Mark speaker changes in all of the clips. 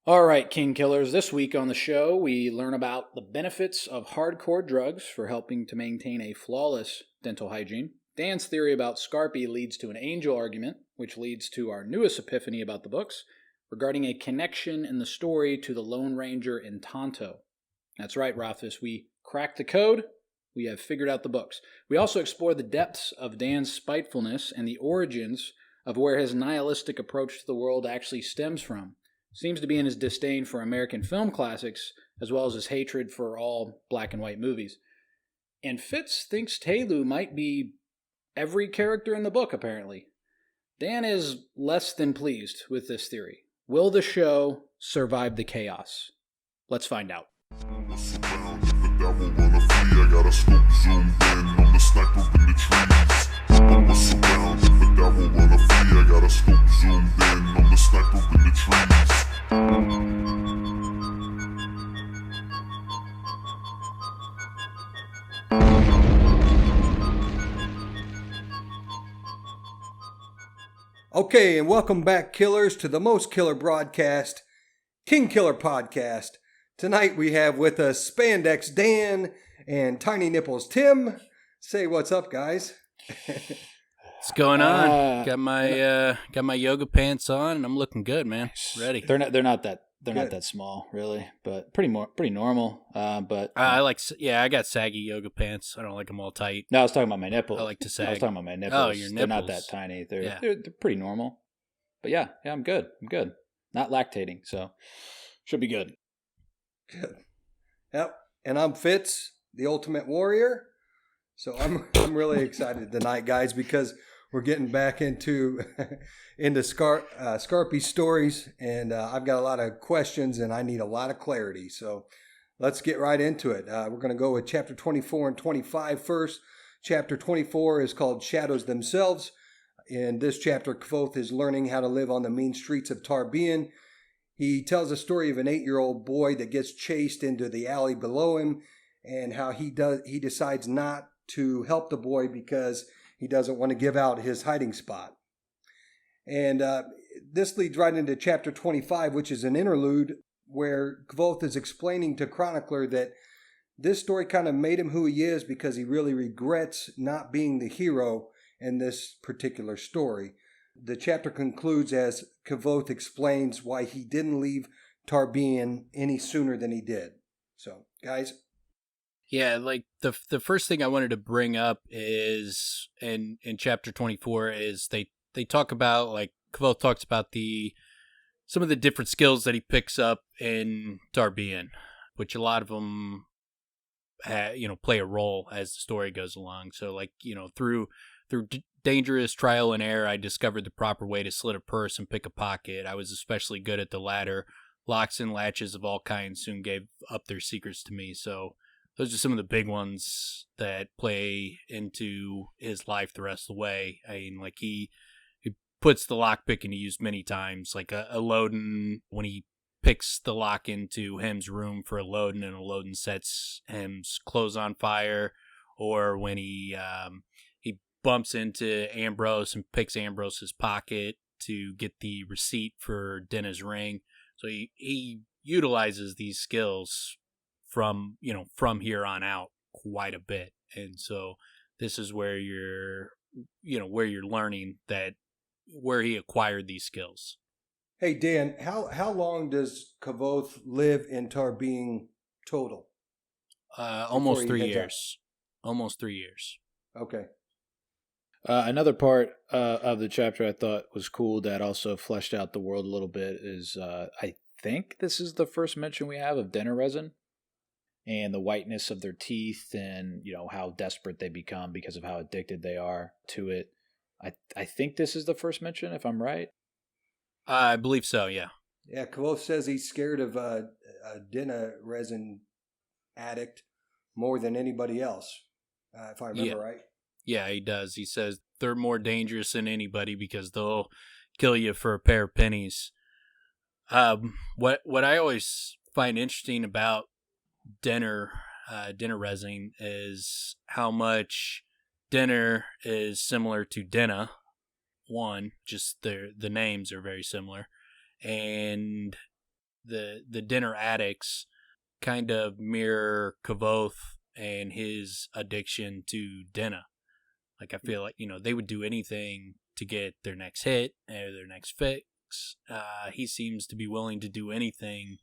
Speaker 1: All right, King Killers. This week on the show, we learn about the benefits of hardcore drugs for helping to maintain a flawless dental hygiene. Dan's theory about Skarpi leads to an angel argument, which leads to our newest epiphany about the books, regarding a connection in the story to the Lone Ranger and Tonto. That's right, Rothfuss. We cracked the code. We have figured out the books. We also explore the depths of Dan's spitefulness and the origins of where his nihilistic approach to the world actually stems from. Seems to be in his disdain for American film classics, as well as his hatred for all black and white movies. And Fitz thinks Tehlu might be every character in the book, apparently. Dan is less than pleased with this theory. Will the show survive the chaos? Let's find out.
Speaker 2: Okay, and welcome back, killers, to the most killer broadcast, King Killer Podcast. Tonight we have with us Spandex Dan and Tiny Nipples Tim. Say what's up, guys.
Speaker 3: What's going on? Got my yoga pants on, and I'm looking good, man. Ready?
Speaker 1: They're not that small, really, but pretty normal. But
Speaker 3: I got saggy yoga pants. I don't like them all tight.
Speaker 1: No, I was talking about my nipples.
Speaker 3: I like to sag.
Speaker 1: I was talking about my nipples.
Speaker 3: Oh, your nipples.
Speaker 1: They're not that tiny. They're pretty normal. But yeah, I'm good. Not lactating, so should be good.
Speaker 2: Good. Yep. And I'm Fitz, the Ultimate Warrior. So I'm really excited tonight, guys, because we're getting back into Skarpi stories, and I've got a lot of questions, and I need a lot of clarity. So let's get right into it. We're going to go with chapter 24 and 25 first. Chapter 24 is called Shadows Themselves. In this chapter, Kvothe is learning how to live on the mean streets of Tarbean. He tells a story of an 8-year-old boy that gets chased into the alley below him, and how he decides not to help the boy because he doesn't want to give out his hiding spot. And this leads right into chapter 25, which is an interlude where Kvothe is explaining to Chronicler that this story kind of made him who he is because he really regrets not being the hero in this particular story. The chapter concludes as Kvothe explains why he didn't leave Tarbean any sooner than he did. So, guys.
Speaker 3: Yeah, like the first thing I wanted to bring up is in chapter 24 is they talk about, like, Kvothe talks about some of the different skills that he picks up in Tarbean, which a lot of them play a role as the story goes along. So, like, through dangerous trial and error, I discovered the proper way to slit a purse and pick a pocket. I was especially good at the latter. Locks and latches of all kinds soon gave up their secrets to me. So those are some of the big ones that play into his life the rest of the way. I mean, like, he puts the lock pick into use many times, like a Loden, when he picks the lock into Hem's room for a Loden, and a Loden sets Hem's clothes on fire, or when he bumps into Ambrose and picks Ambrose's pocket to get the receipt for Dinah's ring. So he utilizes these skills from here on out quite a bit. And so this is where you're learning that where he acquired these skills.
Speaker 2: Hey, Dan, how long does Kvothe live in Tarbean total?
Speaker 3: Almost 3 years. Almost 3 years.
Speaker 2: Okay.
Speaker 1: Another part of the chapter I thought was cool that also fleshed out the world a little bit is I think this is the first mention we have of dinner resin and the whiteness of their teeth, and how desperate they become because of how addicted they are to it. I think this is the first mention, if I'm right.
Speaker 3: I believe so, yeah.
Speaker 2: Yeah, Kvothe says he's scared of a dinner resin addict more than anybody else, if I remember right.
Speaker 3: Yeah, he does. He says they're more dangerous than anybody because they'll kill you for a pair of pennies. What I always find interesting about dinner resin is how much dinner is similar to Dinah. One, just the names are very similar, and the dinner addicts kind of mirror Kavoth and his addiction to Dinah. Like, I feel like, they would do anything to get their next hit or their next fix. He seems to be willing to do anything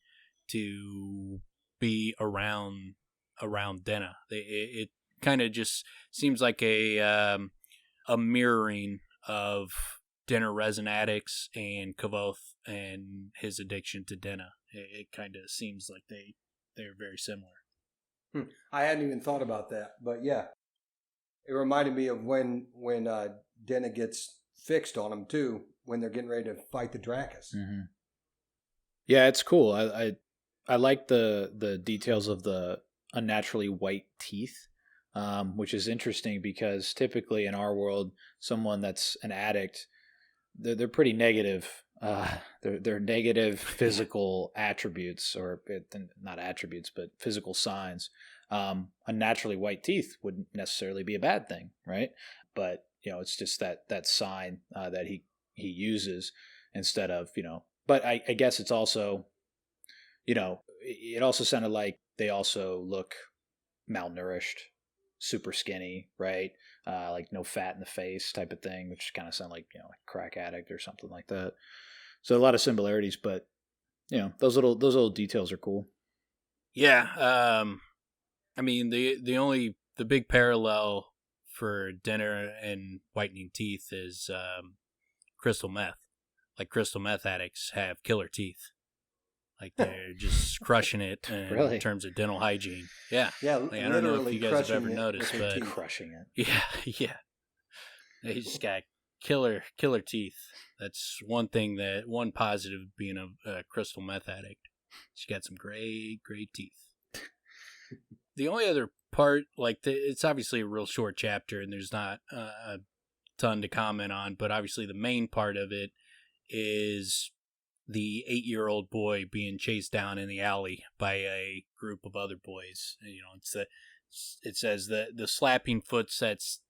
Speaker 3: to be around Dinah. It kind of just seems like a mirroring of Dinah resin addicts and Kavoth and his addiction to Dinah. It kind of seems like they're very similar.
Speaker 2: I hadn't even thought about that, but yeah, it reminded me of when Dinah gets fixed on him too, when they're getting ready to fight the Dracus.
Speaker 1: Mm-hmm. Yeah, it's cool. I like the details of the unnaturally white teeth, which is interesting because typically in our world, someone that's an addict, they're pretty negative. They're negative physical attributes, or not attributes, but physical signs. Unnaturally white teeth wouldn't necessarily be a bad thing, right? But it's just that sign that he uses instead of But I guess it's also, it also sounded like they also look malnourished, super skinny, right? Like no fat in the face type of thing, which kind of sound like like crack addict or something like that. So a lot of similarities, but those little details are cool.
Speaker 3: Yeah, I mean the big parallel for dinner and whitening teeth is crystal meth. Like crystal meth addicts have killer teeth. Like they're just crushing it in terms of dental hygiene. Yeah.
Speaker 2: Yeah.
Speaker 3: Like, I don't know if you guys have ever noticed, but
Speaker 1: crushing it.
Speaker 3: Yeah. They just got killer teeth. That's one positive of being a crystal meth addict. She got some great teeth. The only other part, it's obviously a real short chapter, and there's not a ton to comment on, but obviously the main part of it is the 8-year-old boy being chased down in the alley by a group of other boys. It says that the slapping footsteps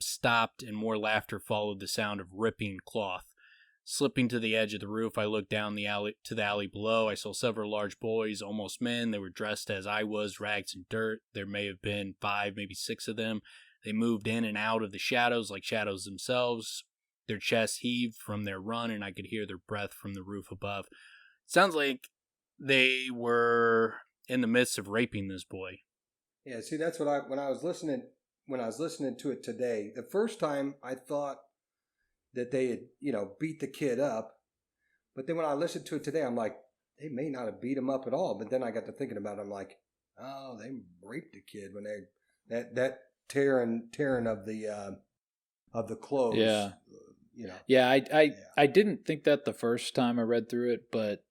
Speaker 3: stopped and more laughter followed the sound of ripping cloth. Slipping to the edge of the roof, I looked down the alley below. I saw several large boys, almost men. They were dressed as I was, rags and dirt. There may have been 5, maybe 6 of them. They moved in and out of the shadows like shadows themselves. Their chests heaved from their run, and I could hear their breath from the roof above. Sounds like they were in the midst of raping this boy.
Speaker 2: Yeah, see, that's what when I was listening to it today, the first time I thought that they had, beat the kid up. But then when I listened to it today, I'm like, they may not have beat him up at all. But then I got to thinking about it. I'm like, oh, they raped the kid when that tearing of the clothes.
Speaker 1: Yeah. Yeah, I didn't think that the first time I read through it, but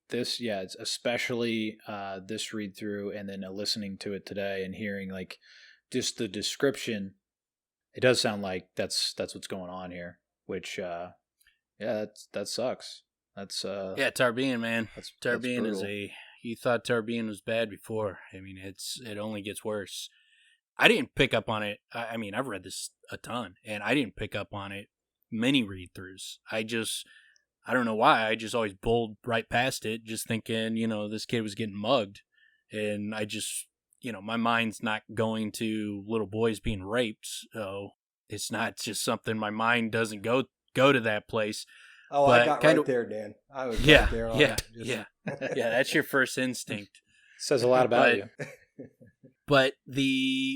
Speaker 1: this, it's especially this read through and then listening to it today and hearing just the description, it does sound like that's what's going on here. Which, that sucks. That's
Speaker 3: Tarbean, man. Tarbean is
Speaker 2: brutal.
Speaker 3: You thought Tarbean was bad before. I mean, it only gets worse. I didn't pick up on it. I mean, I've read this a ton, and I didn't pick up on it many read-throughs. I don't know why. I just always bowled right past it, just thinking, this kid was getting mugged, and I just, my mind's not going to little boys being raped, so. It's not just something my mind doesn't go to that place.
Speaker 2: Oh,
Speaker 3: but
Speaker 2: I got right there, Dan. I was right there on it.
Speaker 3: Yeah. That's your first instinct.
Speaker 1: Says a lot about you.
Speaker 3: But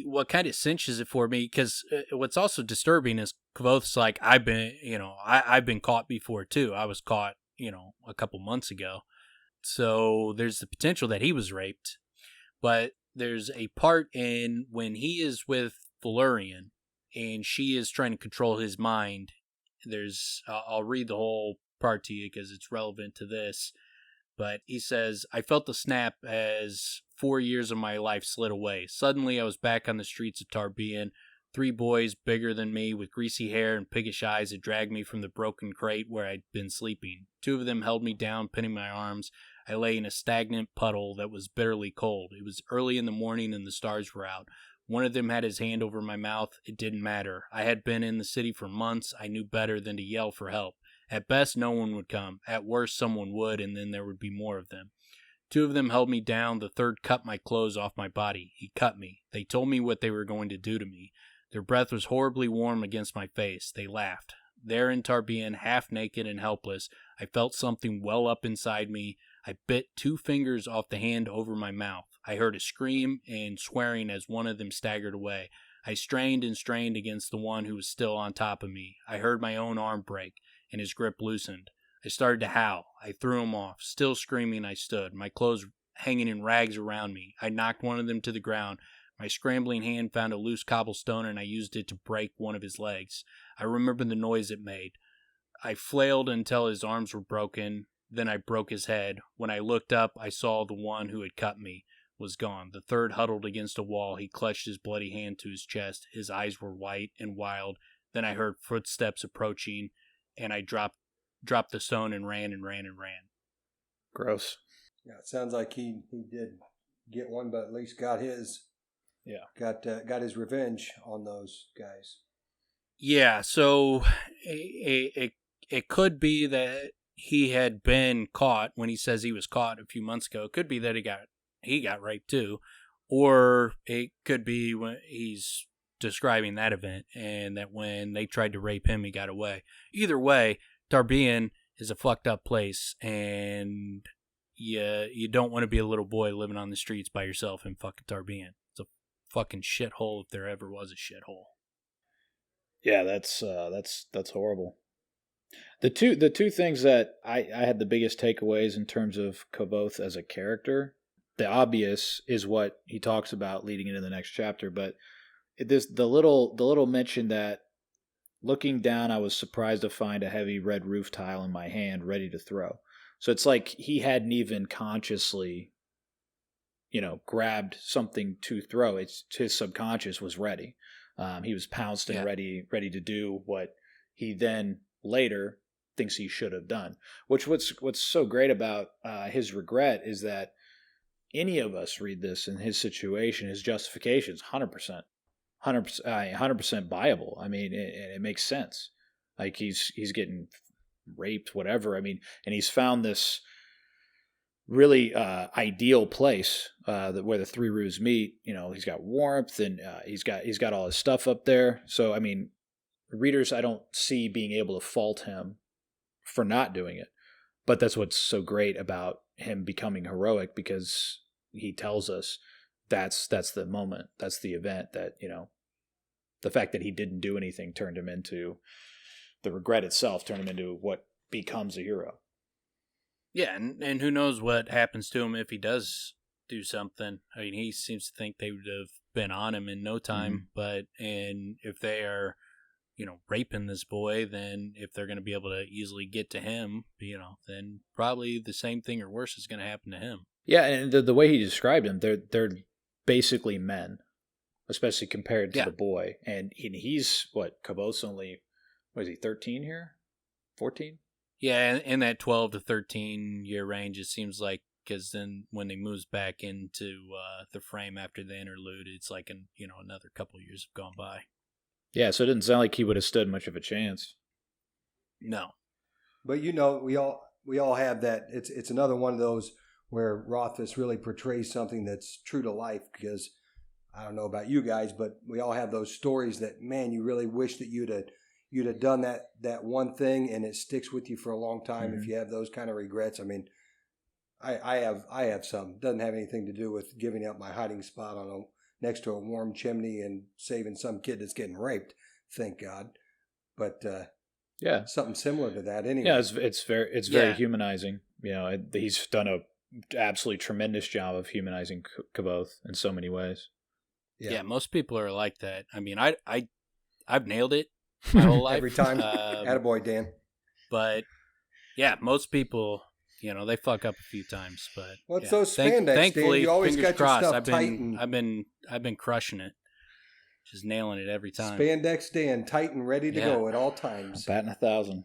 Speaker 3: what kind of cinches it for me, because what's also disturbing is Kavoth's like, I've been caught before too. I was caught, a couple months ago. So there's the potential that he was raped. But there's a part in when he is with Valerian, and she is trying to control his mind. I'll read the whole part to you because it's relevant to this. But he says, I felt the snap as 4 years of my life slid away. Suddenly I was back on the streets of Tarbean. 3 boys bigger than me with greasy hair and piggish eyes had dragged me from the broken crate where I'd been sleeping. 2 of them held me down, pinning my arms. I lay in a stagnant puddle that was bitterly cold. It was early in the morning and the stars were out. One of them had his hand over my mouth. It didn't matter. I had been in the city for months. I knew better than to yell for help. At best, no one would come. At worst, someone would, and then there would be more of them. 2 of them held me down. The third cut my clothes off my body. He cut me. They told me what they were going to do to me. Their breath was horribly warm against my face. They laughed. There in Tarbean, half naked and helpless, I felt something well up inside me. I bit 2 fingers off the hand over my mouth. I heard a scream and swearing as one of them staggered away. I strained and strained against the one who was still on top of me. I heard my own arm break, and his grip loosened. I started to howl. I threw him off. Still screaming, I stood, my clothes hanging in rags around me. I knocked one of them to the ground. My scrambling hand found a loose cobblestone, and I used it to break one of his legs. I remember the noise it made. I flailed until his arms were broken. Then I broke his head. When I looked up, I saw the one who had cut me was gone. The third huddled against a wall. He clutched his bloody hand to his chest. His eyes were white and wild. Then I heard footsteps approaching, and I dropped the stone and ran and ran and ran.
Speaker 1: Gross.
Speaker 2: Yeah, it sounds like he did get one, but at least got his.
Speaker 1: Yeah.
Speaker 2: Got his revenge on those guys.
Speaker 3: Yeah, so it could be that he had been caught when he says he was caught a few months ago. It could be that he got raped too, or it could be when he's describing that event and that when they tried to rape him, he got away. Either way, Tarbean is a fucked up place, and you don't want to be a little boy living on the streets by yourself in fucking Tarbean. It's a fucking shithole if there ever was a shithole.
Speaker 1: Yeah, that's horrible. The two things that I had the biggest takeaways in terms of Kvothe as a character, the obvious is what he talks about leading into the next chapter, but the little mention that looking down, I was surprised to find a heavy red roof tile in my hand, ready to throw. So it's like he hadn't even consciously, grabbed something to throw. It's his subconscious was ready. He was pounced and ready to do what he then later thinks he should have done. What's so great about his regret is that any of us read this in his situation, his justification is 100%. 100% viable. I mean, it makes sense. Like he's getting raped, whatever. I mean, and he's found this really ideal place where the 3 roofs meet. He's got warmth and he's got all his stuff up there. So I mean, readers, I don't see being able to fault him for not doing it. But that's what's so great about him becoming heroic, because he tells us that's the moment, that's the event that, the fact that he didn't do anything turned him into, the regret itself turned him into what becomes a hero.
Speaker 3: Yeah, and who knows what happens to him if he does do something. I mean, he seems to think they would have been on him in no time, but if they are, raping this boy, then if they're going to be able to easily get to him, then probably the same thing or worse is going to happen to him.
Speaker 1: Yeah, and the way he described them, they're basically men, especially compared to the boy. And he's, Kvothe's only, what is he, 13 here? 14?
Speaker 3: Yeah, in that 12 to 13 year range, it seems like, because then when he moves back into the frame after the interlude, it's like another couple of years have gone by.
Speaker 1: Yeah, so it didn't sound like he would have stood much of a chance.
Speaker 3: No.
Speaker 2: But we all have that. It's another one of those where Rothfuss really portrays something that's true to life, because I don't know about you guys, but we all have those stories that, man, you really wish that you'd have done that one thing, and it sticks with you for a long time. If you have those kind of regrets. I mean, I have some. Doesn't have anything to do with giving up my hiding spot next to a warm chimney and saving some kid that's getting raped, thank God. But something similar to that anyway.
Speaker 1: Yeah, it's very humanizing. He's done a absolutely tremendous job of humanizing Kvothe in so many ways.
Speaker 3: Yeah, most people are like that. I mean, I've nailed it my whole life.
Speaker 2: Every time. Attaboy, Dan.
Speaker 3: But yeah, most people, they fuck up a few times. But
Speaker 2: what's those spandex,
Speaker 3: thankfully,
Speaker 2: Dan? You always got
Speaker 3: crossed,
Speaker 2: your stuff tight.
Speaker 3: I've been crushing it, just nailing it every time.
Speaker 2: Spandex Dan, tight and ready to go at all times.
Speaker 1: Batting 1,000.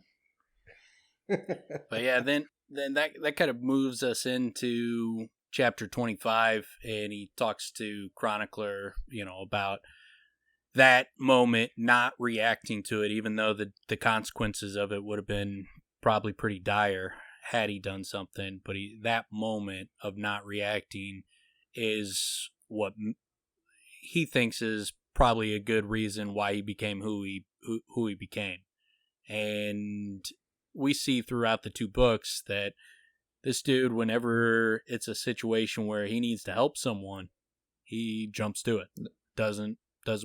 Speaker 3: But yeah, then that kind of moves us into chapter 25, and he talks to Chronicler, about that moment, not reacting to it, even though the consequences of it would have been probably pretty dire had he done something, but that moment of not reacting is what he thinks is probably a good reason why he became who he became. And we see throughout the two books that this dude, whenever it's a situation where he needs to help someone, he jumps to it. Doesn't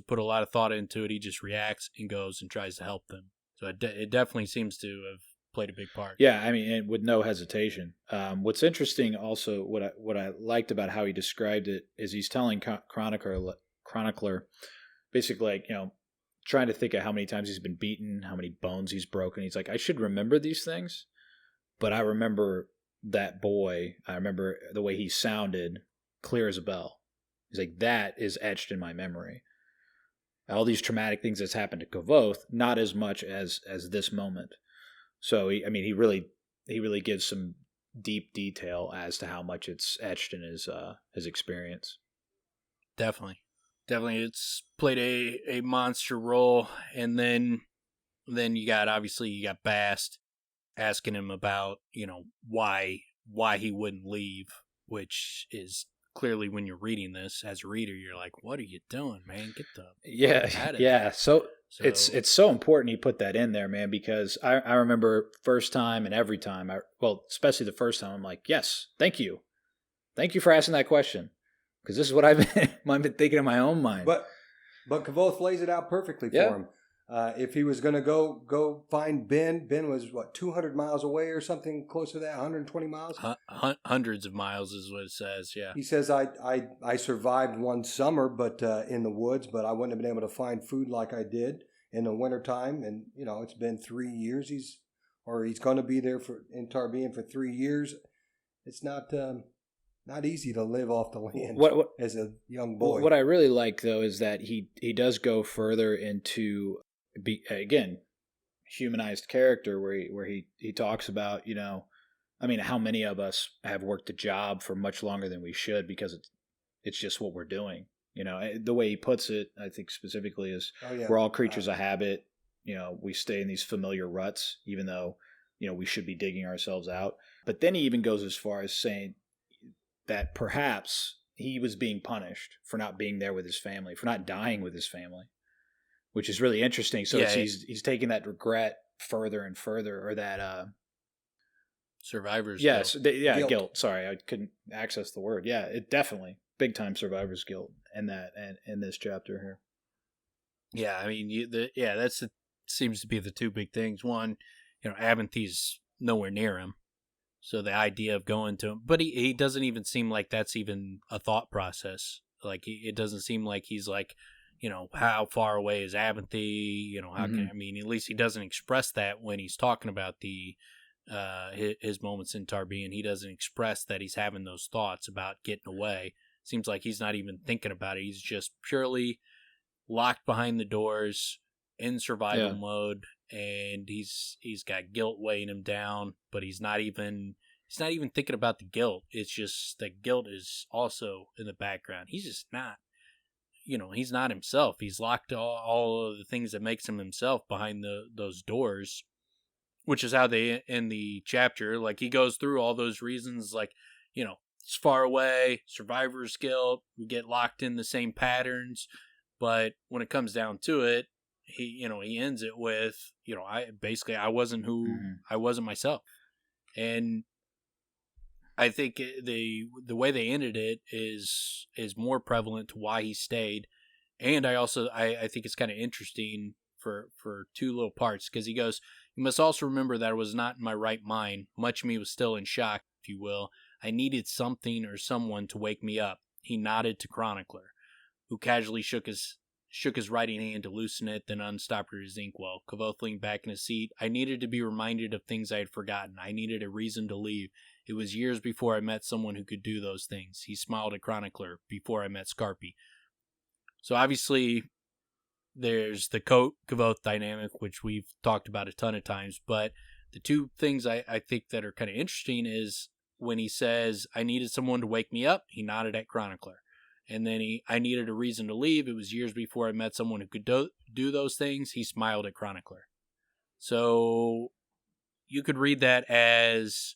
Speaker 3: put a lot of thought into it. He just reacts and goes and tries to help them. So it definitely seems to have played a big part.
Speaker 1: Yeah, I mean, and with no hesitation. What's interesting also, what I liked about how he described it is he's telling chronicler basically, like, trying to think of how many times he's been beaten, how many bones he's broken. He's like, I should remember these things, but I remember that boy. I remember the way he sounded, clear as a bell. He's like, that is etched in my memory. All these traumatic things that's happened to Kavoth, not as much as this moment. So he really gives some deep detail as to how much it's etched in his experience.
Speaker 3: Definitely, it's played a monster role, and then you got Bast asking him about why he wouldn't leave, which is clearly, when you're reading this as a reader, you're like, what are you doing, man? Get the
Speaker 1: fuck out of there. So it's so important he put that in there, man, because I remember first time and every time, especially the first time, I'm like, yes, thank you for asking that question, because this is what I've been thinking in my own mind.
Speaker 2: But Kavoth lays it out perfectly for him. If he was going to go find Ben was 200 miles away or something close to that, 120 miles?
Speaker 3: Hundreds of miles is what it says, yeah.
Speaker 2: He says, I survived one summer but in the woods, but I wouldn't have been able to find food like I did in the wintertime. And, it's been 3 years. He's going to be there in Tarbean for 3 years. It's not easy to live off the land as a young boy.
Speaker 1: What I really like, though, is that he does go further into... again, humanized character where he talks about, how many of us have worked a job for much longer than we should because it's just what we're doing. The way he puts it, I think specifically is we're all creatures of habit. We stay in these familiar ruts, even though, we should be digging ourselves out. But then he even goes as far as saying that perhaps he was being punished for not being there with his family, for not dying with his family, which is really interesting. So he's taking that regret further and further, or that
Speaker 3: survivor's
Speaker 1: guilt.
Speaker 2: Guilt.
Speaker 1: Sorry, I couldn't access the word. Yeah, it definitely big time survivor's guilt in this chapter here.
Speaker 3: Yeah, I mean, seems to be the two big things. One, Abenthy's nowhere near him, so the idea of going to him, but he doesn't even seem like that's even a thought process. Like it doesn't seem like he's like, how far away is Abenthy? How can, I mean, at least he doesn't express that when he's talking about his moments in Tarbean. He doesn't express that he's having those thoughts about getting away. Seems like he's not even thinking about it. He's just purely locked behind the doors in survival mode, and he's got guilt weighing him down, but he's not even thinking about the guilt. It's just that guilt is also in the background. He's just not. He's not himself. He's locked all of the things that makes him himself behind those doors, which is how they end the chapter. Like, he goes through all those reasons, like, it's far away, survivor's guilt, we get locked in the same patterns. But when it comes down to it, he ends it with, I wasn't I wasn't myself. And I think the way they ended it is more prevalent to why he stayed. And I think it's kind of interesting for two little parts, because he goes, you must also remember that I was not in my right mind. Much of me was still in shock, if you will. I needed something or someone to wake me up. He nodded to Chronicler, who casually shook his writing hand to loosen it, then unstopped his inkwell. Kavoth leaned back in his seat. I needed to be reminded of things I had forgotten. I needed a reason to leave. It was years before I met someone who could do those things. He smiled at Chronicler. Before I met Skarpi. So obviously, there's the Kavoth dynamic, which we've talked about a ton of times. But the two things I think that are kind of interesting is when he says, I needed someone to wake me up, he nodded at Chronicler. And then I needed a reason to leave. It was years before I met someone who could do those things. He smiled at Chronicler. So you could read that as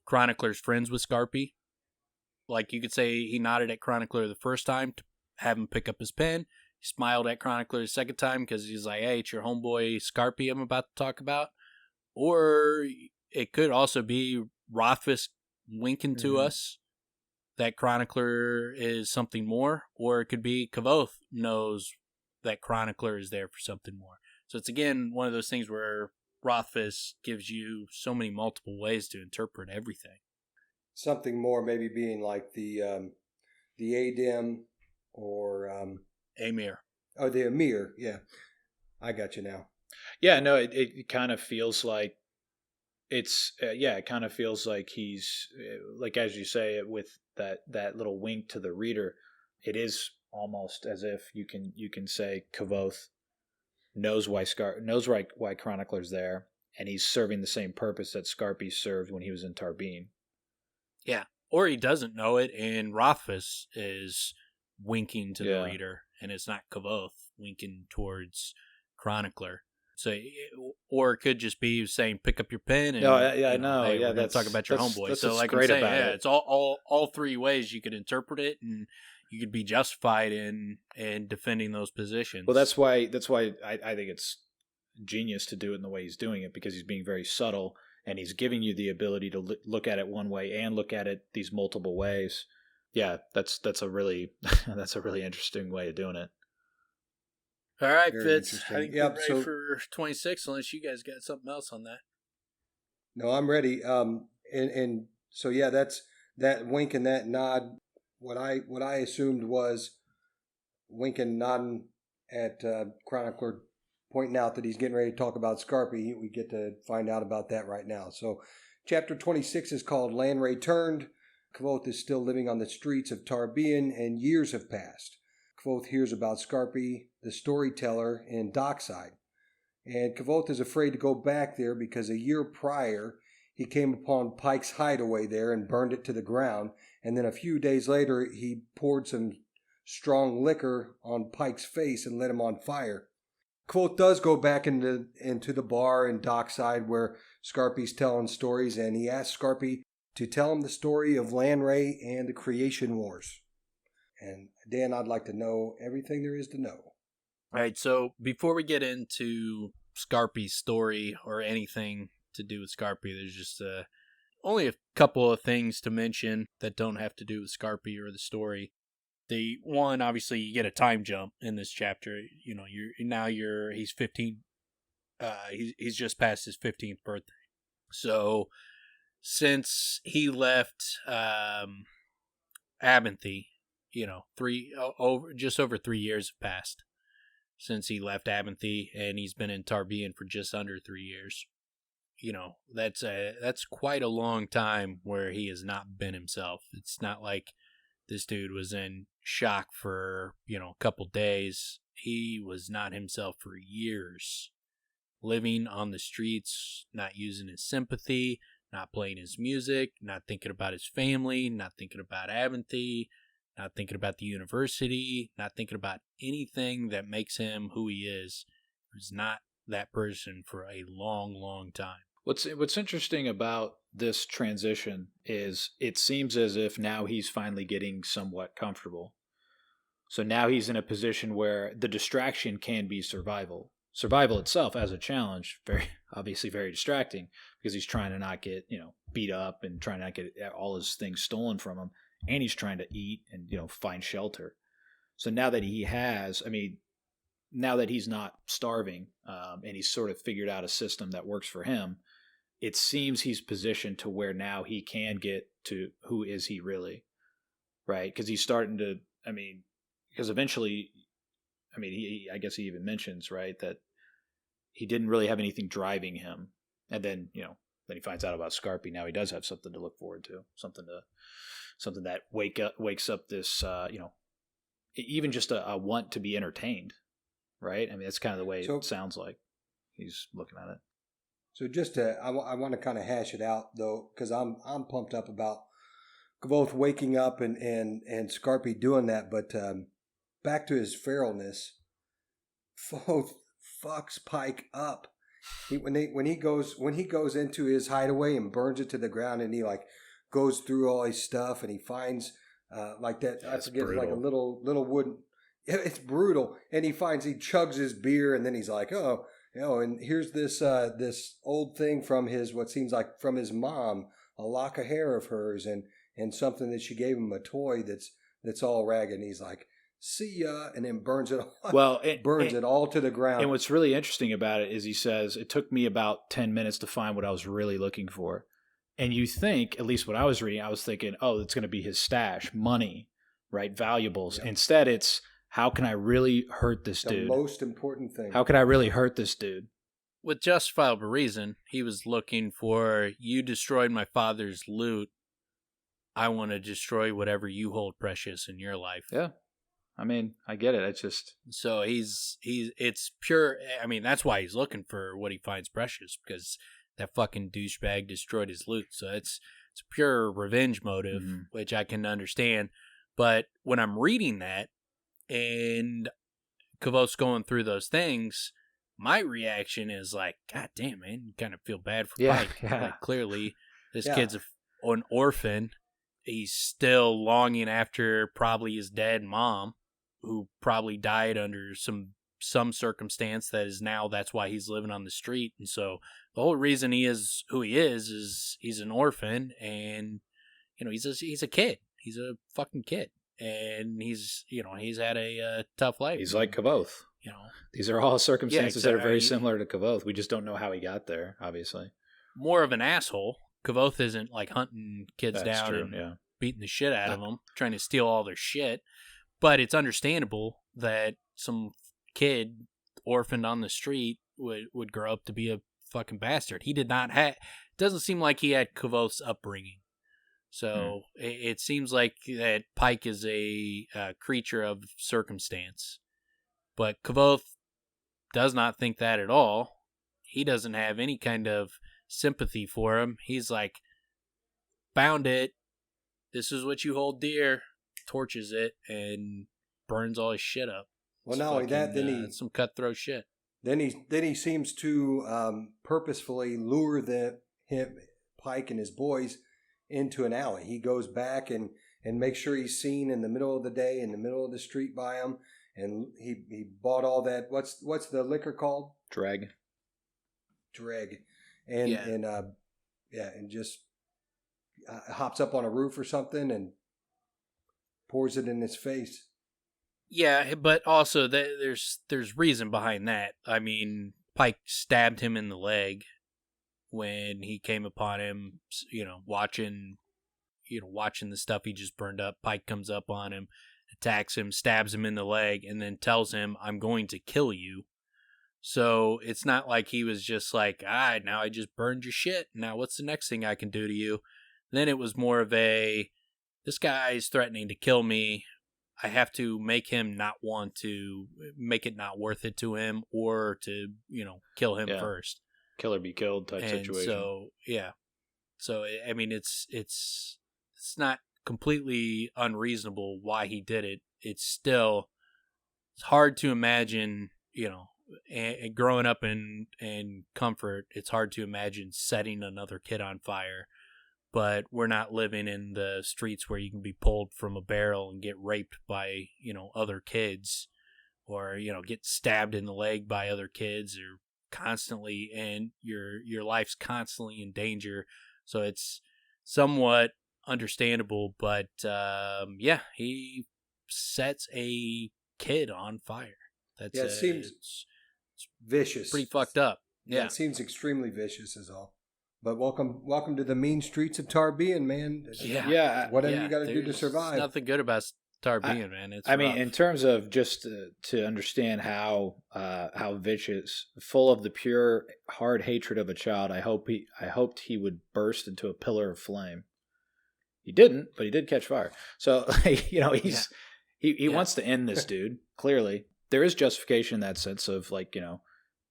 Speaker 3: Chronicler's friends with Skarpi. Like, you could say he nodded at Chronicler the first time to have him pick up his pen. He smiled at Chronicler the second time because he's like, hey, it's your homeboy Skarpi I'm about to talk about. Or it could also be Rothfuss winking to us that Chronicler is something more. Or it could be Kvothe knows that Chronicler is there for something more. So it's, again, one of those things where Rothfuss gives you so many multiple ways to interpret everything.
Speaker 2: Something more maybe being like the Adim or...
Speaker 3: Amir.
Speaker 2: Oh, the Amir. Yeah. I got you now.
Speaker 1: Yeah, no, it kind of feels like it's, it kind of feels like he's, like, as you say, with that little wink to the reader, it is almost as if you can say Kvothe knows why Chronicler's there, and he's serving the same purpose that Skarpi served when he was in Tarbean.
Speaker 3: Yeah, or he doesn't know it, and Rothfuss is winking to the reader, and it's not Kvothe winking towards Chronicler. So, or it could just be saying, "Pick up your pen." And, hey, we're going to talk about your homeboy. So, like I'm saying, it's all three ways you could interpret it, and you could be justified in defending those positions.
Speaker 1: Well, that's why I think it's genius to do it in the way he's doing it, because he's being very subtle, and he's giving you the ability to look at it one way and look at it these multiple ways. Yeah, that's a really that's a really interesting way of doing it.
Speaker 3: All right, Fitz. I think we're ready for 26, unless you guys got something else on that.
Speaker 2: No, I'm ready. And so yeah, that's that wink and that nod. What I assumed was wink and nodding at Chronicler, pointing out that he's getting ready to talk about Skarpi. We get to find out about that right now. So, chapter 26 is called Land Returned. Kvothe is still living on the streets of Tarbean, and years have passed. Kvothe hears about Skarpi, the storyteller, in Dockside. And Kvothe is afraid to go back there because a year prior, he came upon Pike's hideaway there and burned it to the ground. And then a few days later, he poured some strong liquor on Pike's face and lit him on fire. Kvothe does go back into the bar in Dockside where Skarpi's telling stories, and he asks Skarpi to tell him the story of Lanray and the Creation Wars. And Dan, I'd like to know everything there is to know.
Speaker 3: All right, so before we get into Skarpi's story or anything to do with Skarpi, there's just only a couple of things to mention that don't have to do with Skarpi or the story. The one, obviously, you get a time jump in this chapter. You know, he's 15. He's just past his 15th birthday. So since he left Abinthy, just over 3 years have passed since he left Abinthy, and he's been in Tarbean for just under 3 years. You know, that's quite a long time where he has not been himself. It's not like this dude was in shock for, a couple days. He was not himself for years. Living on the streets, not using his sympathy, not playing his music, not thinking about his family, not thinking about Abinthy, not thinking about the university, not thinking about anything that makes him who he is. He was not that person for a long, long time.
Speaker 1: What's interesting about this transition is it seems as if now he's finally getting somewhat comfortable. So now he's in a position where the distraction can be survival. Survival itself as a challenge, obviously very distracting, because he's trying to not get, beat up and trying to not get all his things stolen from him, and he's trying to eat and, find shelter. So now that now that he's not starving, and he's sort of figured out a system that works for him, it seems he's positioned to where now he can get to who is he really, right? Because he's starting to, because eventually, I guess he even mentions, right, that he didn't really have anything driving him. And then, then he finds out about Skarpi. Now he does have something to look forward to, something that wakes up this, even just a want to be entertained, right? That's kind of the way it sounds like he's looking at it.
Speaker 2: So just I want to kind of hash it out though, because I'm pumped up about Kvothe waking up and Skarpi doing that, but back to his feralness, Kvothe fucks Pike up. when he goes into his hideaway and burns it to the ground, and he like goes through all his stuff, and he finds like that. I forget,
Speaker 1: brutal.
Speaker 2: like a little wooden. It's brutal, and he chugs his beer, and then he's like, oh, and here's this old thing from what seems like from his mom, a lock of hair of hers, and something that she gave him, a toy that's all ragged, and he's like, see ya, and then burns it all.
Speaker 1: Well,
Speaker 2: it all to the ground.
Speaker 1: And what's really interesting about it is he says, it took me about 10 minutes to find what I was really looking for. And you think, at least when I was reading, I was thinking, oh, it's going to be his stash, money, right? Valuables. Yeah. Instead, it's, how can I really hurt this dude?
Speaker 2: The most important thing.
Speaker 1: How can I really hurt this dude?
Speaker 3: With justifiable reason, he was looking for, you destroyed my father's loot. I want to destroy whatever you hold precious in your life.
Speaker 1: Yeah. I mean, I get it. It's just...
Speaker 3: So it's pure... I mean, that's why he's looking for what he finds precious, because that fucking douchebag destroyed his loot. So it's a pure revenge motive, which I can understand. But when I'm reading that, and Kvothe going through those things, my reaction is like, God damn, man, you kind of feel bad for Pike.
Speaker 1: Yeah.
Speaker 3: Like, clearly, this kid's an orphan. He's still longing after probably his dead mom, who probably died under some circumstance that's why he's living on the street. And so the whole reason he is who he is he's an orphan, and he's a kid. He's a fucking kid. And he's had a tough life.
Speaker 1: He's like Kvothe. These are all circumstances that are very similar to Kvothe. We just don't know how he got there, obviously.
Speaker 3: More of an asshole. Kvothe isn't like hunting kids down and beating the shit out of them, trying to steal all their shit. But it's understandable that some kid orphaned on the street would grow up to be a fucking bastard. He did not have... Doesn't seem like he had Kvothe's upbringing. So it seems like that Pike is a creature of circumstance. But Kvothe does not think that at all. He doesn't have any kind of sympathy for him. He's like, found it. This is what you hold dear. Torches it and burns all his shit up.
Speaker 2: Well, not only that, then
Speaker 3: some cutthroat shit.
Speaker 2: Then he seems to purposefully lure Pike and his boys into an alley. He goes back and makes sure he's seen in the middle of the day, in the middle of the street by him. And he bought all that. What's the liquor called?
Speaker 1: Dreg.
Speaker 2: And just hops up on a roof or something and pours it in his face.
Speaker 3: Yeah, but also there's reason behind that. I mean, Pike stabbed him in the leg when he came upon him, watching the stuff he just burned up. Pike comes up on him, attacks him, stabs him in the leg, and then tells him, I'm going to kill you. So it's not like he was just like, now I just burned your shit. Now what's the next thing I can do to you? Then it was more of this guy's threatening to kill me. I have to make him not want to, make it not worth it to him, or to, kill him first. Kill or be killed type situation. So, yeah. So, I mean, it's not completely unreasonable why he did it. It's hard to imagine, and growing up in comfort, it's hard to imagine setting another kid on fire. But we're not living in the streets where you can be pulled from a barrel and get raped by, other kids, or, get stabbed in the leg by other kids, or constantly, and your life's constantly in danger. So it's somewhat understandable, but he sets a kid on fire.
Speaker 2: It seems it's vicious.
Speaker 3: Pretty fucked up. Yeah,
Speaker 2: it seems extremely vicious is all. But welcome to the mean streets of Tarbean, man.
Speaker 1: Yeah.
Speaker 2: Whatever you got to do to survive.
Speaker 3: Nothing good about Tarbean, man. It's
Speaker 1: rough.
Speaker 3: Mean,
Speaker 1: in terms of just to understand how vicious, full of the pure hard hatred of a child, I hoped he would burst into a pillar of flame. He didn't, but he did catch fire. So he wants to end this dude. Clearly, there is justification in that sense of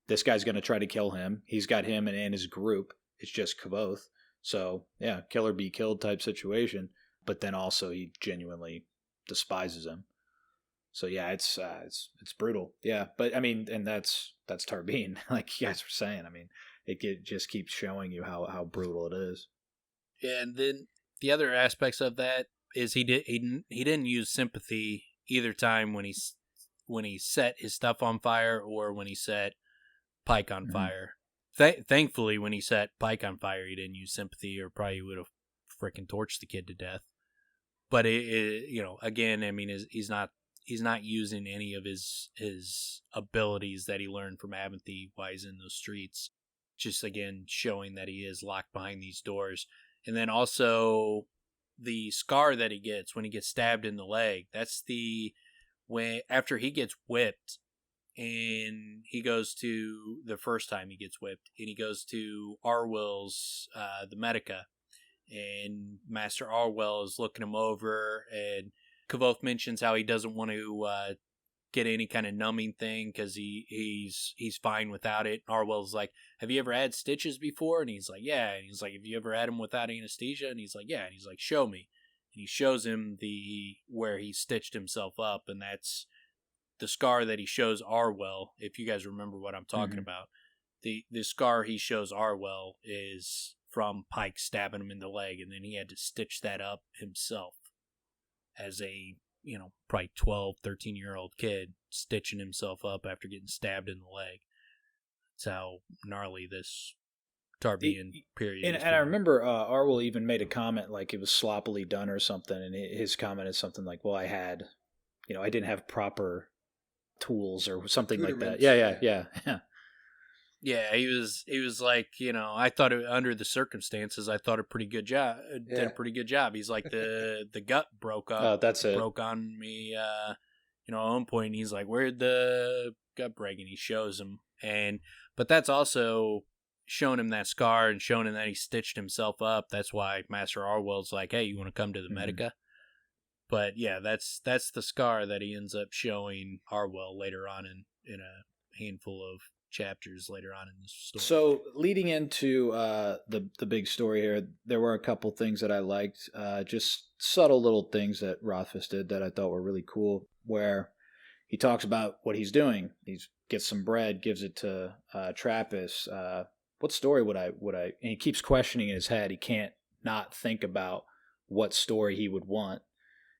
Speaker 1: this guy's going to try to kill him. He's got him and his group. It's just Kvothe. So, yeah, kill or be killed type situation. But then also he genuinely despises him. So yeah, it's brutal. Yeah, but I mean, and that's Tarbine, like you guys were saying. I mean, just keeps showing you how brutal it is.
Speaker 3: Yeah, and then the other aspects of that is he didn't use sympathy either time when he set his stuff on fire or when he set Pike on fire. Thankfully, when he set Pike on fire, he didn't use sympathy, or probably would have freaking torched the kid to death. But again, I mean, he's not using any of his abilities that he learned from Abinthy while he's in those streets. Just again showing that he is locked behind these doors. And then also the scar that he gets when he gets stabbed in the leg. That's after he gets whipped, and he goes to the first time he gets whipped, and he goes to Arwell's the Medica, and Master Arwell is looking him over, and Kavoth mentions how he doesn't want to get any kind of numbing thing because he's fine without it. Arwell's like, have you ever had stitches before? And he's like, yeah. And he's like, have you ever had them without anesthesia? And he's like, yeah. And he's like, show me. And he shows him where he stitched himself up, and that's the scar that he shows Arwell. If you guys remember what I'm talking about, the scar he shows Arwell is from Pike stabbing him in the leg, and then he had to stitch that up himself as a probably 12, 13-year-old kid stitching himself up after getting stabbed in the leg. That's how gnarly this Tarbean period is.
Speaker 1: And I remember Arwell even made a comment like it was sloppily done or something, and his comment is something like, well, I didn't have proper tools or something like that. Yeah.
Speaker 3: Yeah, he was like, I thought under the circumstances, I thought a pretty good job. Did a pretty good job. He's like the gut broke up.
Speaker 1: Oh, that's it.
Speaker 3: Broke on me. At one point, he's like, "Where'd the gut break?" And he shows him, but that's also showing him that scar and showing him that he stitched himself up. That's why Master Arwell's like, "Hey, you want to come to the Medica?" But yeah, that's the scar that he ends up showing Arwell later on in a handful of chapters later on in the story.
Speaker 1: So leading into the big story here, there were a couple things that I liked, just subtle little things that Rothfuss did that I thought were really cool, where he talks about what he's doing. He gets some bread, gives it to Trappist. What story would I and he keeps questioning in his head. He can't not think about what story he would want.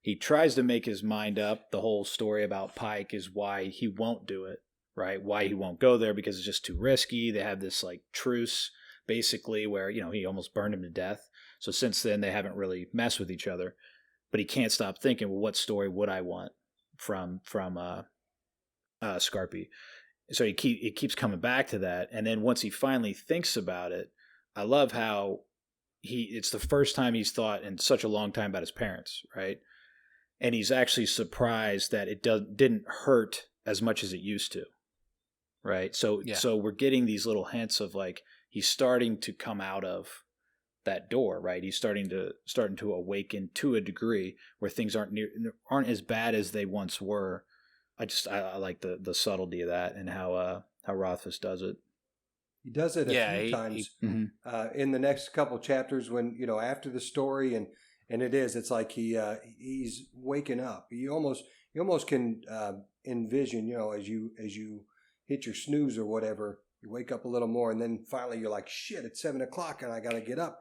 Speaker 1: He tries to make his mind up. The whole story about Pike is why he won't do it. Right, why he won't go there, because it's just too risky. They have this like truce, basically, where he almost burned him to death. So since then, they haven't really messed with each other. But he can't stop thinking, well, what story would I want from Skarpi? So he keeps coming back to that, and then once he finally thinks about it, I love how it's the first time he's thought in such a long time about his parents, right? And he's actually surprised that it didn't hurt as much as it used to. Right. So we're getting these little hints of like he's starting to come out of that door, right? He's starting to awaken to a degree where things aren't as bad as they once were. I like the subtlety of that and how Rothfuss does it.
Speaker 2: He does it a few times in the next couple chapters when after the story and it's like he's waking up. You almost can envision as you hit your snooze or whatever, you wake up a little more, and then finally you're like, shit, it's 7:00 and I got to get up,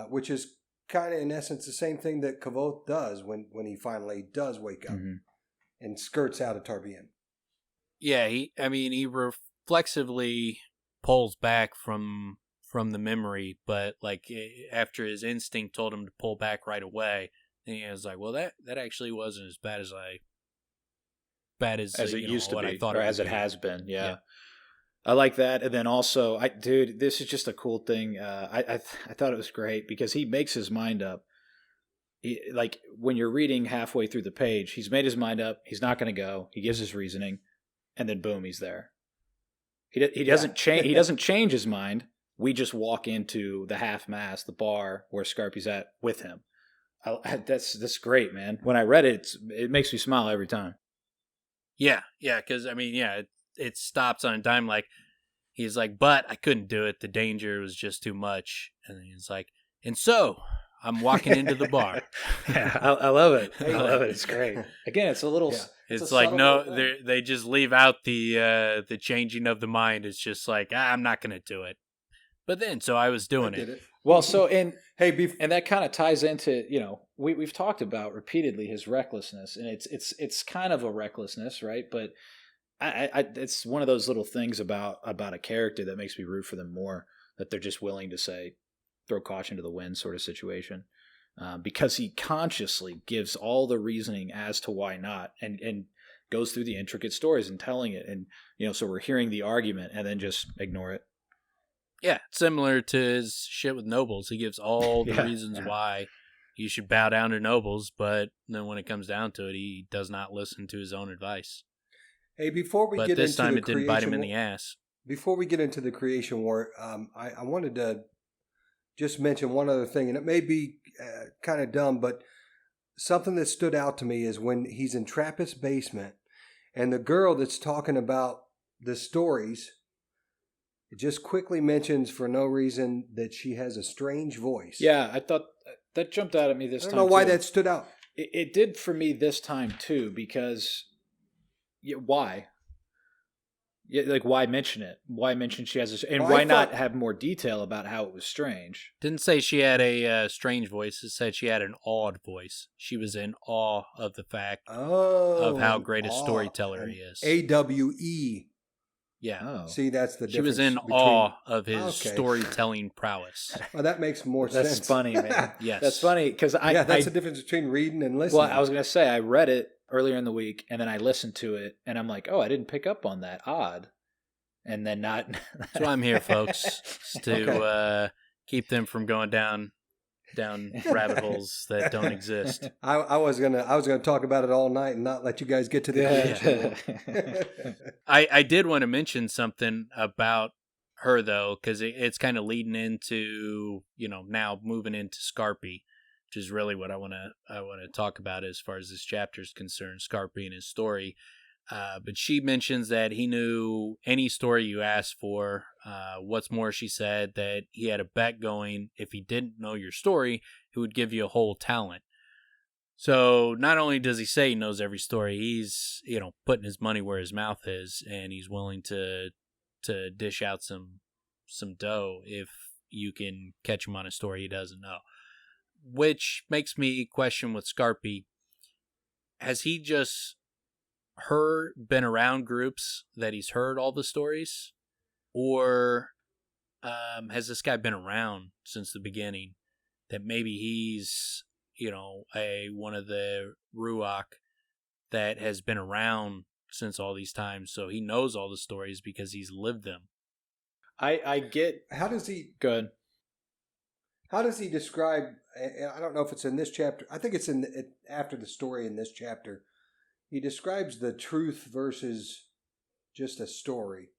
Speaker 2: which is kind of in essence the same thing that Kavoth does when he finally does wake up and skirts out of Tarbean.
Speaker 3: Yeah, he reflexively pulls back from the memory, but like after his instinct told him to pull back right away, and he was like, well, that actually wasn't as bad as it used to be, I thought, or
Speaker 1: as it has been. Yeah. I like that. And then also, dude, this is just a cool thing. I thought it was great because he makes his mind up. Like when you're reading halfway through the page, he's made his mind up. He's not going to go. He gives his reasoning, and then boom, he's there. He doesn't change. He doesn't change his mind. We just walk into the half mast, the bar where Skarpi's at with him. That's great, man. When I read it, it makes me smile every time.
Speaker 3: Yeah, because it stops on a dime. Like he's like, but I couldn't do it. The danger was just too much. And he's like, and so I'm walking into the bar.
Speaker 1: Yeah, I love it. I love it. It's great. Again, it's a little
Speaker 3: It's
Speaker 2: a
Speaker 3: like
Speaker 2: subtle thing.
Speaker 3: they just leave out the changing of the mind. It's just like I'm not gonna do it. But then, so I was doing
Speaker 2: Did
Speaker 3: it.
Speaker 2: it.
Speaker 1: Well, so and
Speaker 2: Hey,
Speaker 1: and that kind of ties into, we've talked about repeatedly his recklessness, and it's kind of a recklessness, right? But I it's one of those little things about a character that makes me root for them more, that they're just willing to say, throw caution to the wind sort of situation, because he consciously gives all the reasoning as to why not, and goes through the intricate stories and telling it, and so we're hearing the argument and then just ignore it.
Speaker 3: Yeah, similar to his shit with nobles. He gives all the reasons why you should bow down to nobles, but then when it comes down to it, he does not listen to his own advice.
Speaker 2: hey, before we
Speaker 3: But
Speaker 2: get
Speaker 3: this
Speaker 2: into
Speaker 3: time
Speaker 2: the
Speaker 3: it didn't bite him in
Speaker 2: creation
Speaker 3: the ass.
Speaker 2: Before we get into the creation war, I wanted to just mention one other thing, and it may be kind of dumb, but something that stood out to me is when he's in Trappist's basement, and the girl that's talking about the stories, it just quickly mentions for no reason that she has a strange voice.
Speaker 1: Yeah, I thought that jumped out at me this time.
Speaker 2: I don't know why
Speaker 1: too.
Speaker 2: that stood out.
Speaker 1: It did for me this time too, because why? Yeah, like why mention it? Why mention she has a, and
Speaker 2: Well,
Speaker 1: why not have more detail about how it was strange?
Speaker 3: Didn't say she had a strange voice. It said she had an awed voice. She was in awe of the fact of how great a storyteller he is.
Speaker 2: AWE.
Speaker 3: Yeah.
Speaker 1: Oh,
Speaker 2: See, that's the
Speaker 3: She
Speaker 2: difference.
Speaker 3: was in
Speaker 2: between...
Speaker 3: awe of his
Speaker 2: Okay.
Speaker 3: storytelling prowess.
Speaker 2: Well, that makes more sense.
Speaker 1: that's funny, man.
Speaker 3: Yes.
Speaker 1: That's funny because
Speaker 2: that's the difference between reading and listening.
Speaker 1: Well, I was gonna say I read it earlier in the week and then I listened to it and I'm like, oh, I didn't pick up on that. Odd. And then not.
Speaker 3: That's why I'm here, folks, is to keep them from going down rabbit holes that don't exist.
Speaker 2: I was gonna talk about it all night and not let you guys get to the creation.
Speaker 3: I did want to mention something about her though, because it's kind of leading into now moving into Skarpi, which is really what I want to talk about as far as this chapter is concerned. Skarpi and his story. But she mentions that he knew any story you asked for. What's more, she said that he had a bet going. If he didn't know your story, he would give you a whole talent. So not only does he say he knows every story, he's putting his money where his mouth is, and he's willing to dish out some dough if you can catch him on a story he doesn't know. Which makes me question with Skarpi. Has he just been around groups that he's heard all the stories, or has this guy been around since the beginning, that maybe he's one of the Ruach that has been around since all these times, so he knows all the stories because he's lived them.
Speaker 1: I get.
Speaker 2: How does he?
Speaker 1: Good.
Speaker 2: How does he describe? I don't know if it's in this chapter. I think it's after the story in this chapter. He describes the truth versus just a story.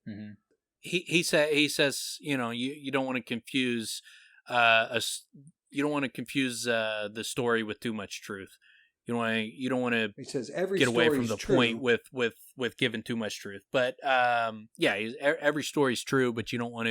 Speaker 1: Mm-hmm.
Speaker 3: He says you don't want to confuse the story with too much truth. You don't want to.
Speaker 2: He says every
Speaker 3: get away from the
Speaker 2: true.
Speaker 3: point with giving too much truth. But every story's true, but you don't want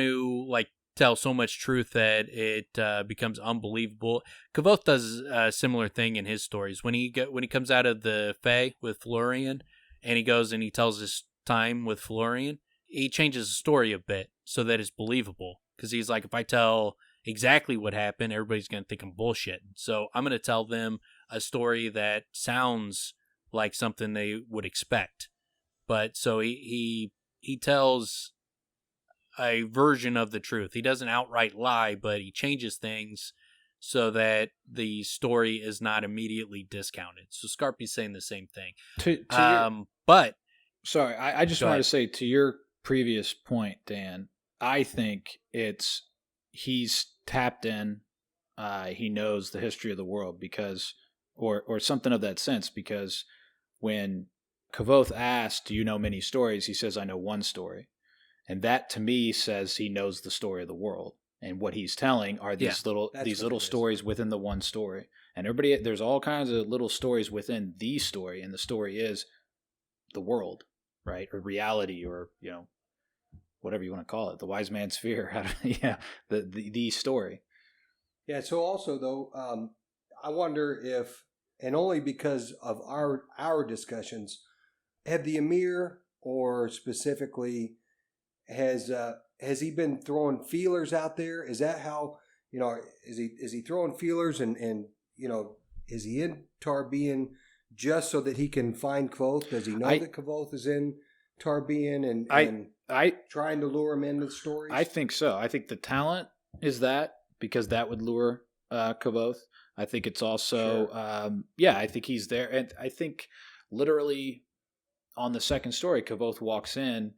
Speaker 3: to like tell so much truth that it becomes unbelievable. Kvothe does a similar thing in his stories. When he comes out of the Fae with Florian, and he goes and he tells his time with Florian, he changes the story a bit so that it's believable. Because he's like, if I tell exactly what happened, everybody's going to think I'm bullshit. So I'm going to tell them a story that sounds like something they would expect. But so he tells a version of the truth. He doesn't outright lie, but he changes things so that the story is not immediately discounted. So Skarpi's saying the same thing. But
Speaker 1: sorry, I just wanted to say to your previous point, Dan, I think he's tapped in. He knows the history of the world because, or something of that sense, because when Kvothe asked, "Do you know many stories?" he says, "I know one story." And that to me says he knows the story of the world, and what he's telling are these little stories within the one story. And there's all kinds of little stories within the story, and the story is the world, right, or reality, or whatever you want to call it, the wise man's sphere. the story.
Speaker 2: Yeah. So also though, I wonder if, and only because of our discussions, have the Emir, or specifically, has he been throwing feelers out there? Is that how, is he throwing feelers, and is he in Tarbean just so that he can find Kvothe? Does he know that Kvothe is in Tarbean and trying to lure him into the stories?
Speaker 1: I think so. I think the talent is that, because that would lure Kvothe. I think it's also, sure. I think he's there. And I think literally on the second story, Kvothe walks in,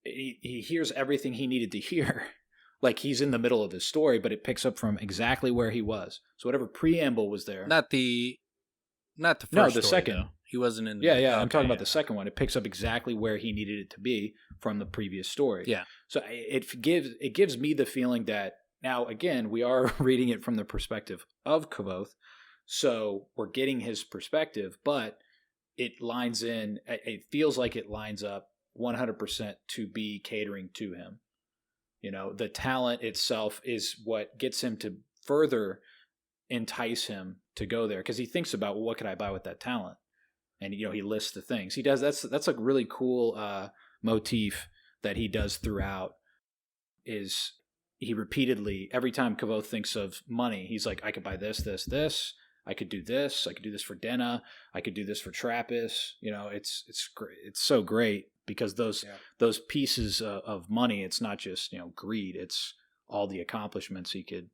Speaker 1: he hears everything he needed to hear. Like, he's in the middle of his story, but it picks up from exactly where he was. So whatever preamble was there.
Speaker 3: Not the first
Speaker 1: No, the
Speaker 3: story,
Speaker 1: second.
Speaker 3: Though. He wasn't in the...
Speaker 1: Yeah, I'm talking about the second one. It picks up exactly where he needed it to be from the previous story.
Speaker 3: Yeah.
Speaker 1: So it gives me the feeling that, now, again, we are reading it from the perspective of Kvothe, so we're getting his perspective, but it feels like it lines up 100% to be catering to him. The talent itself is what gets him to further entice him to go there, because he thinks about, well, what could I buy with that talent? And he lists the things he does. That's a really cool motif that he does throughout. Is he repeatedly, every time Kvothe thinks of money, he's like, I could buy this, this, this. I could do this. I could do this for Denna. I could do this for Trappist. It's great. It's so great, because those pieces of money, it's not just greed. It's all the accomplishments he could,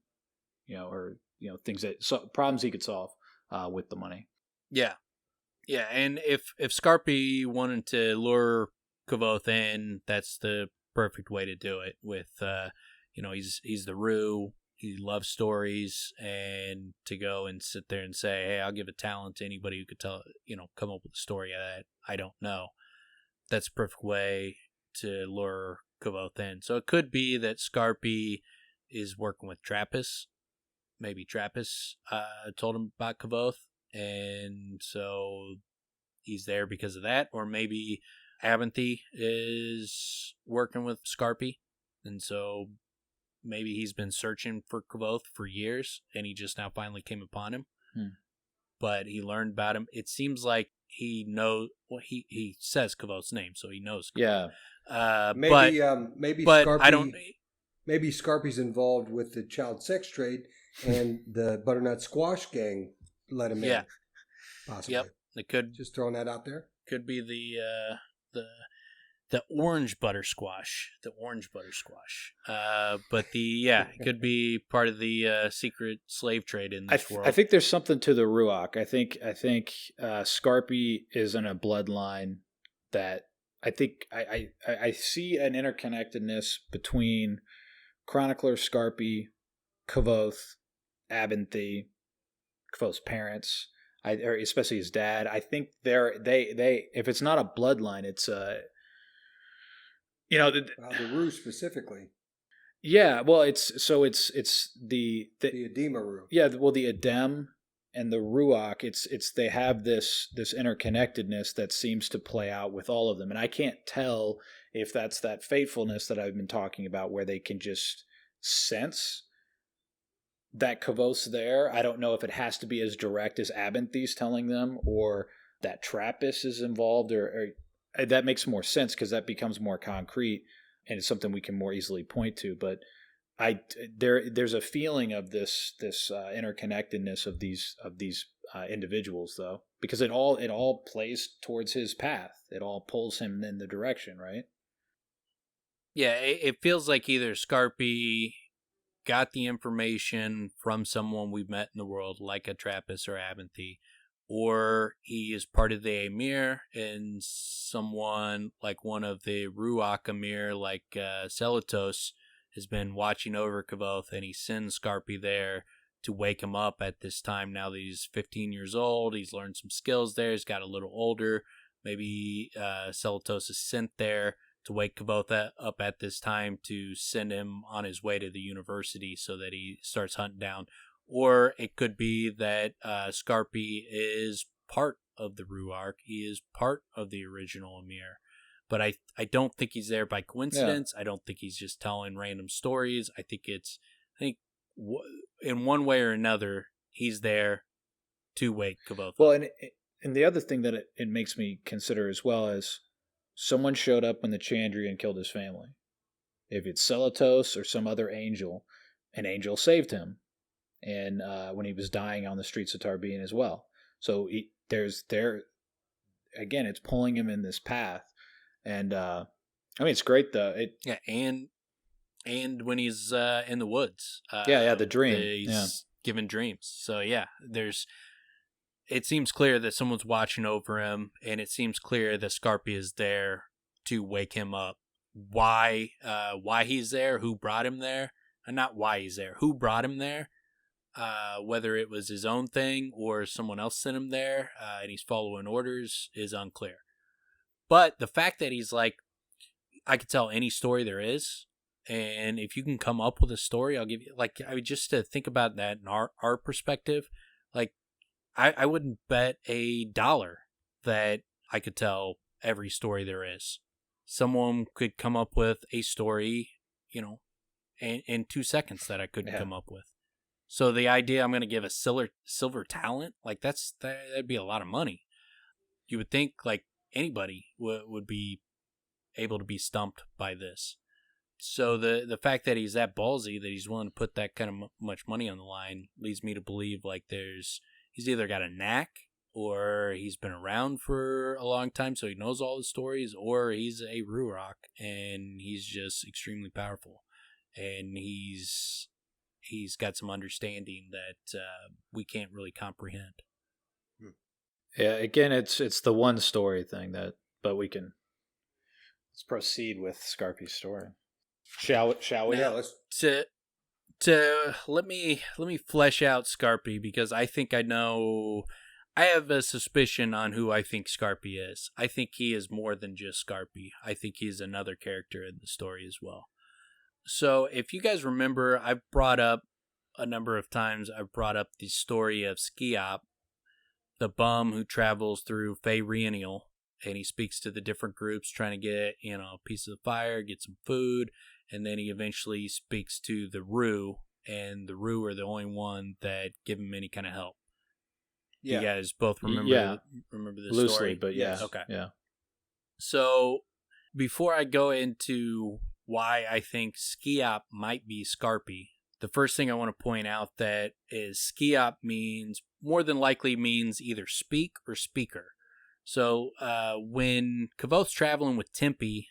Speaker 1: things problems he could solve with the money.
Speaker 3: Yeah, yeah. And if Skarpi wanted to lure Kvothe in, that's the perfect way to do it. With he's the Rue. He loves stories, and to go and sit there and say, hey, I'll give a talent to anybody who could come up with a story that I don't know. That's a perfect way to lure Kvothe in. So it could be that Skarpi is working with Trappist. Maybe Trappist told him about Kvothe, and so he's there because of that. Or maybe Abinthy is working with Skarpi, and so maybe he's been searching for Kvothe for years, and he just now finally came upon him. But he learned about him. It seems like he knows. Well, he says Kvothe's name, so he knows Kvothe.
Speaker 2: Yeah. Maybe
Speaker 3: but
Speaker 2: Skarpi,
Speaker 3: I don't.
Speaker 2: Maybe Skarpi's involved with the child sex trade, and the butternut squash gang let him in. Possibly. Yep.
Speaker 3: It could,
Speaker 2: just throwing that out there.
Speaker 3: Could be the orange butter squash. But it could be part of the secret slave trade in this world.
Speaker 1: I think there's something to the Ruach. I think Skarpi is in a bloodline that I think I see an interconnectedness between Chronicler Skarpi, Kvothe, Abinthy, Kvothe's parents, or especially his dad. I think they if it's not a bloodline, it's the
Speaker 2: Rue specifically.
Speaker 1: Yeah, well, it's the
Speaker 2: Edema Rue.
Speaker 1: Yeah, well, the Edem and the Ruach, it's they have this interconnectedness that seems to play out with all of them, and I can't tell if that's that faithfulness that I've been talking about, where they can just sense that Kvothe's there. I don't know if it has to be as direct as Abinthy's telling them, or that Trappist is involved, or that makes more sense because that becomes more concrete and it's something we can more easily point to. But there's a feeling of this interconnectedness of these individuals, though, because it all plays towards his path. It all pulls him in the direction, right?
Speaker 3: Yeah, it feels like either Skarpi got the information from someone we've met in the world, like a Trappist or Abinthy, or he is part of the Emir, and someone like one of the Ruach Emir, like Celatos, has been watching over Kvothe, and he sends Skarpi there to wake him up at this time. Now that he's 15 years old, he's learned some skills there, he's got a little older. Maybe Celatos is sent there to wake Kvothe up at this time to send him on his way to the university so that he starts hunting down. Or it could be that Skarpi is part of the Ruach. He is part of the original Emir. But I don't think he's there by coincidence. Yeah. I don't think he's just telling random stories. I think in one way or another, he's there to wake Kvothe
Speaker 1: Well,
Speaker 3: up.
Speaker 1: and the other thing that it makes me consider as well is someone showed up when the Chandrian killed his family. If it's Celatos or some other angel, an angel saved him, and when he was dying on the streets of Tarbean as well. So again, it's pulling him in this path, and I mean it's great though.
Speaker 3: Yeah, and when he's in the woods,
Speaker 1: the dream,
Speaker 3: he's given dreams. So yeah, it seems clear that someone's watching over him, and it seems clear that Skarpi is there to wake him up. Why he's there, who brought him there, and not why he's there, who brought him there, whether it was his own thing or someone else sent him there, and he's following orders is unclear. But the fact that he's like, I could tell any story there is, and if you can come up with a story, I'll give you, like, I mean, just to think about that in our perspective, like, I wouldn't bet $1 that I could tell every story there is. Someone could come up with a story, in 2 seconds that I couldn't come up with. So the idea I'm going to give a silver talent, like that'd be a lot of money. You would think like anybody would be able to be stumped by this. So the fact that he's that ballsy, that he's willing to put that kind of much money on the line, leads me to believe like he's either got a knack, or he's been around for a long time, so he knows all the stories, or he's a Ruroc and he's just extremely powerful, and he's got some understanding that we can't really comprehend.
Speaker 1: Yeah, again, it's the one story thing but let's proceed with Skarpi's story. Shall we?
Speaker 3: Now, let's let me flesh out Skarpi, because I think I have a suspicion on who I think Skarpi is. I think he is more than just Skarpi. I think he's another character in the story as well. So if you guys remember, I've brought up a number of times, the story of Skiop, the bum who travels through Faerenial, and he speaks to the different groups trying to get, a piece of fire, get some food, and then he eventually speaks to the Rue, and the Rue are the only one that give him any kind of help. Yeah. You guys both remember this
Speaker 1: loosely,
Speaker 3: story?
Speaker 1: But yes.
Speaker 3: Okay.
Speaker 1: Yeah.
Speaker 3: So before I go into why I think Skiop might be Skarpi, the first thing I want to point out that is Skiop more than likely means either speak or speaker. So when Kvothe's traveling with Tempe,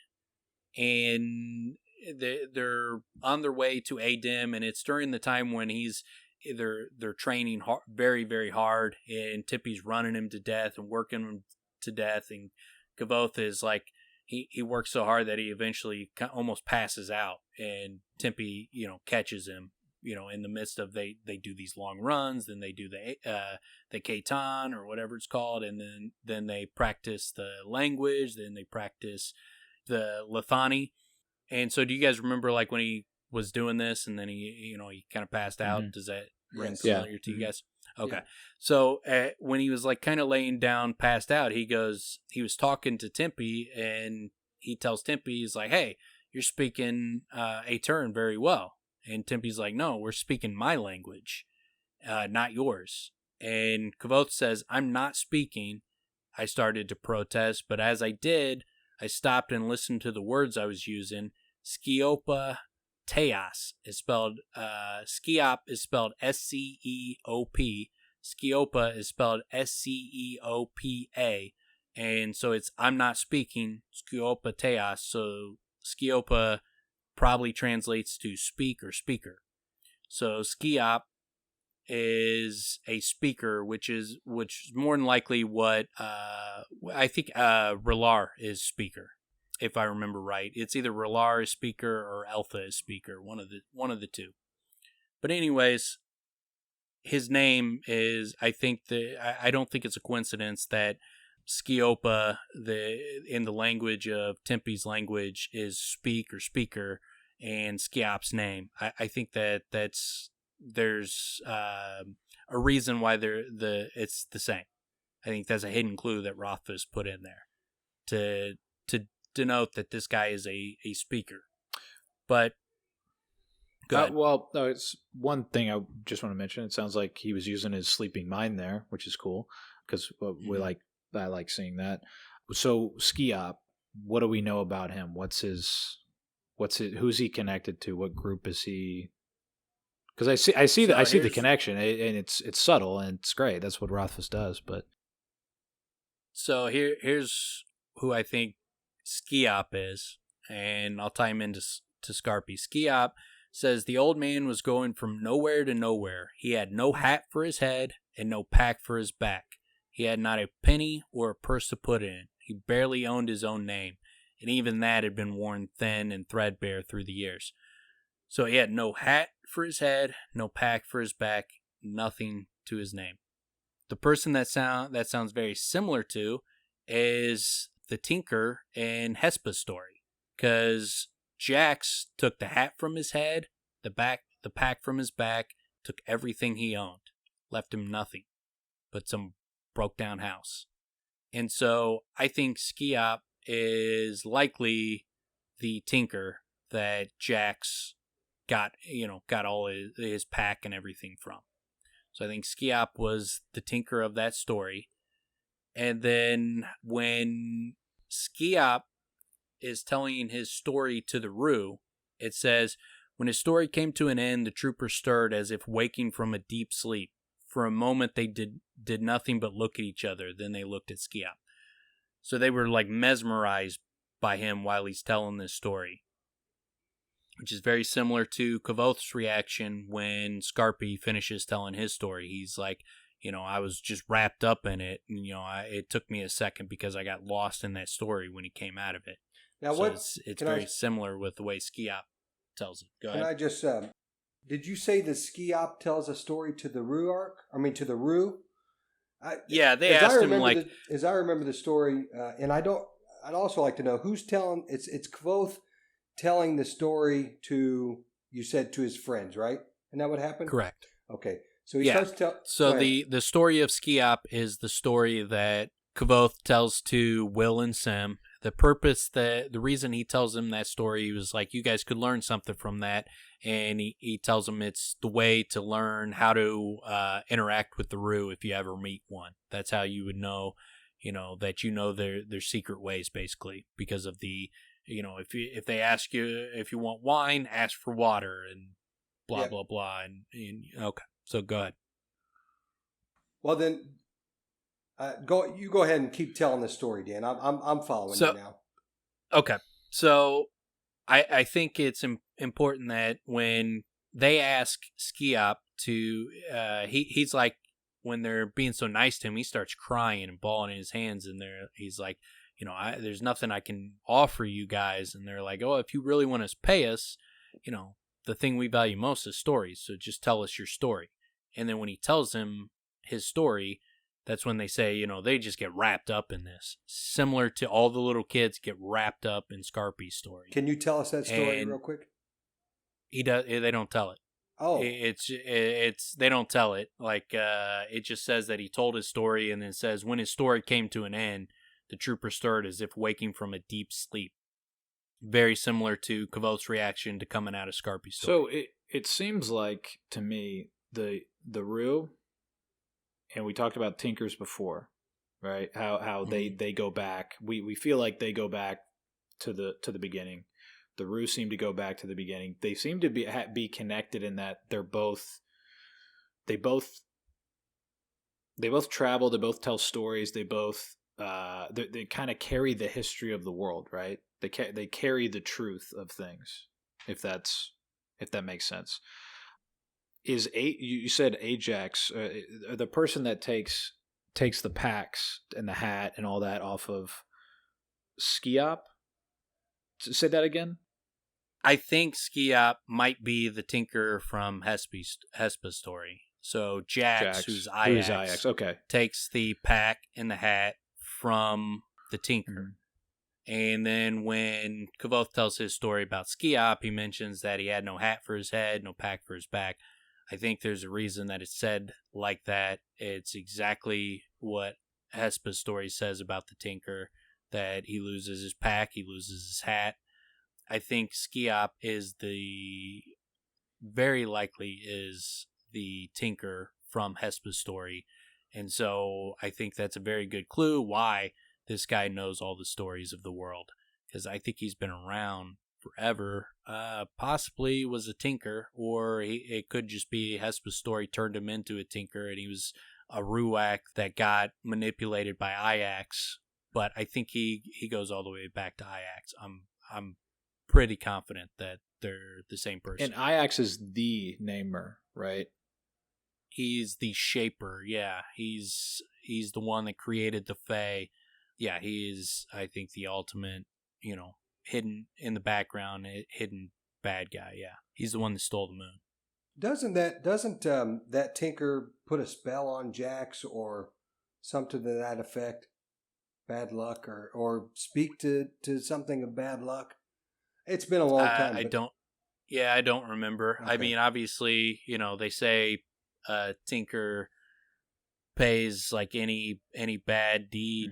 Speaker 3: and they're on their way to Adem, and it's during the time when they're training very, very hard, and Tempe's running him to death and working him to death, and Kvothe is like, he works so hard that he eventually almost passes out, and Tempe, catches him, in the midst of they do these long runs, then they do the Katan or whatever it's called, and then they practice the language, then they practice the Lethani. And so do you guys remember like when he was doing this and then he kind of passed out? Mm-hmm. Does that ring familiar to you guys? Okay. Yeah. So when he was like kind of laying down, passed out, he was talking to Tempe, and he tells Tempe, he's like, hey, you're speaking a turn very well. And Tempe's like, no, we're speaking my language, not yours. And Kvothe says, I'm not speaking. I started to protest, but as I did, I stopped and listened to the words I was using. Skiopa Teos is spelled, Skiop is spelled S-C-E-O-P. Skiopa is spelled S-C-E-O-P-A. And so it's, I'm not speaking, Skiopa Teos. So Skiopa probably translates to speak or speaker. So Skiop is a speaker, which is more than likely what I think Relar is speaker, if I remember right. It's either Relar is speaker or Eltha is speaker, one of the two. But anyways, his name is, I don't think it's a coincidence that Skiopa, in the language of Tempe's language, is speak or speaker, and Skiop's name. I think there's a reason why it's the same. I think that's a hidden clue that Rothfuss put in there to denote that this guy is a speaker. But Go ahead.
Speaker 1: Well, no, it's one thing I just want to mention. It sounds like he was using his sleeping mind there, which is cool because I like seeing that. So Skiop, what do we know about him? Who's he connected to? What group is he? Because I see the connection, and it's subtle and it's great. That's what Rothfuss does. But
Speaker 3: so here's who I think Skiop is, and I'll tie him into Skarpi. Skiop says the old man was going from nowhere to nowhere. He had no hat for his head and no pack for his back. He had not a penny or a purse to put in. He barely owned his own name, and even that had been worn thin and threadbare through the years. So he had no hat for his head, no pack for his back, nothing to his name. The person that sounds very similar to is the Tinker in Hespa's story, because Jax took the hat from his head, the pack from his back, took everything he owned, left him nothing but some broke down house. And so I think Skiop is likely the Tinker that Jax got all his pack and everything from. So I think Skiop was the Tinker of that story. And then when Skiop is telling his story to the Rue, it says, when his story came to an end, the troopers stirred as if waking from a deep sleep. For a moment, they did nothing but look at each other. Then they looked at Skiop. So they were like mesmerized by him while he's telling this story, which is very similar to Kavoth's reaction when Skarpi finishes telling his story. He's like, I was just wrapped up in it. And, it took me a second because I got lost in that story when he came out of it.
Speaker 2: Now,
Speaker 3: so it's very similar with the way Skiop tells it. Go ahead.
Speaker 2: Can I just, did you say the Skiop tells a story to the to the Rue?
Speaker 3: Yeah, they asked him
Speaker 2: as I remember the story, and I'd also like to know who's telling, it's Kvothe telling the story to his friends, right? Isn't that what happened?
Speaker 3: Correct.
Speaker 2: Okay. So he starts to
Speaker 3: So the story of Skiop is the story that Kvothe tells to Will and Sim. The reason he tells them that story, he was like, you guys could learn something from that. And he tells them it's the way to learn how to interact with the Rue if you ever meet one. That's how you would know, that their secret ways, basically, because of the, if they ask you if you want wine, ask for water and blah, blah, blah. And okay, so go ahead.
Speaker 2: Well, then, go ahead and keep telling the story, Dan. I'm following you now.
Speaker 3: Okay, so I think it's important that when they ask Skiop to, he's like, when they're being so nice to him, he starts crying and bawling in his hands, and he's like, there's nothing I can offer you guys, and they're like, oh, if you really want to pay us, the thing we value most is stories, so just tell us your story. And then when he tells him his story, that's when they say, they just get wrapped up in this. Similar to all the little kids get wrapped up in Skarpi's story.
Speaker 2: Can you tell us that story real quick?
Speaker 3: They don't tell it.
Speaker 2: Oh.
Speaker 3: They don't tell it. Like, it just says that he told his story, and then says when his story came to an end, the trooper stirred as if waking from a deep sleep. Very similar to Kavoth's reaction to coming out of Skarpi's story.
Speaker 1: So it seems like, to me, the Rue, and we talked about Tinkers before, right? How they go back. We feel like they go back to the beginning. The Rue seem to go back to the beginning. They seem to be connected in that they both travel. They both tell stories. They both they kind of carry the history of the world, right? They carry the truth of things. If that makes sense. You said Ajax, the person that takes the packs and the hat and all that off of Skiop? Say that again?
Speaker 3: I think Skiop might be the Tinker from Hespa's story. So Jax, who's Ajax,
Speaker 1: okay,
Speaker 3: takes the pack and the hat from the Tinker. Mm-hmm. And then when Kvothe tells his story about Skiop, he mentions that he had no hat for his head, no pack for his back. I think there's a reason that it's said like that. It's exactly what Hespa's story says about the Tinker, that he loses his pack, he loses his hat. I think Skiop is the very likely is the Tinker from Hespa's story. And so I think that's a very good clue why this guy knows all the stories of the world, because I think he's been around forever. Possibly was a Tinker, or it could just be Hespa's story turned him into a Tinker, and he was a Ruach that got manipulated by Ajax. But I think he goes all the way back to Ajax. I'm pretty confident that they're the same person.
Speaker 1: And Ajax is the namer, right?
Speaker 3: He's the shaper. Yeah, he's the one that created the Fae. Yeah, he is, I think, the ultimate, hidden in the background, hidden bad guy. Yeah, he's the one that stole the moon.
Speaker 2: Doesn't that Tinker put a spell on Jax or something to that effect? Bad luck, or speak to something of bad luck? It's been a long time.
Speaker 3: I don't remember. Okay. I mean, obviously, they say Tinker pays like any bad deed,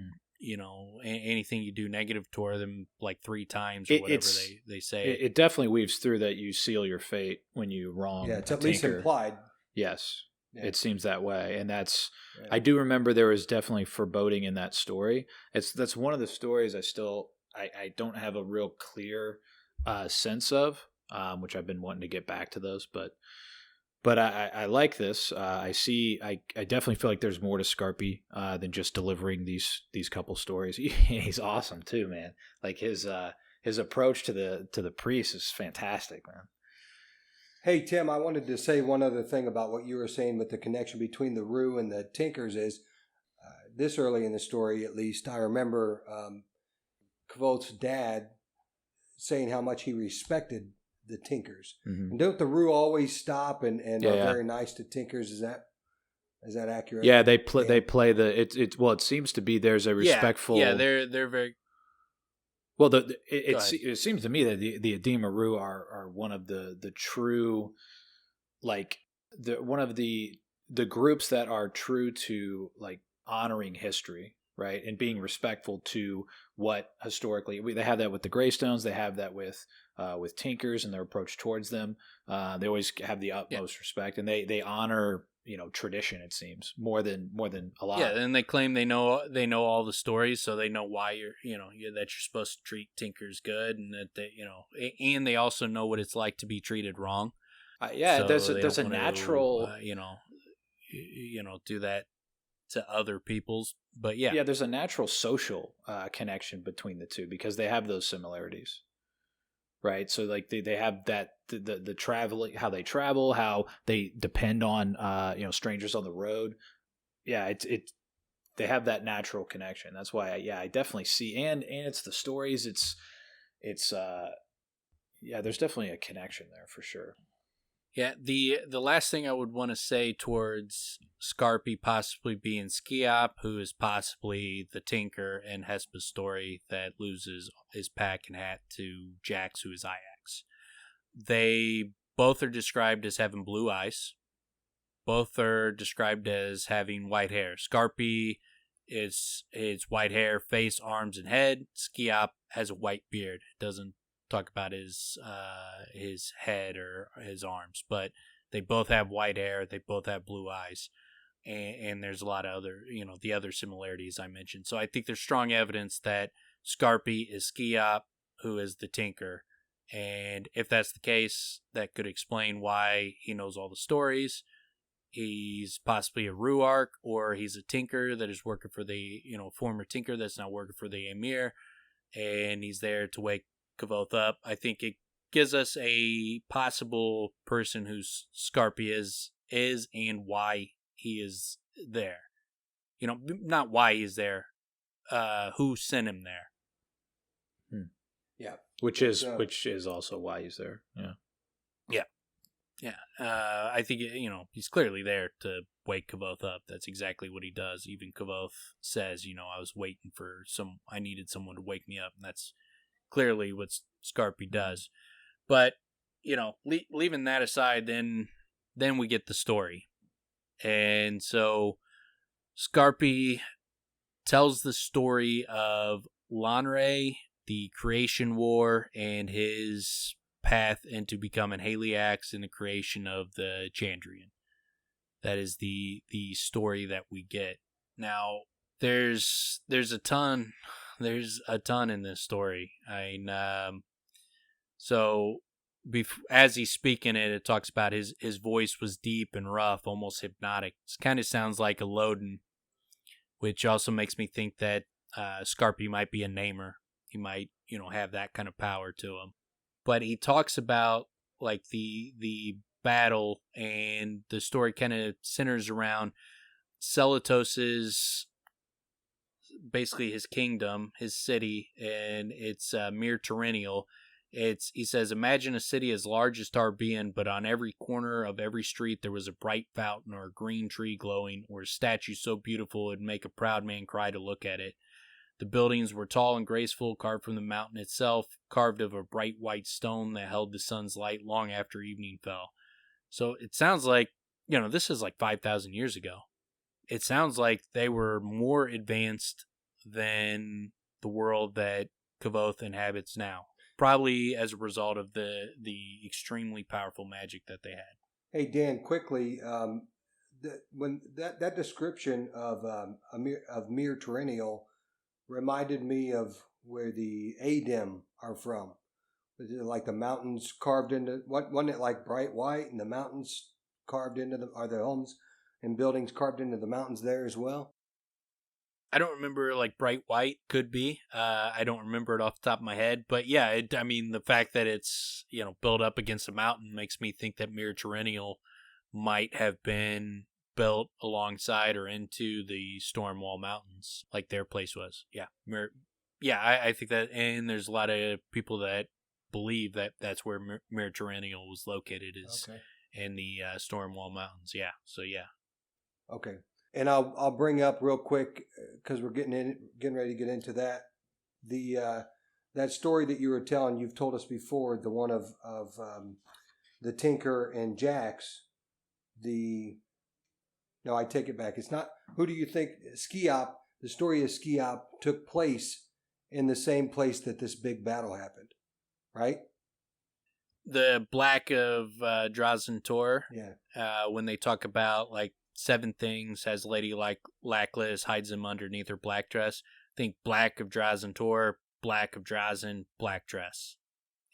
Speaker 3: anything you do negative toward them like 3 times or whatever they say.
Speaker 1: It definitely weaves through that you seal your fate when you wrong.
Speaker 2: Yeah, it's at least implied.
Speaker 1: Yes. Yeah. It seems that way, and that's. Yeah. I do remember there was definitely foreboding in that story. That's one of the stories I don't have a real clear sense of, which I've been wanting to get back to those, but I like this. I definitely feel like there's more to Skarpi than just delivering these couple stories. He's awesome too, man. Like his approach to the priest is fantastic, man.
Speaker 2: Hey, Tim, I wanted to say one other thing about what you were saying with the connection between the Rue and the Tinkers is this early in the story, at least, I remember Kvothe's dad saying how much he respected the Tinkers. Mm-hmm. And don't the Rue always stop and are very nice to Tinkers? Is that accurate?
Speaker 1: Yeah, they play the it seems to be there's a respectful.
Speaker 3: Yeah, they're very.
Speaker 1: Well, it seems to me that the Adema Rue are one of the true, like one of the groups that are true to like honoring history, right, and being respectful to what historically they have that with the Greystones, they have that with Tinkers and their approach towards them. They always have the utmost respect, and they honor tradition. It seems more than a lot.
Speaker 3: Yeah, and they claim they know all the stories, so they know why that you're supposed to treat Tinkers good, and that they and they also know what it's like to be treated wrong.
Speaker 1: So there's a natural
Speaker 3: do that to other people's, but
Speaker 1: there's a natural social connection between the two because they have those similarities. Right, so like they have that the traveling, how they travel, how they depend on strangers on the road. Yeah, they have that natural connection. That's why I definitely see, and it's the stories. It's there's definitely a connection there for sure.
Speaker 3: Yeah, the last thing I would want to say towards Skarpi possibly being Skiop, who is possibly the Tinker in Hespa's story that loses his pack and hat to Jax, who is Ajax. They both are described as having blue eyes. Both are described as having white hair. Skarpi is white hair, face, arms, and head. Skiop has a white beard. It doesn't talk about his head or his arms, but they both have white hair, they both have blue eyes, and there's a lot of other the other similarities I mentioned. So I think there's strong evidence that Skarpi is Skiop, who is the Tinker, and if that's the case, that could explain why he knows all the stories. He's possibly a Ruark, or he's a Tinker that is working for the former Tinker that's now working for the Emir, and he's there to wake Kvothe up. I think it gives us a possible person who Skarpi is and why he is there. Not why he's there, who sent him there.
Speaker 2: Yeah.
Speaker 1: Which is also why he's there. Yeah.
Speaker 3: I think he's clearly there to wake Kvothe up. That's exactly what he does. Even Kvothe says, I was waiting for I needed someone to wake me up, and that's clearly what Skarpi does. But leaving that aside, then we get the story. And so Skarpi tells the story of Lanre, the creation war, and his path into becoming Haliax and the creation of the Chandrian. That is the story that we get. Now, there's a ton in this story. As he's speaking it talks about his voice was deep and rough, almost hypnotic. It kind of sounds like a Loden, which also makes me think that Skarpi might be a namer. He might, have that kind of power to him. But he talks about like the battle, and the story kind of centers around Celatos's, basically his kingdom, his city, and it's mere terrennial. He says, imagine a city as large as Tarbean, but on every corner of every street there was a bright fountain or a green tree glowing, or a statue so beautiful it'd make a proud man cry to look at it. The buildings were tall and graceful, carved from the mountain itself, carved of a bright white stone that held the sun's light long after evening fell. So it sounds like, this is like 5,000 years ago. It sounds like they were more advanced than the world that Kvothe inhabits now. Probably as a result of the extremely powerful magic that they had.
Speaker 2: Hey, Dan, quickly, when that description of mere terrennial reminded me of where the Adem are from. Like the mountains carved into, wasn't it like bright white, and the mountains carved into are the homes and buildings carved into the mountains there as well?
Speaker 3: I don't remember, like bright white could be. I don't remember it off the top of my head, but yeah, the fact that it's built up against a mountain makes me think that Mere Terrennial might have been built alongside or into the Stormwall Mountains, like their place was. Yeah, I think that, and there's a lot of people that believe that that's where Mere Terrennial was located, is in the Stormwall Mountains. Yeah, so yeah.
Speaker 2: Okay. And I'll bring up real quick, because we're getting ready to get into that. That story that you were telling, you've told us before, the one of the Tinker and Jax. No, I take it back. It's not. Who do you think? Skiop. The story of Skiop took place in the same place that this big battle happened, right?
Speaker 3: The Black of Drazen Tor.
Speaker 2: Yeah.
Speaker 3: When they talk about like 7 things as Lady like Lackless hides them underneath her black dress. Think Black of Drazen Tor, Black of Drazen, black dress.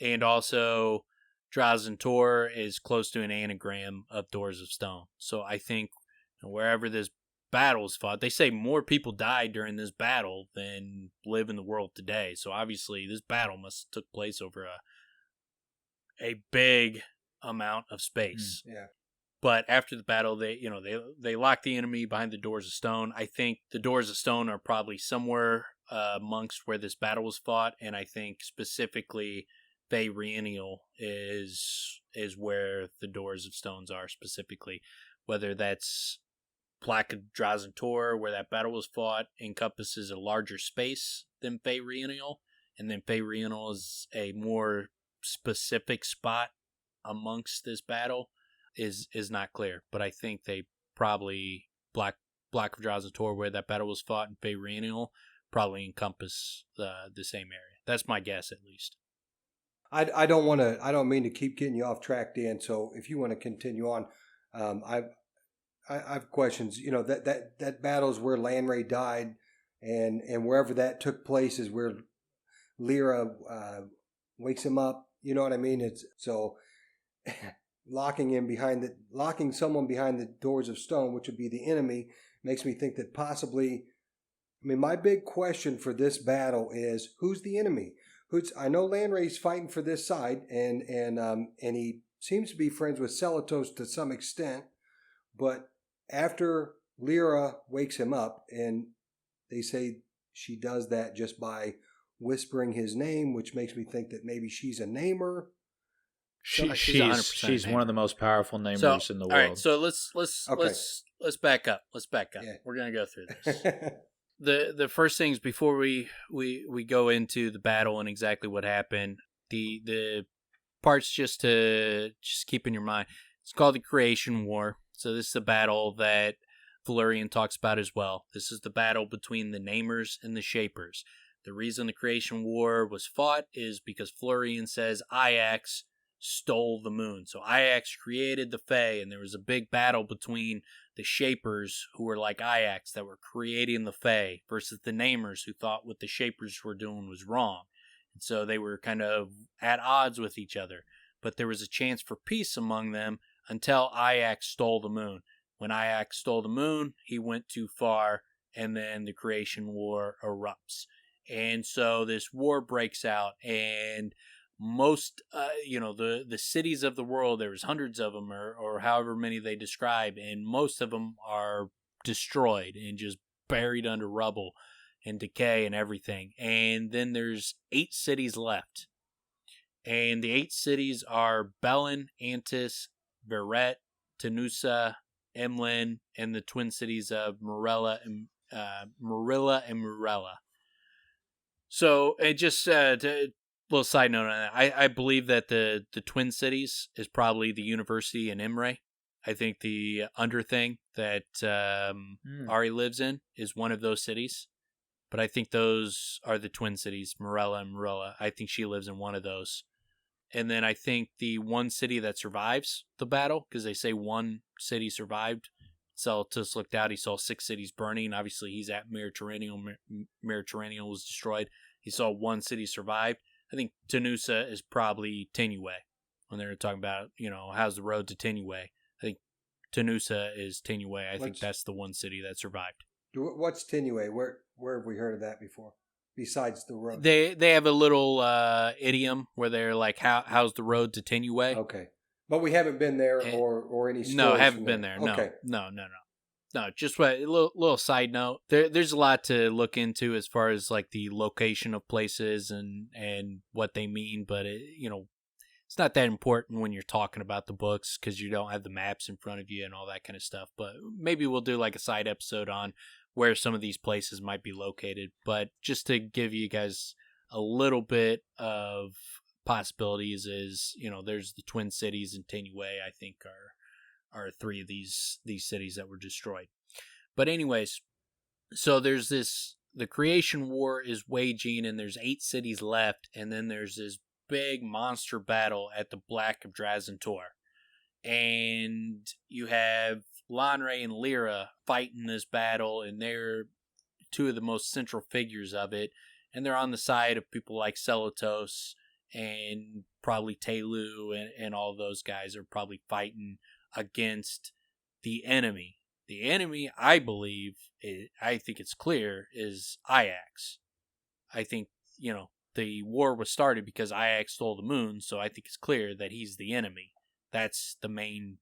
Speaker 3: And also Drazen Tor is close to an anagram of Doors of Stone. So I think wherever this battle is fought, they say more people died during this battle than live in the world today. So obviously this battle must have took place over a big amount of space.
Speaker 2: Yeah.
Speaker 3: But after the battle, they lock the enemy behind the Doors of Stone. I think the Doors of Stone are probably somewhere amongst where this battle was fought, and I think specifically Reread is where the Doors of Stones are specifically. Whether that's Black of Drazen Tor, where that battle was fought, encompasses a larger space than Reread, and then Reread is a more specific spot amongst this battle. Is not clear, but I think they probably Black of Drazen Tor, where that battle was fought, and Reread probably encompass the same area. That's my guess, at least.
Speaker 2: I don't mean to keep getting you off track, Dan. So if you want to continue on, I have questions. That battle is where Lanray died, and wherever that took place is where Lyra wakes him up. You know what I mean? It's so. Locking someone behind the Doors of Stone, which would be the enemy, makes me think that possibly. My big question for this battle is who's the enemy? I know Lanray's fighting for this side, and he seems to be friends with Celatos to some extent, but after Lyra wakes him up, and they say she does that just by whispering his name, which makes me think that maybe she's a namer.
Speaker 1: She's one of the most powerful namers in the world.
Speaker 3: All right, so let's back up. Yeah. We're gonna go through this. The first things before we go into the battle and exactly what happened. The parts just keep in your mind. It's called the Creation War. So this is the battle that Valerian talks about as well. This is the battle between the Namers and the Shapers. The reason the Creation War was fought is because Valerian says Ajax stole the moon. So Ajax created the Fae, and there was a big battle between the Shapers, who were like Ajax, that were creating the Fae, versus the Namers, who thought what the Shapers were doing was wrong. And so they were kind of at odds with each other. But there was a chance for peace among them until Ajax stole the moon. When Ajax stole the moon, he went too far, and then the creation war erupts. And so this war breaks out, and most, the cities of the world, there's hundreds of them, or however many they describe, and most of them are destroyed and just buried under rubble and decay and everything. And then there's 8 cities left. And the 8 cities are Belen, Antis, Beret, Tenusa, Emlyn, and the twin cities of Marilla and Murella. So, it just a little side note on that. I believe that the twin cities is probably the university in Imre. I think the underthing that Ari lives in is one of those cities. But I think those are the twin cities, Morella and Morella. I think she lives in one of those. And then I think the one city that survives the battle, because they say one city survived. Celotus looked out, he saw 6 cities burning. Obviously, he's at Meritoranial. Meritoranial was destroyed. He saw one city survived. I think Tenusa is probably Tenue. When they're talking about, how's the road to Tenue? I think Tenusa is Tenue. I think that's the one city that survived.
Speaker 2: What's Tenue? Where have we heard of that before? Besides the road,
Speaker 3: they have a little idiom where they're like, "How's the road to Tenue?"
Speaker 2: Okay, but we haven't been there or any.
Speaker 3: No, haven't been there.
Speaker 2: Okay.
Speaker 3: No. Just a little side note. There's a lot to look into as far as like the location of places and what they mean, but it's not that important when you're talking about the books because you don't have the maps in front of you and all that kind of stuff. But maybe we'll do like a side episode on where some of these places might be located. But just to give you guys a little bit of possibilities is, there's the Twin Cities and Tenue, I think are 3 of these cities that were destroyed. But anyways, so there's the creation war is waging and there's 8 cities left. And then there's this big monster battle at the Black of Drazentor. And you have Lanre and Lyra fighting this battle, and they're 2 of the most central figures of it. And they're on the side of people like Celotos and probably Tehlu and all those guys are probably fighting against the enemy. The enemy, I believe, I think it's clear, is Ajax. I think, the war was started because Ajax stole the moon, so I think it's clear that he's the enemy. That's the main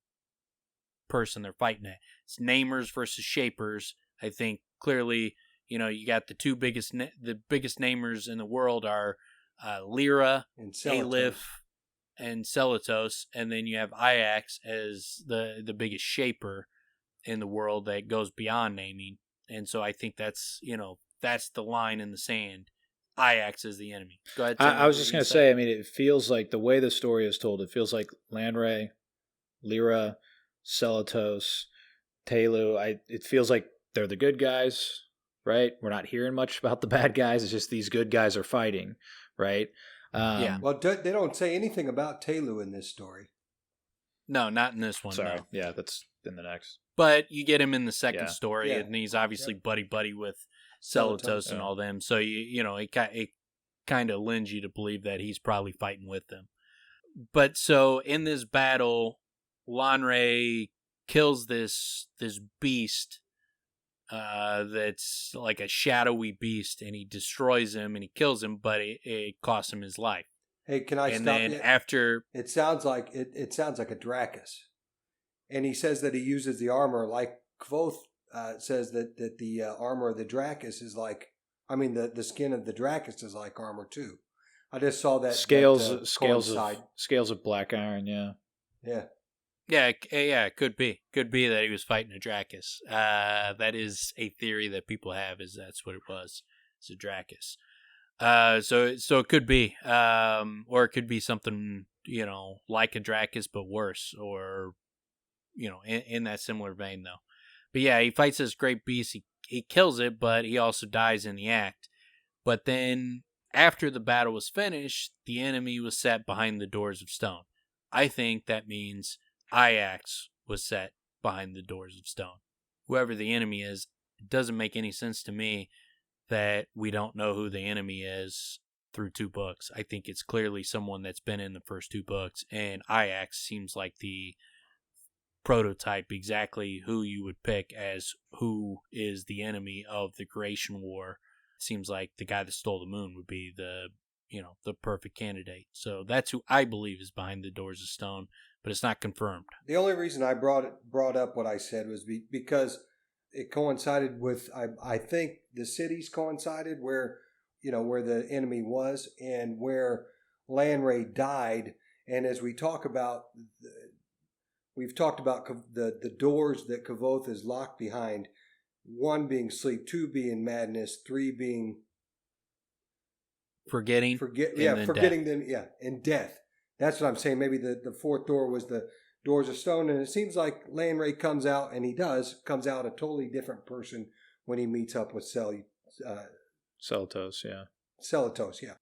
Speaker 3: person they're fighting at. It's Namers versus Shapers. I think clearly, you got the biggest Namers in the world are Lyra, Aleph, and Celotos, and then you have Ajax as the biggest Shaper in the world that goes beyond naming. And so I think that's the line in the sand. Ajax is the enemy. Go ahead.
Speaker 1: I was just going to say, it feels like the way the story is told, it feels like Lanre, Lyra, Celotos, Tehlu, it feels like they're the good guys, right? We're not hearing much about the bad guys. It's just these good guys are fighting, right?
Speaker 3: Yeah.
Speaker 2: Well, they don't say anything about Tehlu in this story.
Speaker 3: No, not in this one.
Speaker 1: Sorry.
Speaker 3: No.
Speaker 1: Yeah, that's in the next.
Speaker 3: But you get him in the second story,
Speaker 2: Yeah.
Speaker 3: and he's obviously buddy with Celotos and all them. So it kind of lends you to believe that he's probably fighting with them. But so in this battle, Lanre kills this beast that's like a shadowy beast, and he destroys him and he kills him, but it costs him his life.
Speaker 2: Hey, can I
Speaker 3: and
Speaker 2: stop
Speaker 3: then
Speaker 2: you?
Speaker 3: After
Speaker 2: It sounds like it sounds like a Dracus, and he says that he uses the armor like Kvothe says that the armor of the Dracus is like. The skin of the Dracus is like armor too. I just saw that
Speaker 1: scales of black iron. Yeah.
Speaker 3: It could be that he was fighting a Dracus. That is a theory that people have, is that's what it was. It's a Dracus. So it could be, or it could be something like a Dracus but worse, or in that similar vein though. But yeah, he fights this great beast. He kills it, but he also dies in the act. But then, after the battle was finished, the enemy was set behind the doors of stone. I think that means Ajax was set behind the doors of stone. Whoever the enemy is, it doesn't make any sense to me that we don't know who the enemy is through 2 books. I think it's clearly someone that's been in the first 2 books, and Ajax seems like the prototype, exactly who you would pick as who is the enemy of the creation war. It seems like the guy that stole the moon would be the perfect candidate. So that's who I believe is behind the doors of stone, but it's not confirmed.
Speaker 2: The only reason I brought up what I said was because it coincided with, I think the cities coincided where the enemy was and where Lanray died. And as we talk about, we've talked about the doors that Kavoth is locked behind, 1 being sleep, 2 being madness, 3 being
Speaker 3: forgetting,
Speaker 2: and death. That's what I'm saying. Maybe the 4th door was the doors of stone, and it seems like Lanray comes out, and he comes out a totally different person when he meets up with
Speaker 1: Celatos, yeah.
Speaker 2: Celatos, yeah.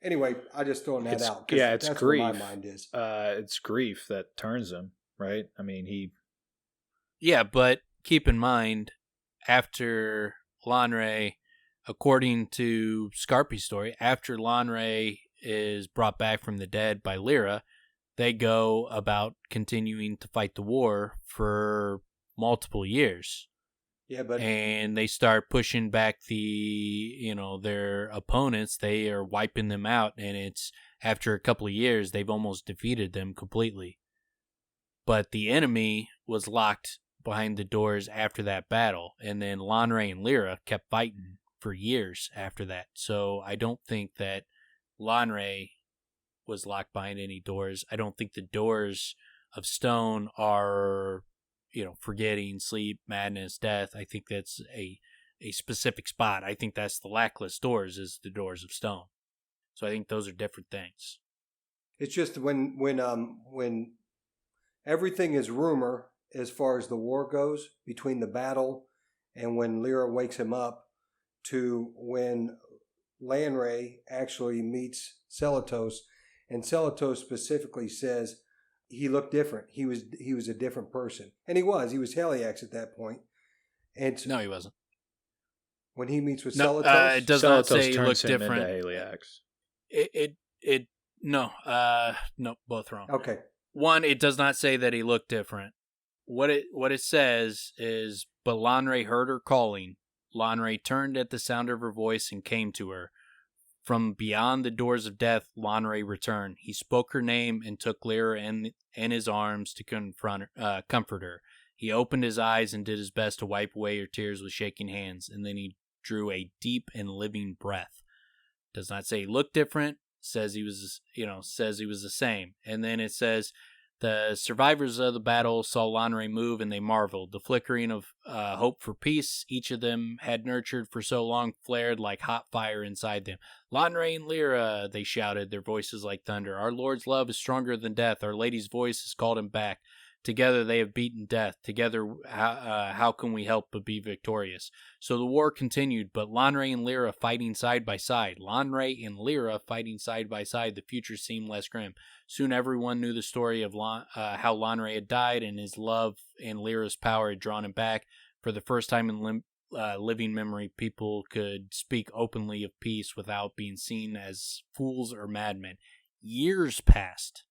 Speaker 2: Anyway, I just throwing that out.
Speaker 1: Yeah, it's
Speaker 2: that's
Speaker 1: grief.
Speaker 2: Where my mind is.
Speaker 1: It's grief that turns him, right? I mean, he.
Speaker 3: Yeah, but keep in mind, after Lanray, according to Skarpi's story, after Lanray is brought back from the dead by Lyra, they go about continuing to fight the war for multiple years.
Speaker 2: Yeah, but
Speaker 3: and they start pushing back their opponents. They are wiping them out, and it's after a couple of years they've almost defeated them completely. But the enemy was locked behind the doors after that battle, and then Lanray and Lyra kept fighting for years after that. So I don't think that Lanray was locked behind any doors. I don't think the doors of stone are, forgetting, sleep, madness, death. I think that's a specific spot. I think that's the lackless doors, is the doors of stone. So I think those are different things.
Speaker 2: It's just when everything is rumor as far as the war goes between the battle and when Lyra wakes him up to when Lanray actually meets Celatos, and Celatos specifically says he looked different. He was a different person, and he was Heliax at that point. And
Speaker 3: no, he wasn't.
Speaker 2: When he meets with Celatos,
Speaker 3: it does not say he looked different.
Speaker 1: Heliax.
Speaker 3: No, both wrong.
Speaker 2: Okay.
Speaker 3: One, it does not say that he looked different. What it says is, but Lanray heard her calling. Lanray turned at the sound of her voice and came to her. From beyond the doors of death, Lanray returned. He spoke her name and took Lyra in his arms to comfort her. He opened his eyes and did his best to wipe away her tears with shaking hands, and then he drew a deep and living breath. Does not say he looked different. Says he was the same. And then it says, the survivors of the battle saw Lanray move, and they marveled. The flickering of hope for peace each of them had nurtured for so long flared like hot fire inside them. Lanray and Lyra, they shouted, their voices like thunder. Our Lord's love is stronger than death. Our Lady's voice has called him back. Together they have beaten death. Together, how can we help but be victorious? So the war continued, but Lanray and Lyra fighting side by side. Lanray and Lyra fighting side by side. The future seemed less grim. Soon everyone knew the story of how Lanray had died, and his love and Lyra's power had drawn him back. For the first time in living memory, people could speak openly of peace without being seen as fools or madmen. Years passed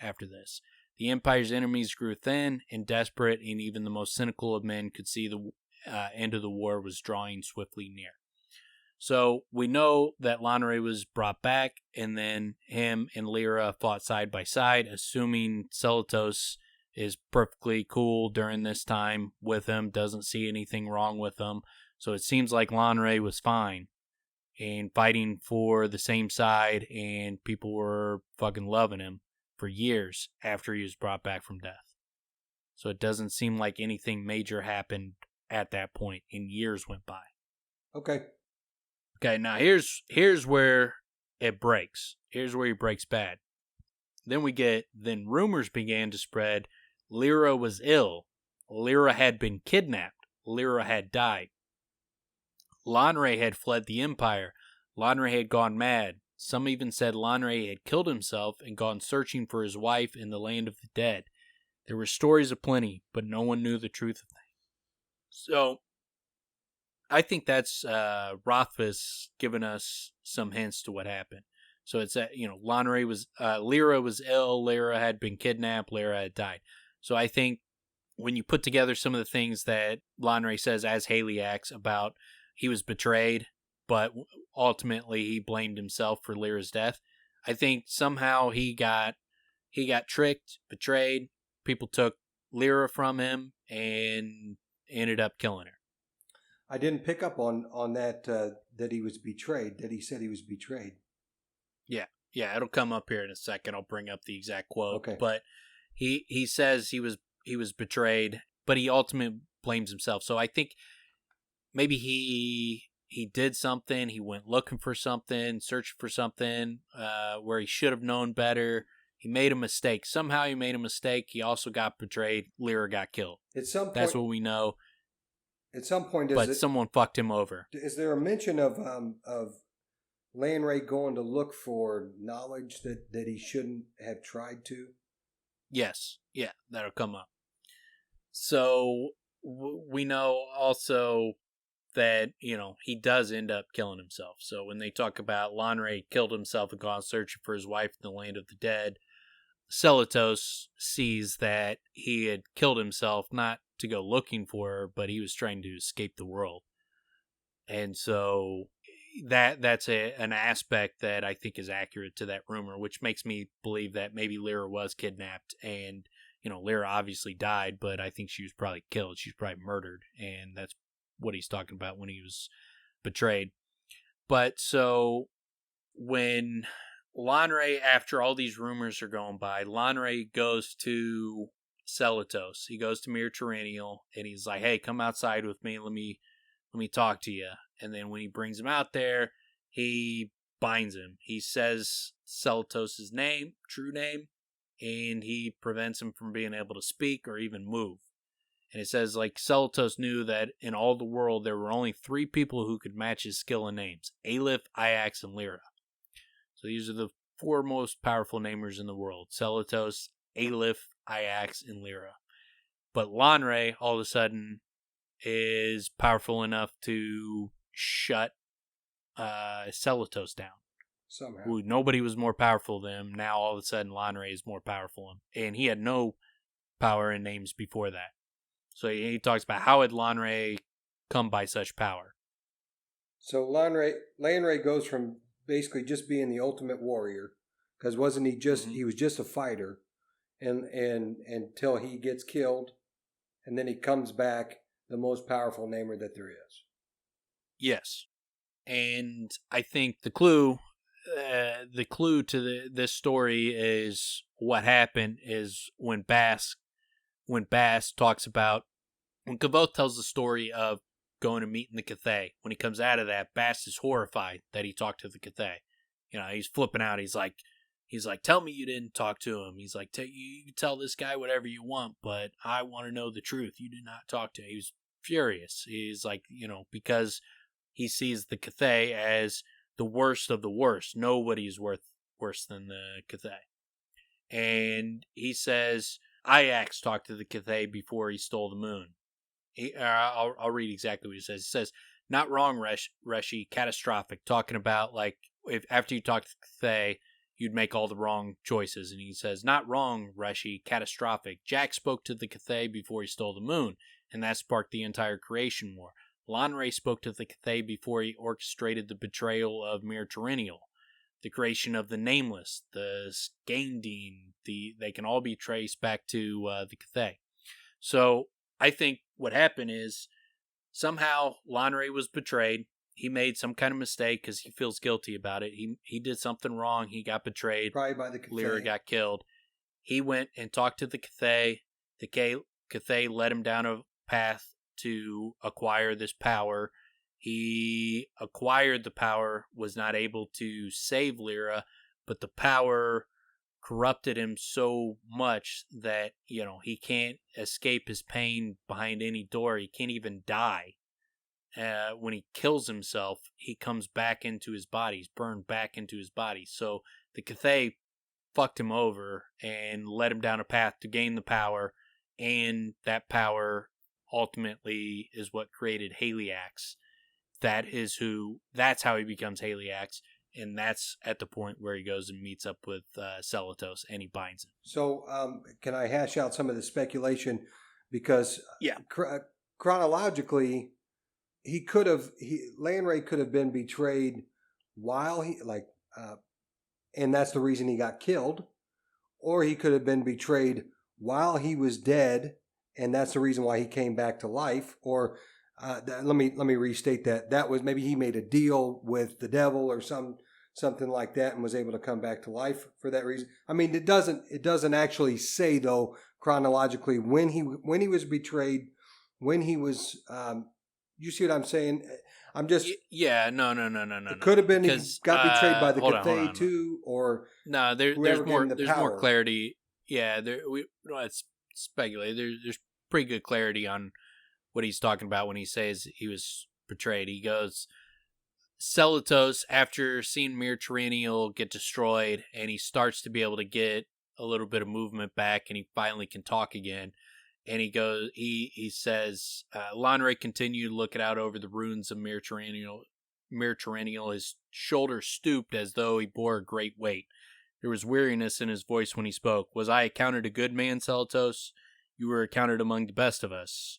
Speaker 3: after this. The Empire's enemies grew thin and desperate, and even the most cynical of men could see the end of the war was drawing swiftly near. So we know that Lanray was brought back, and then him and Lyra fought side by side, assuming Celatos is perfectly cool during this time with him, doesn't see anything wrong with him. So it seems like Lanray was fine and fighting for the same side, and people were fucking loving him for years after he was brought back from death. So it doesn't seem like anything major happened at that point, and years went by.
Speaker 2: Okay,
Speaker 3: now here's where it breaks. Here's where he breaks bad. Then rumors began to spread. Lyra was ill. Lyra had been kidnapped. Lyra had died. Lanray had fled the Empire. Lanray had gone mad. Some even said Lanre had killed himself and gone searching for his wife in the land of the dead. There were stories aplenty, but no one knew the truth of things. So, I think that's Rothfuss giving us some hints to what happened. So it's that, Lanre was, Lyra was ill, Lyra had been kidnapped, Lyra had died. So I think when you put together some of the things that Lanre says as Haley acts about he was betrayed, but ultimately he blamed himself for Lyra's death, I think somehow he got tricked, betrayed, people took Lyra from him and ended up killing her.
Speaker 2: I didn't pick up on that that he was betrayed, that he said he was betrayed.
Speaker 3: Yeah, it'll come up here in a second. I'll bring up the exact quote.
Speaker 2: Okay.
Speaker 3: But he says he was betrayed, but he ultimately blames himself. So I think maybe he did something. He went looking for something, searching for something where he should have known better. He made a mistake. Somehow he made a mistake. He also got betrayed. Lyra got killed.
Speaker 2: At some point,
Speaker 3: that's what we know.
Speaker 2: At some point,
Speaker 3: someone fucked him over.
Speaker 2: Is there a mention of Lanre going to look for knowledge that he shouldn't have tried to?
Speaker 3: Yes. Yeah, that'll come up. So we know also that, he does end up killing himself. So when they talk about Lanre killed himself and gone searching for his wife in the land of the dead, Celatos sees that he had killed himself not to go looking for her, but he was trying to escape the world. And so that's an aspect that I think is accurate to that rumor, which makes me believe that maybe Lyra was kidnapped and, Lyra obviously died, but I think she was probably killed. She was probably murdered. And that's what he's talking about when he was betrayed. But so when Lanre, after all these rumors are going by, Lanre goes to Celatos. He goes to Mir Tyrannial and he's like, hey, come outside with me. Let me talk to you. And then when he brings him out there, he binds him. He says Celatos' name, true name, and he prevents him from being able to speak or even move. And it says, Celatos knew that in all the world there were only 3 people who could match his skill and names: Aleph, Iax, and Lyra. So these are the 4 most powerful namers in the world: Celatos, Aleph, Iax, and Lyra. But Lanre, all of a sudden, is powerful enough to shut Celatos down.
Speaker 2: Somehow.
Speaker 3: Who nobody was more powerful than him. Now all of a sudden Lanre is more powerful than him. And he had no power in names before that. So he talks about how had Lanre come by such power.
Speaker 2: So Lanre goes from basically just being the ultimate warrior, because wasn't he just he was just a fighter, and until he gets killed, and then he comes back the most powerful namer that there is.
Speaker 3: Yes. And I think the clue to this story is what happened is when Bass talks about, when Kavoth tells the story of going to meet in the Cathay. When he comes out of that, Bass is horrified that he talked to the Cathay. He's flipping out. He's like, tell me you didn't talk to him. He's like, you can tell this guy whatever you want, but I want to know the truth. You did not talk to him. He was furious. He's like, because he sees the Cathay as the worst of the worst. Nobody's worse than the Cathay. And he says, Iax talked to the Cathay before he stole the moon. I'll read exactly what he says. He says, not wrong, Reshi, catastrophic. Talking about, if after you talk to the Cathay, you'd make all the wrong choices. And he says, not wrong, Reshi, catastrophic. Jack spoke to the Cathay before he stole the moon, and that sparked the entire creation war. Lanre spoke to the Cathay before he orchestrated the betrayal of Mir Tyrannial, the creation of the Nameless, the Skamdeen. They can all be traced back to the Cathay. So I think what happened is somehow Lanre was betrayed. He made some kind of mistake because he feels guilty about it. He did something wrong. He got betrayed.
Speaker 2: Probably by the Cathay.
Speaker 3: Lyra got killed. He went and talked to the Cathay. The Cathay led him down a path to acquire this power. He acquired the power, was not able to save Lyra, but the power corrupted him so much that, he can't escape his pain behind any door. He can't even die. when he kills himself, he comes back into his body. He's burned back into his body. So the Cathay fucked him over and led him down a path to gain the power, and that power ultimately is what created Haliax. That's how he becomes Haliax, and that's at the point where he goes and meets up with Celatos, and he binds him.
Speaker 2: So can I hash out some of the speculation? Because
Speaker 3: yeah,
Speaker 2: chronologically, Lanray could have been betrayed while and that's the reason he got killed, or he could have been betrayed while he was dead, and that's the reason why he came back to life. Or let me restate that. That was maybe he made a deal with the devil or something like that, and was able to come back to life for that reason. I mean, it doesn't actually say though chronologically when he was betrayed, when he was. You see what I'm saying? I'm just
Speaker 3: no.
Speaker 2: It could have been he got betrayed by the Cathay too, or
Speaker 3: no. There's more clarity. Yeah, let's speculate. There's pretty good clarity on what he's talking about when he says he was betrayed. He goes, Celatos, after seeing Mir Tyrannial get destroyed, and he starts to be able to get a little bit of movement back, and he finally can talk again. And he says, Lanray continued looking out over the ruins of Mir Tyrannial. His shoulders stooped as though he bore a great weight. There was weariness in his voice when he spoke. Was I accounted a good man, Celatos? You were accounted among the best of us.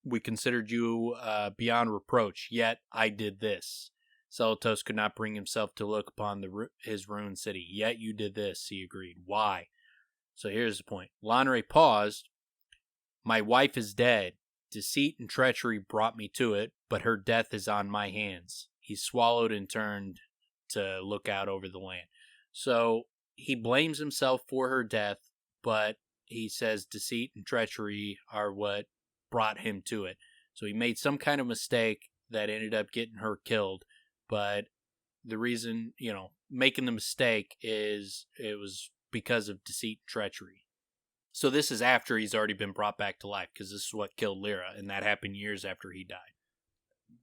Speaker 3: We considered you beyond reproach, yet I did this. Celatos could not bring himself to look upon his ruined city. Yet you did this, he agreed. Why? So here's the point. Lanray paused. My wife is dead. Deceit and treachery brought me to it, but her death is on my hands. He swallowed and turned to look out over the land. So he blames himself for her death, but he says deceit and treachery are what brought him to it. So he made some kind of mistake that ended up getting her killed, but the reason, making the mistake is it was because of deceit and treachery. So this is after he's already been brought back to life, because this is what killed Lyra, and that happened years after he died.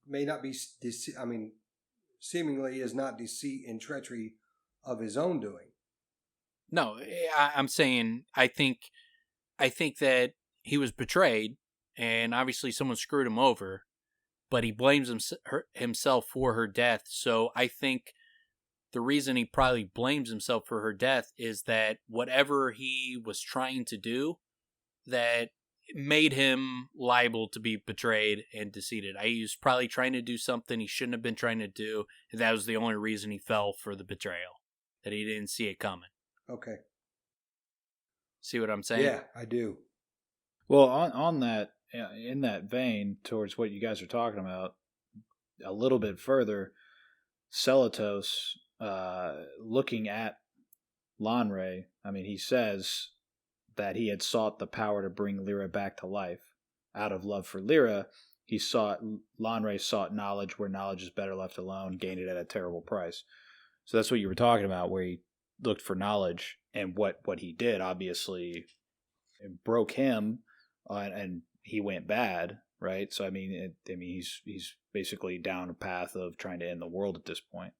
Speaker 2: May not be, seemingly is not deceit and treachery of his own doing.
Speaker 3: No, I'm saying I think that he was betrayed, and obviously someone screwed him over, but he blames himself for her death. So I think the reason he probably blames himself for her death is that whatever he was trying to do, that made him liable to be betrayed and deceived. He was probably trying to do something he shouldn't have been trying to do, and that was the only reason he fell for the betrayal, that he didn't see it coming.
Speaker 2: Okay.
Speaker 3: See what I'm saying?
Speaker 2: Yeah, I do.
Speaker 1: Well, on that, in that vein, towards what you guys are talking about, a little bit further, Celatos, looking at Lanray, he says that he had sought the power to bring Lyra back to life. Out of love for Lyra, Lanray sought knowledge where knowledge is better left alone, gained it at a terrible price. So that's what you were talking about, where he looked for knowledge, and what he did, obviously, it broke him, and he went bad, right? So, he's basically down a path of trying to end the world at this point.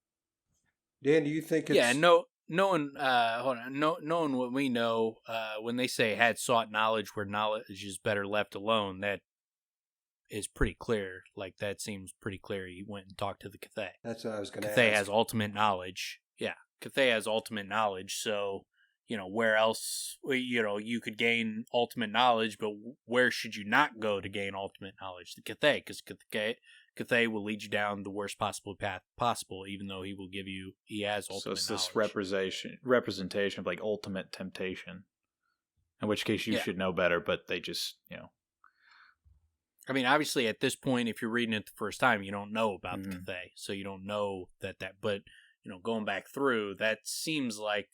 Speaker 2: Dan, do you think it's...
Speaker 3: Yeah, knowing what we know, when they say had sought knowledge where knowledge is better left alone, that is pretty clear. Like, that seems pretty clear. He went and talked to the Cathay.
Speaker 2: That's what I was going to ask.
Speaker 3: Cathay has ultimate knowledge. Yeah, Cathay has ultimate knowledge, so... where else, you could gain ultimate knowledge, but where should you not go to gain ultimate knowledge? The Cathay, because Cathay will lead you down the worst possible path possible, even though he has ultimate knowledge.
Speaker 1: So it's this representation of like ultimate temptation, in which case you should know better, but they just,
Speaker 3: obviously at this point, if you're reading it the first time, you don't know about the Cathay, so you don't know that, but, going back through, that seems like,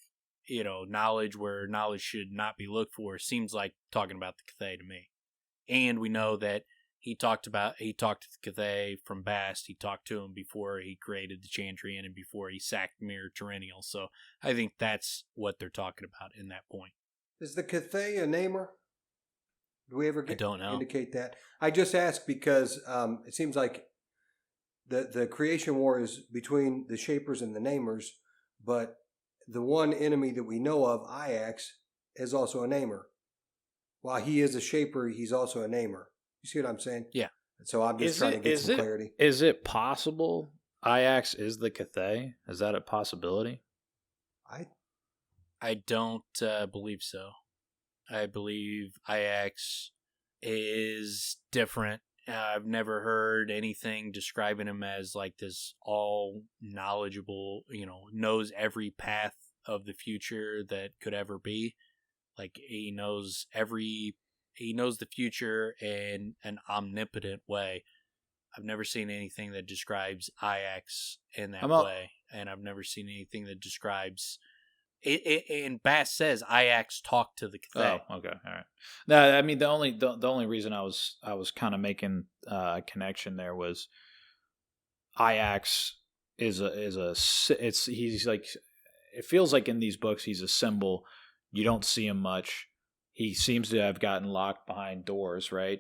Speaker 3: knowledge where knowledge should not be looked for seems like talking about the Cathay to me. And we know that he talked to the Cathay from Bast. He talked to him before he created the Chandrian and before he sacked Mir Tyrannial. So I think that's what they're talking about in that point.
Speaker 2: Is the Cathay a namer? Do we ever
Speaker 3: I don't know.
Speaker 2: Indicate that? I just ask because it seems like the creation war is between the Shapers and the Namers, but the one enemy that we know of, Ajax, is also a Namer. While he is a Shaper, he's also a Namer. You see what I'm saying?
Speaker 3: Yeah.
Speaker 2: So I'm just trying to get some clarity.
Speaker 1: Is it possible Ajax is the Cathay? Is that a possibility?
Speaker 3: I don't believe so. I believe Ajax is different. I've never heard anything describing him as like this all knowledgeable, knows every path of the future that could ever be. Like he knows the future in an omnipotent way. I've never seen anything that describes Ajax in that way, and I've never seen anything that describes. And Bass says Ajax talked to the Cathay.
Speaker 1: Oh, okay, all right. No, I mean the only reason I was kind of making a connection there was Ajax he's like, it feels like in these books he's a symbol. You don't see him much. He seems to have gotten locked behind doors, right?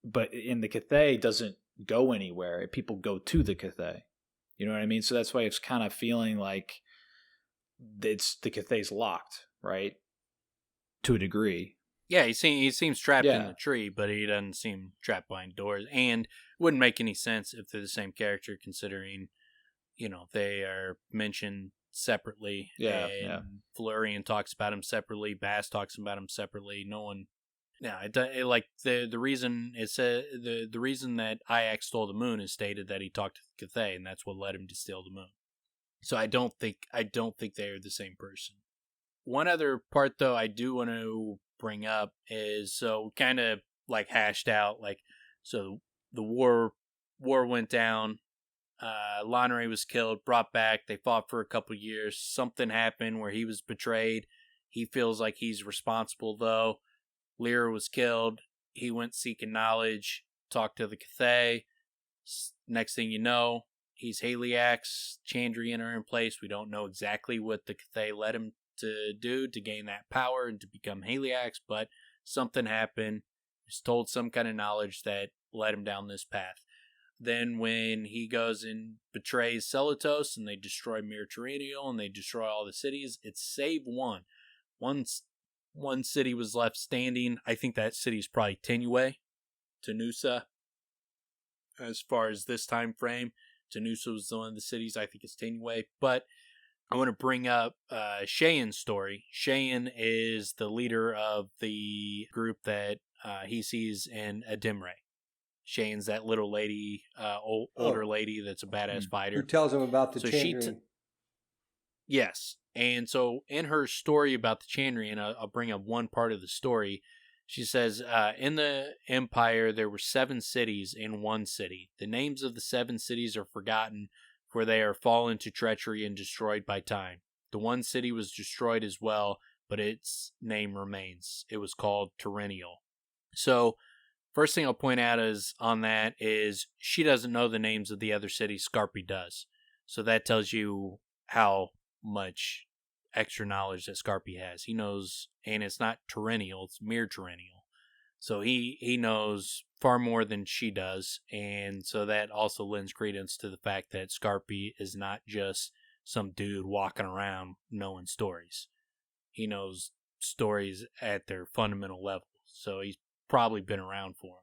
Speaker 1: But in the Cathay, doesn't go anywhere. People go to the Cathay. You know what I mean? So that's why it's kind of feeling like the Cathay's locked, right? To a degree.
Speaker 3: Yeah, he seems trapped in the tree, but he doesn't seem trapped behind doors. And it wouldn't make any sense if they're the same character, considering, they are mentioned separately.
Speaker 1: Yeah,
Speaker 3: Florian talks about him separately. Bass talks about him separately. No one. Yeah, the reason the reason that Ajax stole the moon is stated that he talked to the Cathay, and that's what led him to steal the moon. So I don't think they are the same person. One other part though I do want to bring up is, so kind of like hashed out, like, so the war went down. Lone was killed, brought back. They fought for a couple years. Something happened where he was betrayed. He feels like he's responsible though. Lyra was killed. He went seeking knowledge, talked to the Cathay. Next thing you know, he's Haliax. Chandrian are in place. We don't know exactly what the Cathay led him to do to gain that power and to become Haliax, but something happened. He's told some kind of knowledge that led him down this path. Then when he goes and betrays Celatos and they destroy Mir Terrenial and they destroy all the cities, it's save one. One city was left standing. I think that city is probably Tenue, Tenusa. As far as this time frame, Tenusa was one of the cities. I think it's Tenue. But I want to bring up Cheyenne's story. Cheyenne is the leader of the group that he sees in Adimre. Cheyenne's that little lady, older lady that's a badass fighter.
Speaker 2: Who tells him about the Chandrian.
Speaker 3: Yes. And so in her story about the Chandrian, I'll bring up one part of the story. She says, in the Empire, there were 7 cities in one city. The names of the 7 cities are forgotten, for they are fallen to treachery and destroyed by time. The one city was destroyed as well, but its name remains. It was called Terrenial. So, first thing I'll point out is she doesn't know the names of the other cities. Skarpi does. So that tells you how much extra knowledge that Skarpi has. He knows, and it's not Terrenial, it's Mir Terrenial. So he knows far more than she does, and so that also lends credence to the fact that Skarpi is not just some dude walking around knowing stories. He knows stories at their fundamental level, so he's probably been around for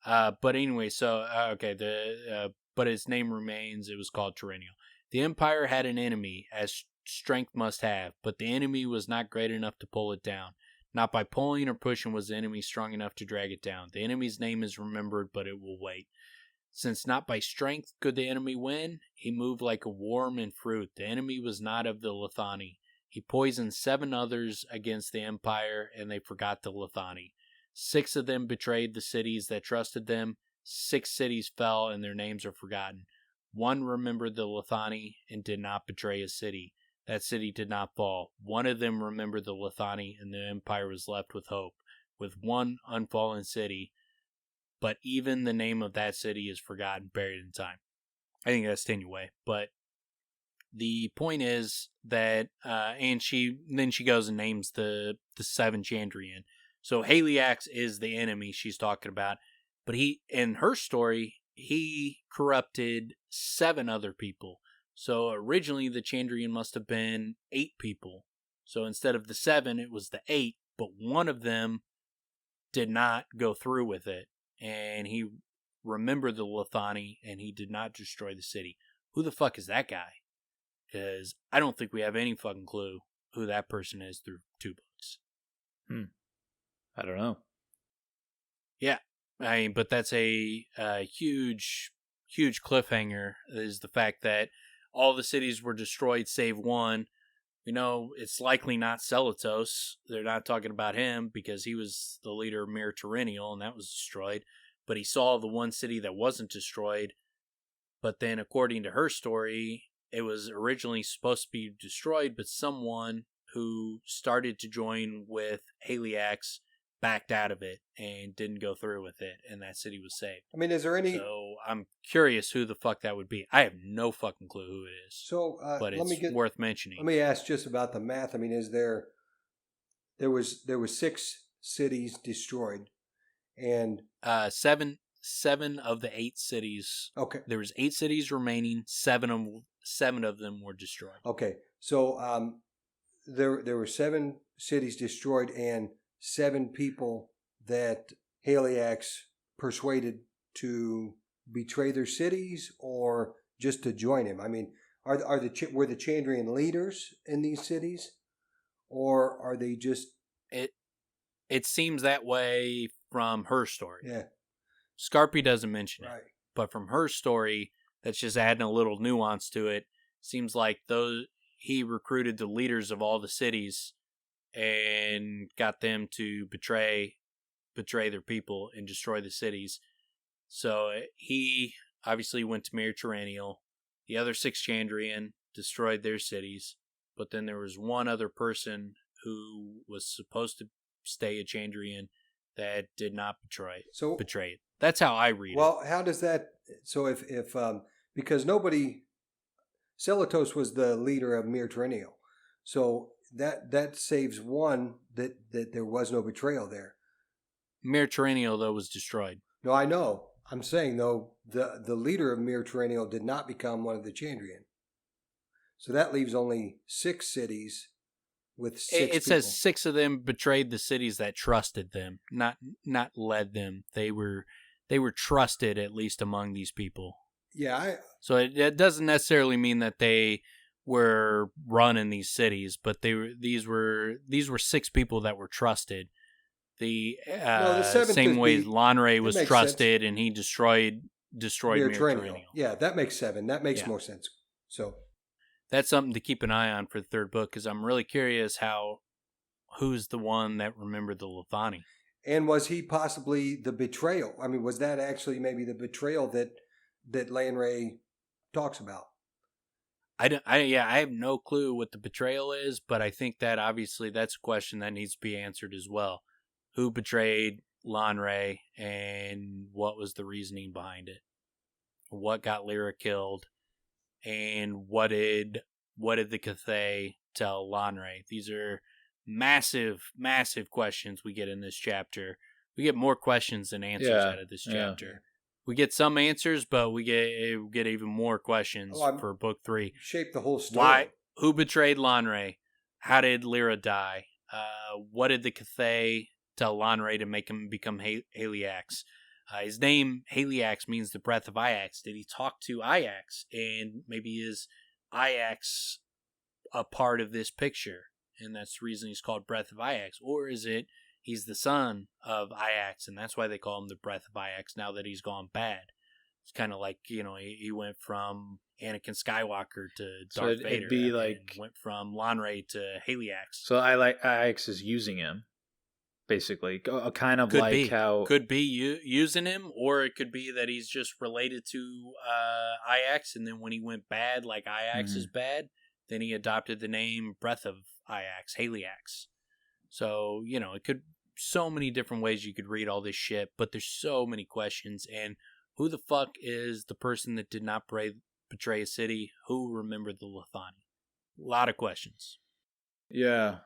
Speaker 3: him. But anyway, so but his name remains. It was called Terrenial. The Empire had an enemy, as strength must have, but the enemy was not great enough to pull it down. Not by pulling or pushing was the enemy strong enough to drag it down. The enemy's name is remembered, but it will wait. Since not by strength could the enemy win, he moved like a worm in fruit. The enemy was not of the Lithani. He poisoned 7 others against the Empire, and they forgot the Lithani. 6 of them betrayed the cities that trusted them. 6 cities fell, and their names are forgotten. 1 remembered the Lithani and did not betray a city. That city did not fall. 1 of them remembered the Lithani, and the Empire was left with hope, with 1 unfallen city. But even the name of that city is forgotten, buried in time. I think that's Tenue. But the point is that, and she goes and names the 7 Chandrian. So Haliax is the enemy she's talking about. But in her story, he corrupted 7 other people. So originally the Chandrian must have been 8 people. So instead of the 7, it was the 8, but one of them did not go through with it. And he remembered the Lethani, and he did not destroy the city. Who the fuck is that guy? Because I don't think we have any fucking clue who that person is through 2 books.
Speaker 1: I don't know.
Speaker 3: Yeah. I mean, but that's a huge, huge cliffhanger, is the fact that all the cities were destroyed save one. We know it's likely not Celatos. They're not talking about him because he was the leader of Mir Terrenial, and that was destroyed. But he saw the one city that wasn't destroyed. But then, according to her story, it was originally supposed to be destroyed, but someone who started to join with Haliax backed out of it and didn't go through with it, and that city was saved.
Speaker 2: I mean, is there any...
Speaker 3: So I'm curious who the fuck that would be. I have no fucking clue who it is.
Speaker 2: So,
Speaker 3: but it's worth mentioning.
Speaker 2: Let me ask just about the math. I mean, is there was 6 cities destroyed, and 7
Speaker 3: of the 8 cities.
Speaker 2: Okay,
Speaker 3: there was 8 cities remaining. 7 of them were destroyed.
Speaker 2: Okay, so there were 7 cities destroyed, and 7 people that Haliax persuaded to betray their cities or just to join him. I mean, were the Chandrian leaders in these cities, or are they just...
Speaker 3: It seems that way from her story.
Speaker 2: Yeah.
Speaker 3: Skarpi doesn't mention
Speaker 2: Right.
Speaker 3: it, but from her story, that's just adding a little nuance to it. Seems like he recruited the leaders of all the cities and got them to betray their people and destroy the cities. So he obviously went to Mir Terrenial. The other 6 Chandrian destroyed their cities, but then there was one other person who was supposed to stay a Chandrian that did not betray it. That's how I read it.
Speaker 2: Well, how does that... So if because Celatos was the leader of Mir Terrenial, so that saves one that there was no betrayal there.
Speaker 3: Mir Terrenial, though, was destroyed.
Speaker 2: No, I know. I'm saying, though, the leader of Mir Terrenial did not become one of the Chandrian. So that leaves only 6 cities with 6 people.
Speaker 3: It says 6 of them betrayed the cities that trusted them, not led them. They were trusted, at least among these people.
Speaker 2: Yeah.
Speaker 3: So it doesn't necessarily mean that they were running these cities, but these were 6 people that were trusted. The same way Lonray was trusted, and he destroyed Mir Terrenial.
Speaker 2: Yeah, that makes 7. That makes more sense. So
Speaker 3: that's something to keep an eye on for the 3rd book, because I'm really curious who's the one that remembered the Lethani.
Speaker 2: And was he possibly the betrayal? I mean, was that actually maybe the betrayal that Lanray talks about?
Speaker 3: I have no clue what the betrayal is, but I think that obviously that's a question that needs to be answered as well. Who betrayed Lanray, and what was the reasoning behind it? What got Lyra killed, and what did the Cathay tell Lanray? These are massive, massive questions we get in this chapter. We get more questions than answers out of this chapter. Yeah. We get some answers, but we get even more questions for book 3.
Speaker 2: Shape the whole story.
Speaker 3: Why? Who betrayed Lanray? How did Lyra die? What did the Cathay tell Lanray to make him become Haliax? His name, Haliax, means the breath of Iax. Did he talk to Iax? And maybe is Iax a part of this picture? And that's the reason he's called Breath of Iax. Or is it he's the son of Iax, and that's why they call him the Breath of Iax now that he's gone bad? It's kind of like, he went from Anakin Skywalker to Darth Vader. It'd be like... went from Lanray to Haliax.
Speaker 1: So Iax is using him, basically. Kind of
Speaker 3: could
Speaker 1: like
Speaker 3: be.
Speaker 1: how...
Speaker 3: Could be using him, or it could be that he's just related to Iax, and then when he went bad, like Iax is bad, then he adopted the name Breath of Iax, Haliax. So, it could... So many different ways you could read all this shit, but there's so many questions, and who the fuck is the person that did not betray a city? Who remembered the Lethani? A lot of questions.
Speaker 1: Yeah.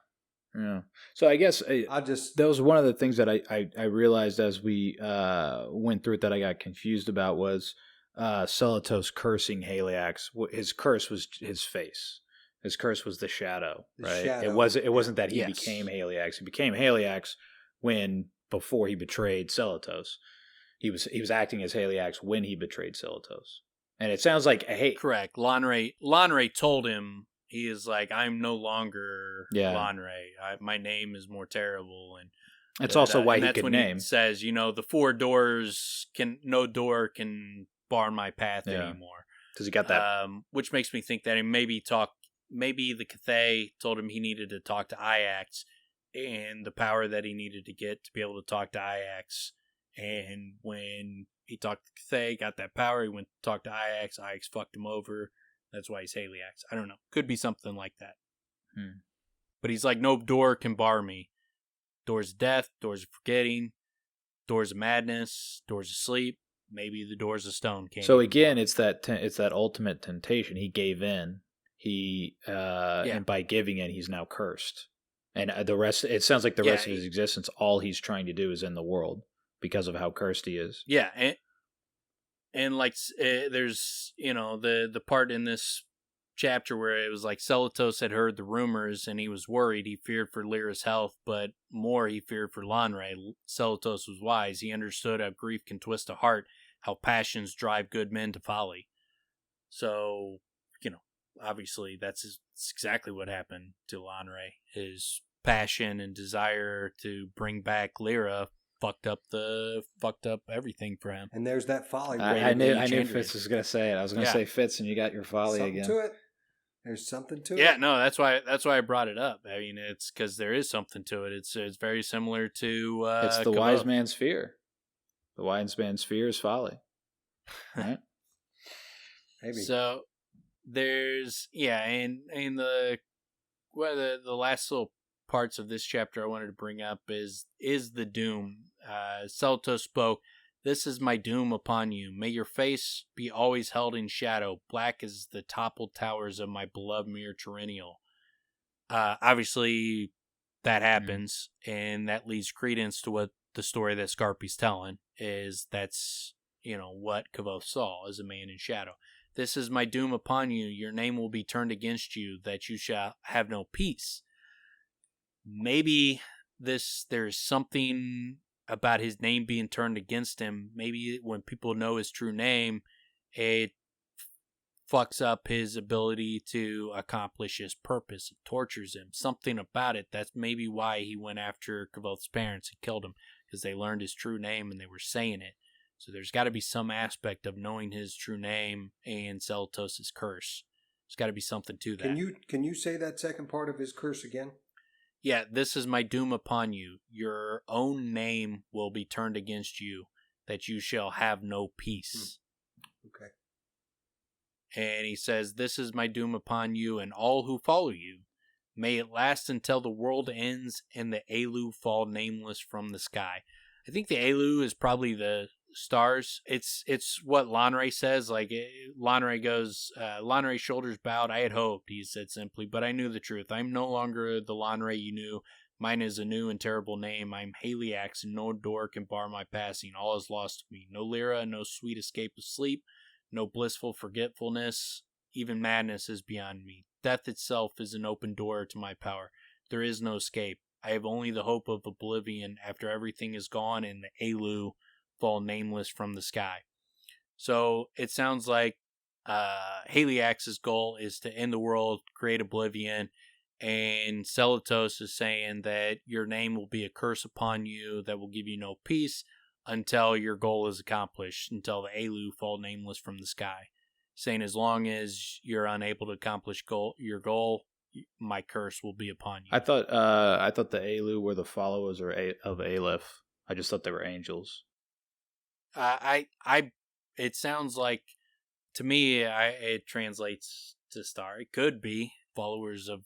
Speaker 1: Yeah. So I guess that was one of the things that I realized as we went through it that I got confused about was Celotos cursing Haliax. His curse was his face. His curse was the shadow, right? It wasn't that he became Haliax. He became Haliax before he betrayed Celotos. He was acting as Haliax when he betrayed Celotos. And it sounds like
Speaker 3: correct. Lonray told him, he is like, I'm no longer Lonray. My name is more terrible, and
Speaker 1: that's also why he could name.
Speaker 3: He says, the 4 doors no door can bar my path anymore.
Speaker 1: Because he got that,
Speaker 3: which makes me think that he maybe the Cathay told him he needed to talk to Ajax, and the power that he needed to get to be able to talk to Ajax. And when he talked to Cathay, got that power, he went to talk to Ajax. Ajax fucked him over. That's why he's Haliax. I don't know. Could be something like that. But he's like, no door can bar me. Doors of death, doors of forgetting, doors of madness, doors of sleep. Maybe the doors of stone can't.
Speaker 1: So again, it's that ultimate temptation. He gave in. And by giving in, he's now cursed. And the rest, it sounds like the rest of his existence, all he's trying to do is in the world because of how cursed he is.
Speaker 3: Yeah, and like there's the part in this chapter where it was like Celotos had heard the rumors and he was worried. He feared for Lyra's health, but more he feared for Lonray. Celotos was wise. He understood how grief can twist a heart, how passions drive good men to folly. So, obviously that's exactly what happened to Lonray. His passion and desire to bring back Lyra fucked up everything for him.
Speaker 2: And there's that folly.
Speaker 1: I knew Fitz was going to say it. I was going to say Fitz, and you got your folly
Speaker 2: something
Speaker 1: again.
Speaker 2: To it. There's something to it.
Speaker 3: Yeah, no, that's why I brought it up. I mean, it's because there is something to it. It's very similar to.
Speaker 1: It's the wise man's fear. The wise man's fear is folly. Right.
Speaker 2: Maybe.
Speaker 3: So there's and the last little parts of this chapter I wanted to bring up is the doom. Celotos spoke, "This is my doom upon you. May your face be always held in shadow, black as the toppled towers of my beloved Mir Terrenial." Obviously, that happens, and that leads credence to what the story that Skarpi's telling is. That's what Kvothe saw as a man in shadow. "This is my doom upon you. Your name will be turned against you, that you shall have no peace." Maybe there's something about his name being turned against him. Maybe when people know his true name, it fucks up his ability to accomplish his purpose. It tortures him. Something about it. That's maybe why he went after Kvothe's parents and killed him, because they learned his true name and they were saying it. So there's got to be some aspect of knowing his true name and Celotos' curse. There's got to be something to that.
Speaker 2: Can you say that second part of his curse again?
Speaker 3: Yeah, "This is my doom upon you. Your own name will be turned against you, that you shall have no peace."
Speaker 2: Okay.
Speaker 3: And he says, "This is my doom upon you and all who follow you. May it last until the world ends and the Tehlu fall nameless from the sky." I think the Tehlu is probably the stars. It's what Lonray says. Like, Lonray goes, "Lonray shoulders bowed. I had hoped," he said simply, "but I knew the truth. I'm no longer the Lonray you knew. Mine is a new and terrible name. I'm Haliax, and no door can bar my passing. All is lost to me. No Lyra, no sweet escape of sleep, no blissful forgetfulness. Even madness is beyond me. Death itself is an open door to my power. There is no escape. I have only the hope of oblivion after everything is gone and the Tehlu fall nameless from the sky." So it sounds like Haliax's goal is to end the world, create oblivion, and Celotos is saying that your name will be a curse upon you that will give you no peace until your goal is accomplished, until the Tehlu fall nameless from the sky. Saying as long as you're unable to accomplish your goal, my curse will be upon you.
Speaker 1: I thought the Tehlu were the followers of Aleph. I just thought they were angels.
Speaker 3: It sounds like, to me, it translates to star. It could be followers of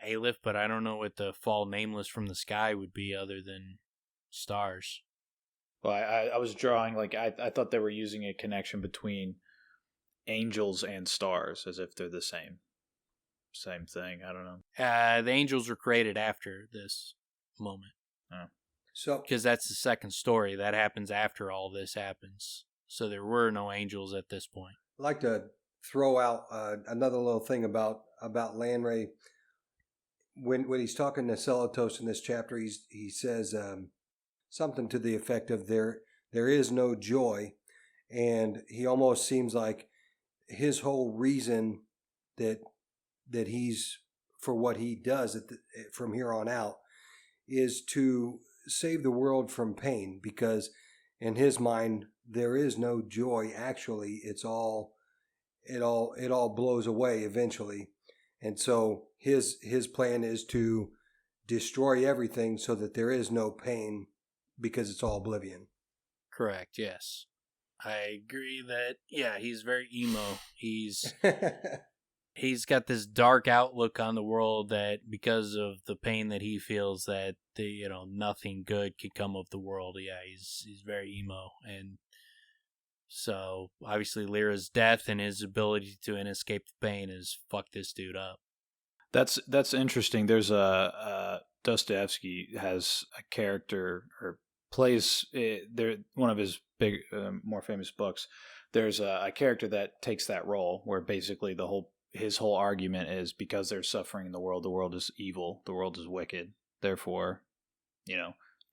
Speaker 3: Aleph, but I don't know what the fall nameless from the sky would be other than stars.
Speaker 1: Well, I was drawing, like, I thought they were using a connection between angels and stars as if they're the same. same thing. I don't know.
Speaker 3: The angels were created after this moment.
Speaker 2: So,
Speaker 3: Because that's the second story. That happens after all this happens. So there were no angels at this point.
Speaker 2: I'd like to throw out another little thing about Lanray. When he's talking to Celatos in this chapter, he says something to the effect of there is no joy, and he almost seems like his whole reason that he's for what he does from here on out is to save the world from pain, because in his mind there is no joy. Actually, it all blows away eventually, and so his plan is to destroy everything so that there is no pain, because it's all oblivion.
Speaker 3: Correct, yes. I agree that, yeah, he's very emo. He's got this dark outlook on the world that because of the pain that he feels that nothing good could come of the world. Yeah, he's very emo. And so obviously Lyra's death and his ability to escape the pain has fucked this dude up.
Speaker 1: That's interesting. There's Dostoevsky has a character or plays there one of his big more famous books. There's a character that takes that role where basically his whole argument is because there's suffering in the world is evil, the world is wicked. Therefore,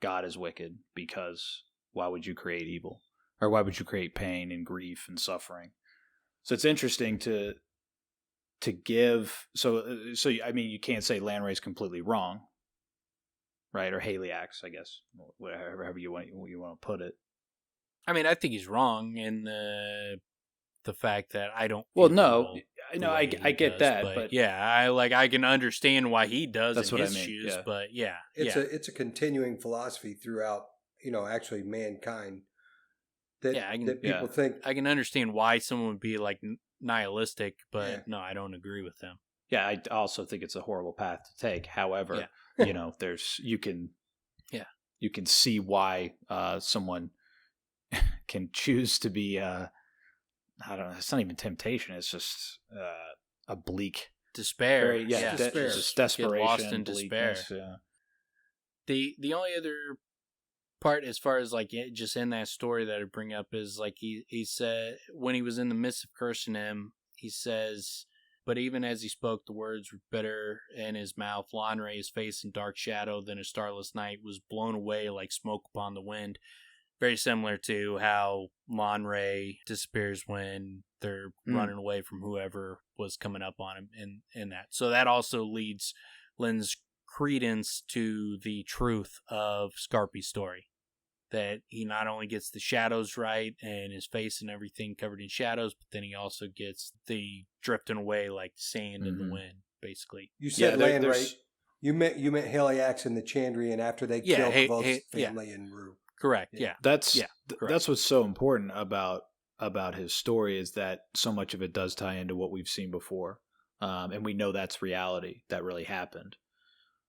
Speaker 1: God is wicked, because why would you create evil? Or why would you create pain and grief and suffering? So it's interesting to give so I mean, you can't say Lanray's completely wrong, right? Or Haliax, I guess, whatever you want to put it.
Speaker 3: I mean, I think he's wrong in the fact that I don't.
Speaker 1: Well, no, I get that, but
Speaker 3: yeah, I can understand why he does.
Speaker 1: That's
Speaker 3: in
Speaker 1: what
Speaker 3: his
Speaker 1: I mean.
Speaker 3: shoes,
Speaker 1: Yeah.
Speaker 3: But yeah,
Speaker 2: it's a continuing philosophy throughout, actually mankind. That people think.
Speaker 3: I can understand why someone would be like nihilistic, but no, I don't agree with them.
Speaker 1: Yeah, I also think it's a horrible path to take. However, you can see why someone can choose to be I don't know, it's not even temptation, it's just a bleak
Speaker 3: despair.
Speaker 1: despair. Just desperation,
Speaker 3: get lost in despair.
Speaker 1: Yeah.
Speaker 3: The only other part as far as just in that story that I bring up is he said when he was in the midst of cursing him, he says, but even as he spoke, the words were bitter in his mouth. Lanray's face in dark shadow, then a starless night was blown away like smoke upon the wind. Very similar to how Lanray disappears when they're running away from whoever was coming up on him in that. So that also lends credence to the truth of Skarpi's story. That he not only gets the shadows right and his face and everything covered in shadows, but then he also gets the drifting away like sand in the wind, basically.
Speaker 2: You said Lanray. You meant Haliax and the Chandrian after they killed Kvoth's family in Rue.
Speaker 3: Correct. Yeah.
Speaker 1: That's what's so important about his story, is that so much of it does tie into what we've seen before, and we know that's reality. That really happened.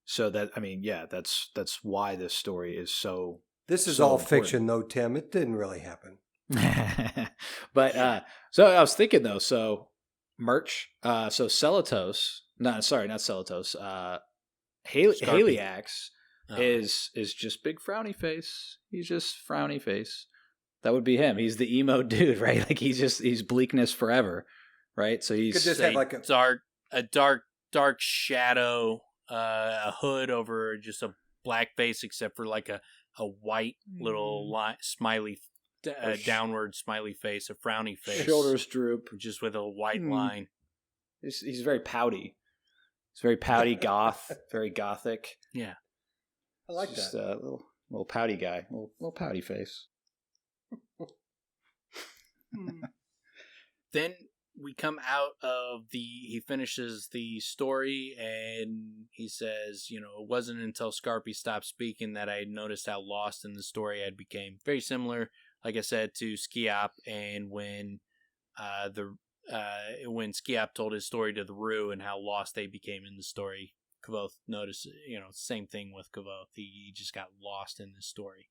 Speaker 1: So that's why this story is so.
Speaker 2: This is all important. Fiction, though, Tim. It didn't really happen.
Speaker 1: But so I was thinking though. So merch. So Celatos. Not Celatos. Haliax. Is just big frowny face. He's just frowny face. That would be him. He's the emo dude, right? Like he's bleakness forever, right? So he's
Speaker 2: could just have like
Speaker 3: a dark shadow, a hood over just a black face, except for like a white little smiley, downward smiley face, a frowny face,
Speaker 1: shoulders droop,
Speaker 3: just with a white line.
Speaker 1: He's very pouty. He's very pouty, goth, very gothic.
Speaker 3: Yeah.
Speaker 2: I like
Speaker 1: just
Speaker 2: that.
Speaker 1: A little pouty guy, little pouty face.
Speaker 3: Then we come out of he finishes the story and he says, it wasn't until Skarpi stopped speaking that I had noticed how lost in the story I became. Very similar, like I said, to Skiop, and when Skiop told his story to the Rue and how lost they became in the story. Kvoth noticed, same thing with Kvoth. He just got lost in this story.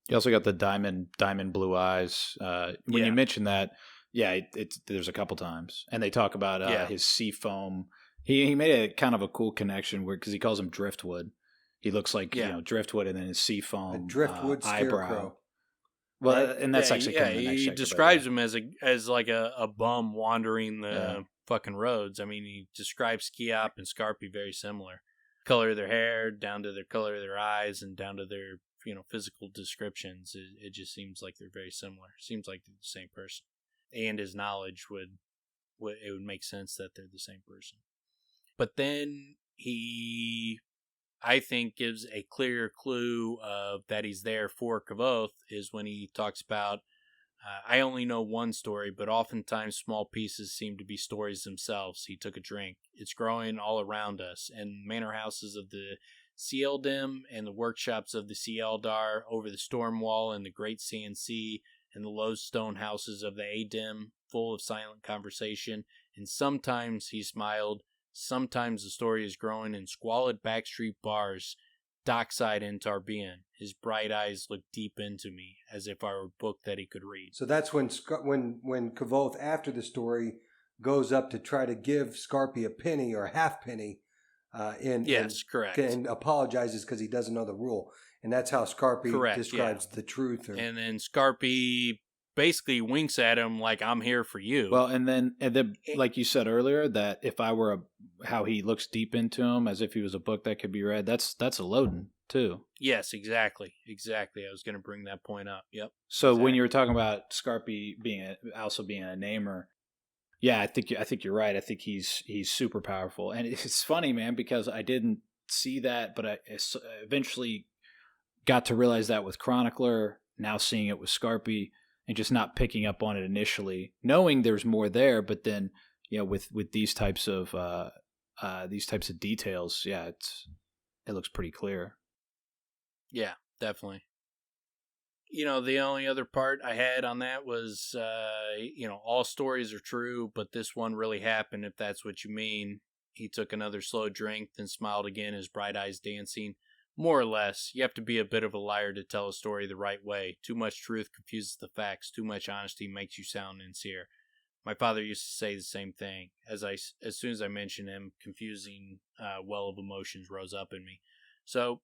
Speaker 1: You also got the diamond blue eyes. When you mention that, there's a couple times, and they talk about his sea foam He made a kind of a cool connection where, because he calls him driftwood. He looks like driftwood, and then his seafoam
Speaker 2: A driftwood
Speaker 1: eyebrow.
Speaker 2: scarecrow.
Speaker 1: Well, and that's actually kind of the next
Speaker 3: he
Speaker 1: chapter,
Speaker 3: describes him as like a bum wandering the fucking roads. I mean, he describes Skiop and Skarpi very similar. Color of their hair, down to their color of their eyes, and down to their physical descriptions. It just seems like they're very similar. Seems like they're the same person, and his knowledge would make sense that they're the same person. But then he, I think, gives a clear clue of that he's there for Kavoth is when he talks about, I only know one story, but oftentimes small pieces seem to be stories themselves. He took a drink. It's growing all around us, and manor houses of the Sieldem and the workshops of the Sieldar over the storm wall and the great sand sea and the low stone houses of the Adem, full of silent conversation. And sometimes he smiled. Sometimes the story is growing in squalid backstreet bars, dockside in Tarbean. His bright eyes look deep into me, as if I were a book that he could read.
Speaker 2: So that's when Kavoth, after the story, goes up to try to give Skarpi a penny or a halfpenny,
Speaker 3: correct,
Speaker 2: and apologizes because he doesn't know the rule, and that's how Skarpi describes the truth.
Speaker 3: And then Skarpi basically winks at him like, I'm here for you.
Speaker 1: Well, and then like you said earlier, that if I were how he looks deep into him as if he was a book that could be read, that's a loading too.
Speaker 3: Yes, exactly. I was going to bring that point up. Yep.
Speaker 1: So
Speaker 3: exactly.
Speaker 1: When you were talking about Skarpi also being a namer, yeah, I think you're right. I think he's super powerful, and it's funny, man, because I didn't see that, but I eventually got to realize that with Chronicler. Now seeing it with Skarpi. And just not picking up on it initially, knowing there's more there, but then with these types of details, it looks pretty clear.
Speaker 3: Yeah, definitely. The only other part I had on that was, all stories are true, but this one really happened, if that's what you mean. He took another slow drink, then smiled again, his bright eyes dancing. More or less, you have to be a bit of a liar to tell a story the right way. Too much truth confuses the facts. Too much honesty makes you sound insincere. My father used to say the same thing. As soon as I mentioned him, confusing well of emotions rose up in me. So,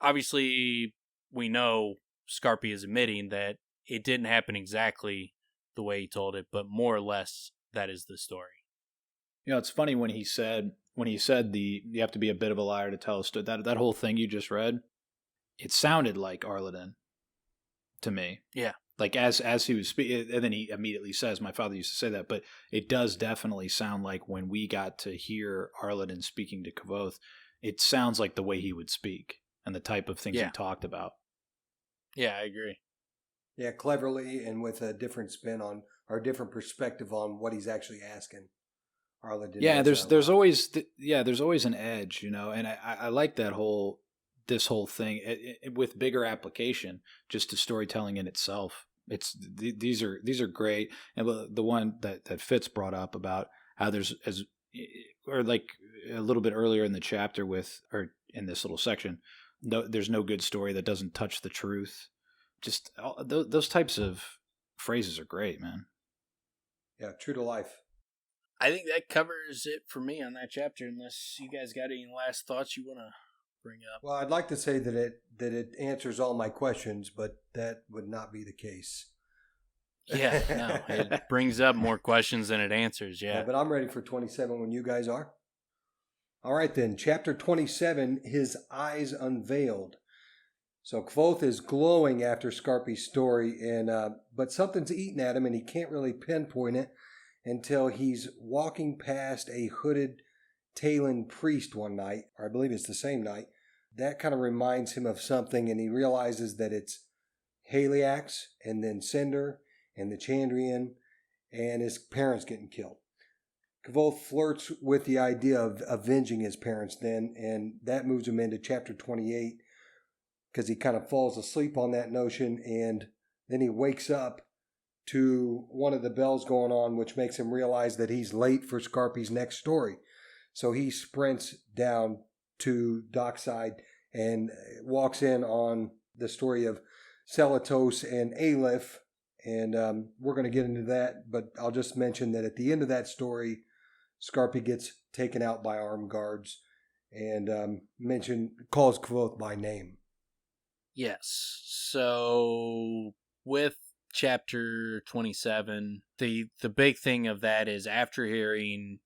Speaker 3: obviously, we know Skarpi is admitting that it didn't happen exactly the way he told it, but more or less, that is the story.
Speaker 1: It's funny when he said you have to be a bit of a liar to tell a story. That whole thing you just read, it sounded like Arladin to me.
Speaker 3: Yeah.
Speaker 1: Like as he was speaking, and then he immediately says, my father used to say that, but it does definitely sound like when we got to hear Arladin speaking to Kavoth, it sounds like the way he would speak and the type of things he talked about.
Speaker 3: Yeah, I agree.
Speaker 2: Yeah, cleverly and with a different spin on, or a different perspective on what he's actually asking.
Speaker 1: Yeah, there's always an edge, and I like this whole thing with bigger application just to storytelling in itself. These are great, and the one that Fitz brought up about how or like a little bit earlier in the chapter or in this little section, there's no good story that doesn't touch the truth. Just those types of phrases are great, man.
Speaker 2: Yeah, true to life.
Speaker 3: I think that covers it for me on that chapter, unless you guys got any last thoughts you want to bring up.
Speaker 2: Well, I'd like to say that it answers all my questions, but that would not be the case.
Speaker 3: Yeah, no, it brings up more questions than it answers, yeah.
Speaker 2: But I'm ready for 27 when you guys are. All right then, chapter 27, His Eyes Unveiled. So Kvoth is glowing after Skarpi's story, but something's eating at him and he can't really pinpoint it until he's walking past a hooded Talon priest one night, or I believe it's the same night. That kind of reminds him of something, and he realizes that it's Haliax, and then Cinder, and the Chandrian, and his parents getting killed. Kvoth flirts with the idea of avenging his parents then, and that moves him into chapter 28, because he kind of falls asleep on that notion, and then he wakes up to one of the bells going on, which makes him realize that he's late for Skarpi's next story. So he sprints down to dockside and walks in on the story of Celatos and Aleph. And we're going to get into that, but I'll just mention that at the end of that story, Skarpi gets taken out by armed guards and calls Kvothe by name.
Speaker 3: Yes. So with chapter 27, the big thing of that is after hearing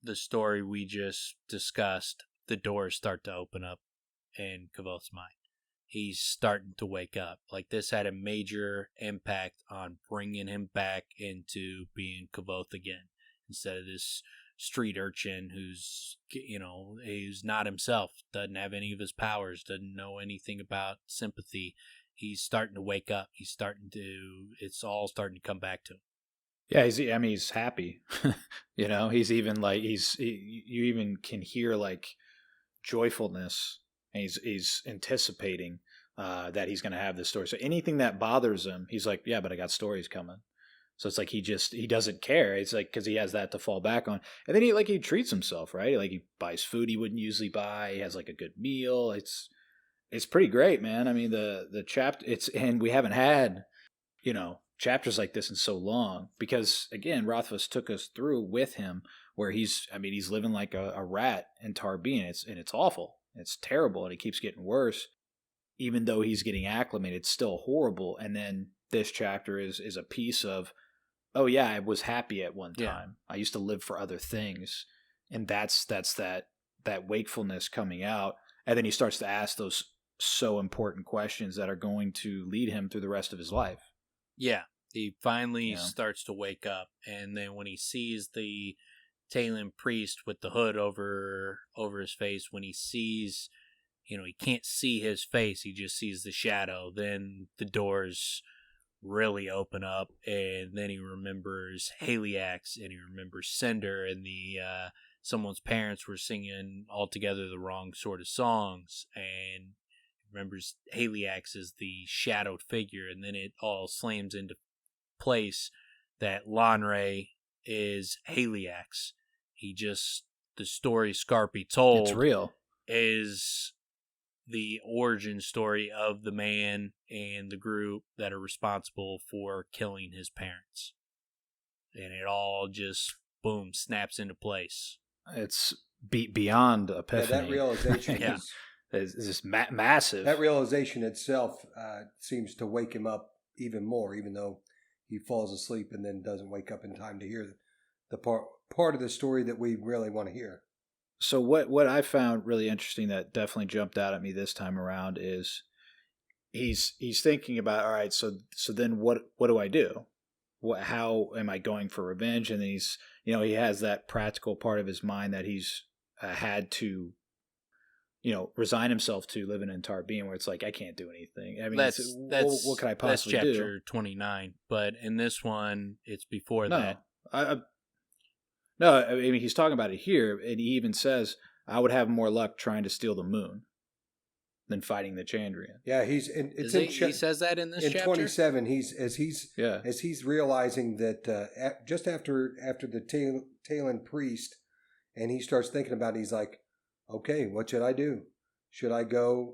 Speaker 3: the story we just discussed, the doors start to open up in Kvothe's mind. He's starting to wake up. Like, this had a major impact on bringing him back into being Kvothe again, instead of this street urchin who's not himself, doesn't have any of his powers, doesn't know anything about sympathy. He's starting to wake up. It's all starting to come back to him.
Speaker 1: Yeah, he's happy. He's even like, you even can hear like joyfulness, and he's anticipating that he's going to have this story. So anything that bothers him, he's like, yeah, but I got stories coming. So it's like he doesn't care. It's like, because he has that to fall back on. And then he treats himself, right? Like, he buys food he wouldn't usually buy. He has like a good meal. It's pretty great, man. I mean, the chapter, and we haven't had, chapters like this in so long, because again, Rothfuss took us through with him where he's living like a rat in Tarbean. It's awful. It's terrible. And it keeps getting worse. Even though he's getting acclimated, it's still horrible. And then this chapter is a piece of, oh yeah, I was happy at one time. Yeah. I used to live for other things. And that's that wakefulness coming out. And then he starts to ask those so important questions that are going to lead him through the rest of his life.
Speaker 3: Yeah. He finally starts to wake up. And then when he sees the Tehlu priest with the hood over his face, when he sees, he can't see his face, he just sees the shadow, then the doors really open up, and then he remembers Haliax, and he remembers Cinder, and someone's parents were singing altogether the wrong sort of songs, and remembers Haliax as the shadowed figure, and then it all slams into place that Lone is Haliax. The story Skarpi told,
Speaker 1: it's real,
Speaker 3: is the origin story of the man and the group that are responsible for killing his parents. And it all just, boom, snaps into place.
Speaker 1: It's beyond epiphany.
Speaker 2: Yeah, that realization
Speaker 1: is just massive.
Speaker 2: That realization itself seems to wake him up even more, even though he falls asleep and then doesn't wake up in time to hear the part of the story that we really want to hear.
Speaker 1: So what I found really interesting that definitely jumped out at me this time around is he's thinking about, all right, so then what do I do? How am I going for revenge? And then he's, he has that practical part of his mind that he's had to, resign himself to living in Tarbean, where it's like, I can't do anything. I mean, what could I possibly do?
Speaker 3: That's chapter 29, but in this one, it's before that.
Speaker 1: No, I mean, he's talking about it here, and he even says, I would have more luck trying to steal the moon than fighting the Chandrian.
Speaker 2: Yeah,
Speaker 3: he says that in this chapter?
Speaker 2: In 27, as he's realizing that just after the Tehlu priest, and he starts thinking about it, he's like, okay, what should I do? Should I go?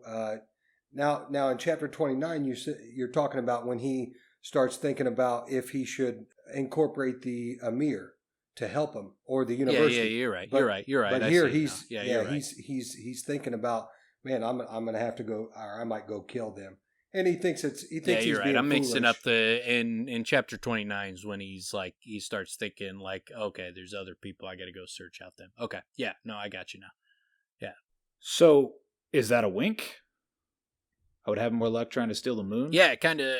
Speaker 2: Now in chapter 29, you're talking about when he starts thinking about if he should incorporate the Amir to help him, or the university.
Speaker 3: Yeah, you're right. You're right.
Speaker 2: But here he's thinking about, man, I'm going to have to go, or I might go kill them. And he thinks
Speaker 3: you're right. I'm mixing
Speaker 2: foolish.
Speaker 3: up in chapter 29 is when he starts thinking like, okay, there's other people, I got to go search out them. Okay, yeah, no, I got you now. Yeah.
Speaker 1: So is that a wink? I would have more luck trying to steal the moon.
Speaker 3: Yeah, kind of.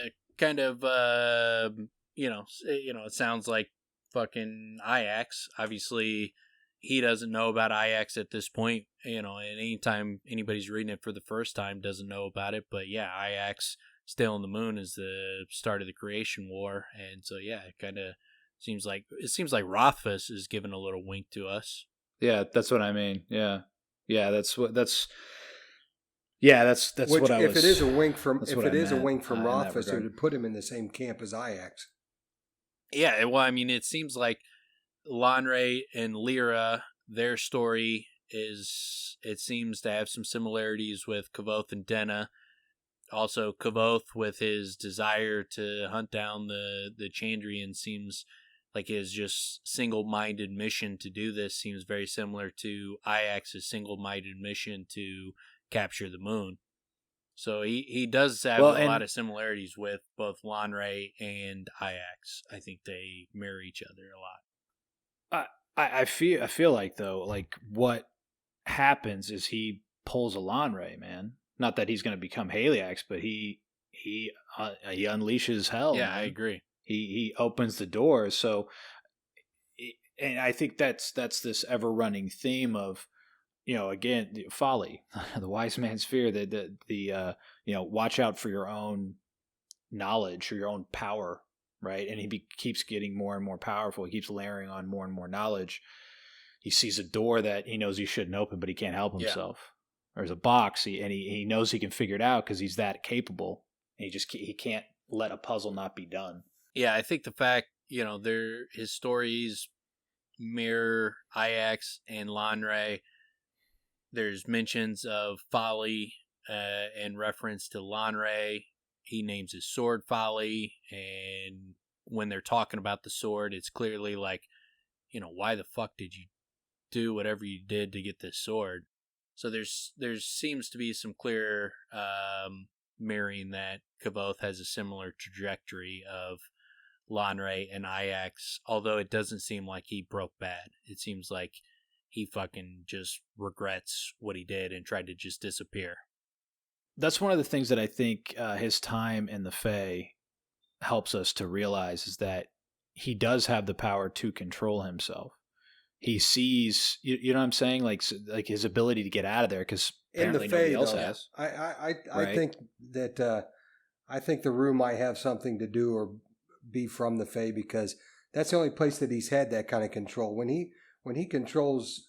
Speaker 3: It sounds like fucking Ajax. Obviously, he doesn't know about Ajax at this point. And anytime anybody's reading it for the first time doesn't know about it. But yeah, Ajax stealing the moon is the start of the creation war. And so yeah, it kind of seems like Rothfuss is giving a little wink to us.
Speaker 1: Yeah, that's what I mean. Yeah, that's what I was.
Speaker 2: If it is a wink from Rothfuss, it would put him in the same camp as Ajax.
Speaker 3: Yeah, well, I mean, it seems like Lone and Lyra, their story seems to have some similarities with Kvothe and Denna. Also, Kvothe, with his desire to hunt down the Chandrian, seems like his just single-minded mission to do this seems very similar to Ajax's single-minded mission to capture the moon. So he does have a lot of similarities with both Lanre and Ajax. I think they mirror each other a lot.
Speaker 1: I feel like, though, like what happens is he pulls a Lanre, man. Not that he's going to become Haliax, but he unleashes hell.
Speaker 3: Yeah,
Speaker 1: man.
Speaker 3: I agree.
Speaker 1: He opens the doors. So, and I think that's this ever running theme of, again, folly, the wise man's fear, the watch out for your own knowledge or your own power, right? And he keeps getting more and more powerful. He keeps layering on more and more knowledge. He sees a door that he knows he shouldn't open, but he can't help himself. Yeah. There's a box, and he knows he can figure it out because he's that capable. And he can't let a puzzle not be done.
Speaker 3: Yeah, I think the fact, his stories mirror Ajax and Lanre. There's mentions of folly in reference to Lanre. He names his sword Folly, and when they're talking about the sword, it's clearly like, why the fuck did you do whatever you did to get this sword? So there seems to be some clear mirroring that Kvothe has a similar trajectory of Lanre and Ajax, although it doesn't seem like he broke bad. It seems like he fucking just regrets what he did and tried to just disappear.
Speaker 1: That's one of the things that I think his time in the Fae helps us to realize, is that he does have the power to control himself. He sees, you know what I'm saying? Like his ability to get out of there, because apparently nobody else has.
Speaker 2: I think that I think the room might have something to do or be from the Fae, because that's the only place that he's had that kind of control. When he controls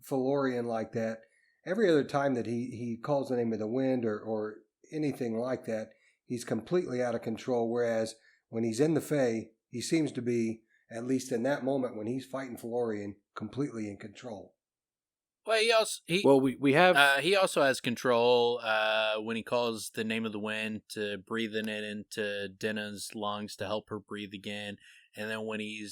Speaker 2: Felurian like that, every other time that he calls the name of the wind or anything like that, he's completely out of control. Whereas when he's in the Fae, he seems to be, at least in that moment when he's fighting Felurian, completely in control.
Speaker 3: Well, he also has control when he calls the name of the wind to breathe it into Denna's lungs to help her breathe again. And then when he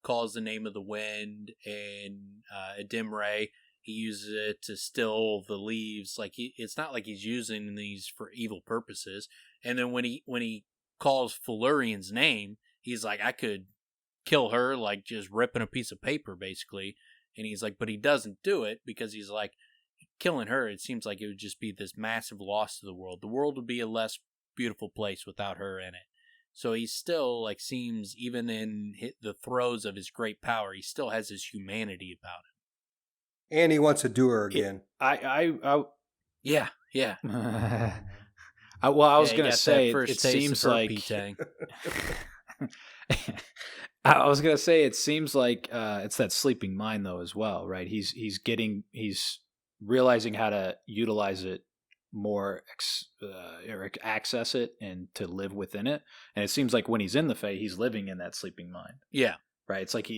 Speaker 3: calls the name of the wind in Edimre, he uses it to still the leaves. Like it's not like he's using these for evil purposes. And then when he calls Felurian's name, he's like, I could kill her, like just ripping a piece of paper, basically. And he's like, but he doesn't do it because he's like, killing her, it seems like it would just be this massive loss to the world. The world would be a less beautiful place without her in it. So he still seems, even in the throes of his great power, he still has his humanity about him.
Speaker 2: And he wants to do her again.
Speaker 1: Yeah. I was going to say, it seems like... I was going to say, it seems like it's that sleeping mind, though, as well, right? He's realizing how to utilize it more, or access it, and to live within it. And it seems like when he's in the Fae, he's living in that sleeping mind.
Speaker 3: Yeah.
Speaker 1: Right? It's like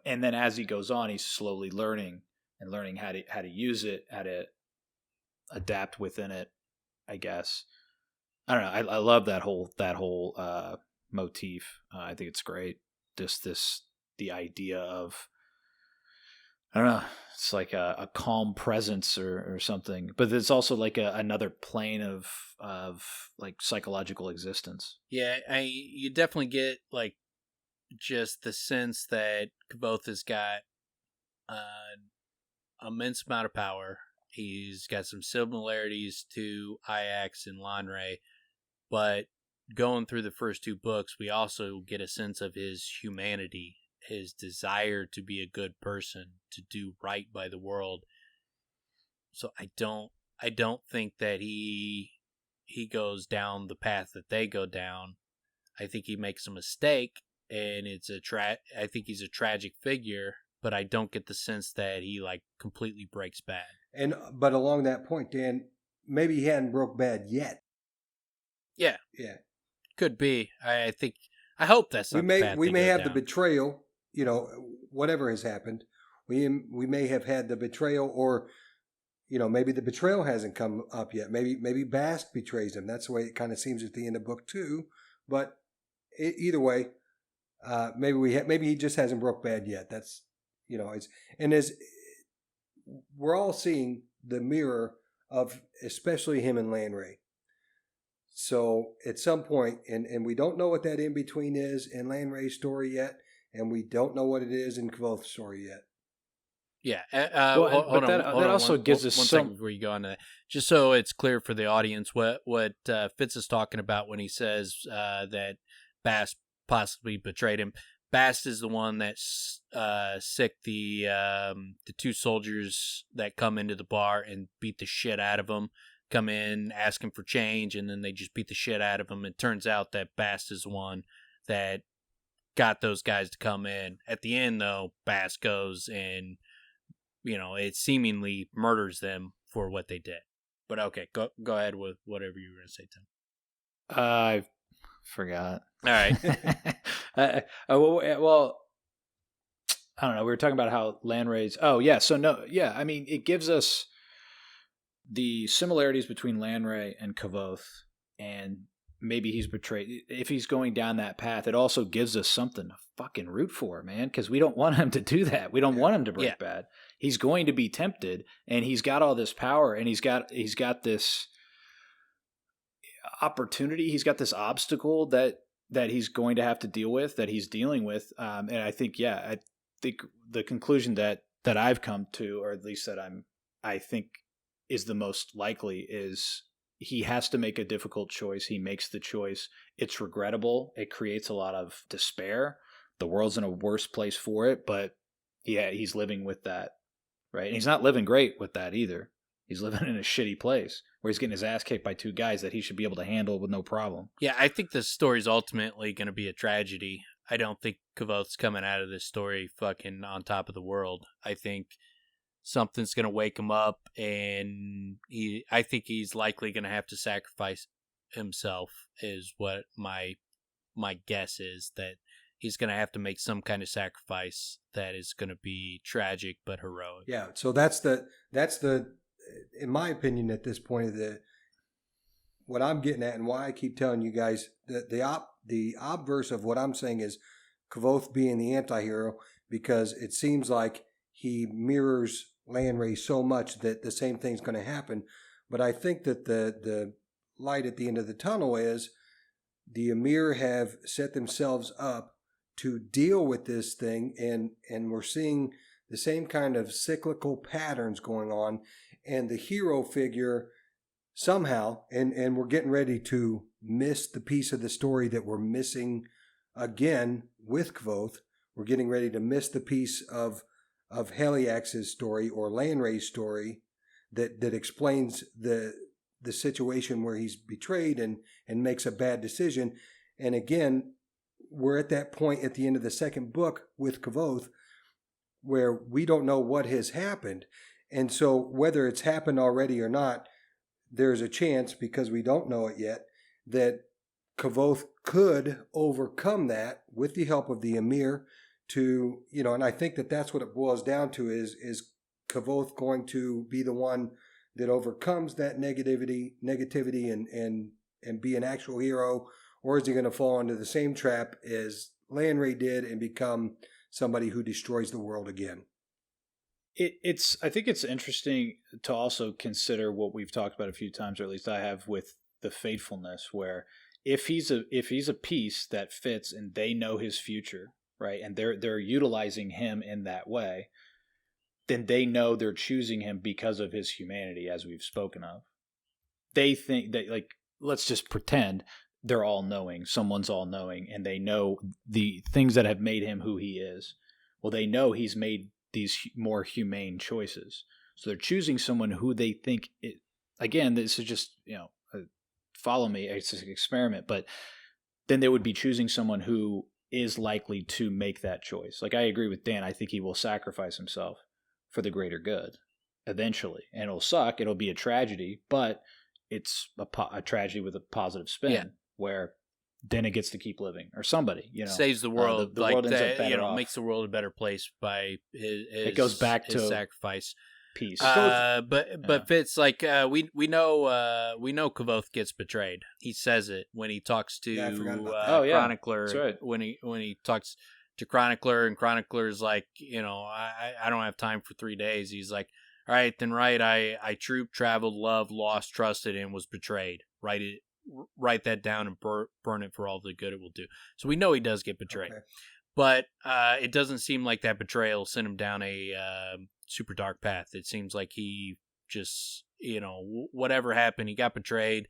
Speaker 1: and then as he goes on, he's slowly learning how to use it, how to adapt within it, I guess. I don't know. I love that whole motif. I think it's great. The idea of, I don't know, it's like a calm presence or something, but it's also like another plane of like psychological existence.
Speaker 3: Yeah, you definitely get like just the sense that Kvothe has got an immense amount of power. He's got some similarities to Ajax and Lanre, but going through the first two books, we also get a sense of his humanity, his desire to be a good person, to do right by the world. So I don't think that he goes down the path that they go down. I think he makes a mistake, and I think he's a tragic figure, but I don't get the sense that he completely breaks bad.
Speaker 2: But along that point, Dan, maybe he hadn't broke bad yet.
Speaker 3: Yeah. Could be. I hope that's not the path
Speaker 2: we may have
Speaker 3: down.
Speaker 2: the betrayal, whatever has happened. We may have had the betrayal, or maybe the betrayal hasn't come up yet. Maybe Bast betrays him. That's the way it kind of seems at the end of book 2. But either way, maybe he just hasn't broke bad yet. That's we're all seeing the mirror of especially him and Lanray. So at some point, and we don't know what that in between is in Lanray's story yet, and we don't know what it is in Kvoth's story yet.
Speaker 3: Yeah.
Speaker 1: That also gives us
Speaker 3: one
Speaker 1: some.
Speaker 3: second before you go on to that. Just so it's clear for the audience what Fitz is talking about when he says that Bast possibly betrayed him. Bast is the one that sicked the two soldiers that come into the bar and beat the shit out of him. Come in asking for change, and then they just beat the shit out of him. It turns out that Bast is the one that got those guys to come in. At the end, though, Bast goes and, it seemingly murders them for what they did. But okay, go ahead with whatever you were going to say, Tim.
Speaker 1: I forgot.
Speaker 3: All right.
Speaker 1: Well, I don't know. We were talking about how Lanray's. Oh, yeah. So, no. Yeah. I mean, it gives us the similarities between Lanray and Kvoth, and maybe he's betrayed. If he's going down that path, it also gives us something to fucking root for, man, because we don't want him to do that. We don't want him to break bad. He's going to be tempted, and he's got all this power, and he's got this opportunity. He's got this obstacle that he's going to have to deal with, that he's dealing with. And I think, I think the conclusion that I've come to, or at least that I think is the most likely, is he has to make a difficult choice. He makes the choice. It's regrettable. It creates a lot of despair. The world's in a worse place for it, but he's living with that, right? And he's not living great with that either. He's living in a shitty place where he's getting his ass kicked by two guys that he should be able to handle with no problem.
Speaker 3: Yeah, I think this story's ultimately going to be a tragedy. I don't think Kvoth's coming out of this story fucking on top of the world. I think something's going to wake him up, and I think he's likely going to have to sacrifice himself, is what my guess is, that he's going to have to make some kind of sacrifice that is going to be tragic but heroic.
Speaker 2: Yeah, so that's the in my opinion at this point, what I'm getting at, and why I keep telling you guys that the obverse of what I'm saying is Kvoth being the anti-hero, because it seems like he mirrors Lanray so much that the same thing's going to happen. But I think that the light at the end of the tunnel is the Emir have set themselves up to deal with this thing, and we're seeing the same kind of cyclical patterns going on, and the hero figure somehow, and we're getting ready to miss the piece of the story that we're missing again with Kvoth. We're getting ready to miss the piece of Heliax's story, or Lanray's story, that explains the situation where he's betrayed and makes a bad decision. And again, we're at that point at the end of the second book with Kvoth where we don't know what has happened. And so whether it's happened already or not, there's a chance, because we don't know it yet, that Kvoth could overcome that with the help of the Emir to, and I think that that's what it boils down to, is Kvoth going to be the one that overcomes that negativity and be an actual hero, or is he going to fall into the same trap as Lanray did and become somebody who destroys the world again?
Speaker 1: I think it's interesting to also consider what we've talked about a few times, or at least I have, with the faithfulness, where if he's a piece that fits and they know his future, right, and they're utilizing him in that way, then they know they're choosing him because of his humanity, as we've spoken of. They think that, like, let's just pretend they're all knowing, someone's all knowing, and they know the things that have made him who he is. Well, they know he's made these more humane choices. So they're choosing someone who they think again, this is just, follow me, it's an experiment, but then they would be choosing someone who is likely to make that choice. Like, I agree with Dan. I think he will sacrifice himself for the greater good eventually. And it'll suck. It'll be a tragedy, but it's a tragedy with a positive spin, where then it gets to keep living, or somebody,
Speaker 3: saves the world.
Speaker 1: The world ends up better off.
Speaker 3: Makes the world a better place by his,
Speaker 1: it goes back
Speaker 3: his
Speaker 1: to
Speaker 3: sacrifice.
Speaker 1: piece.
Speaker 3: But Fitz, like we know Kavoth gets betrayed. He says it when he talks to
Speaker 2: I forgot about that.
Speaker 3: Chronicler.
Speaker 1: That's right.
Speaker 3: When he talks to Chronicler, and Chronicler's like, I don't have time for 3 days. He's like, all right, then I trooped, traveled, loved, lost, trusted, and was betrayed. Write that down and burn it for all the good it will do. So we know he does get betrayed.
Speaker 2: Okay.
Speaker 3: But it doesn't seem like that betrayal sent him down a super dark path. It seems like he just, whatever happened, he got betrayed.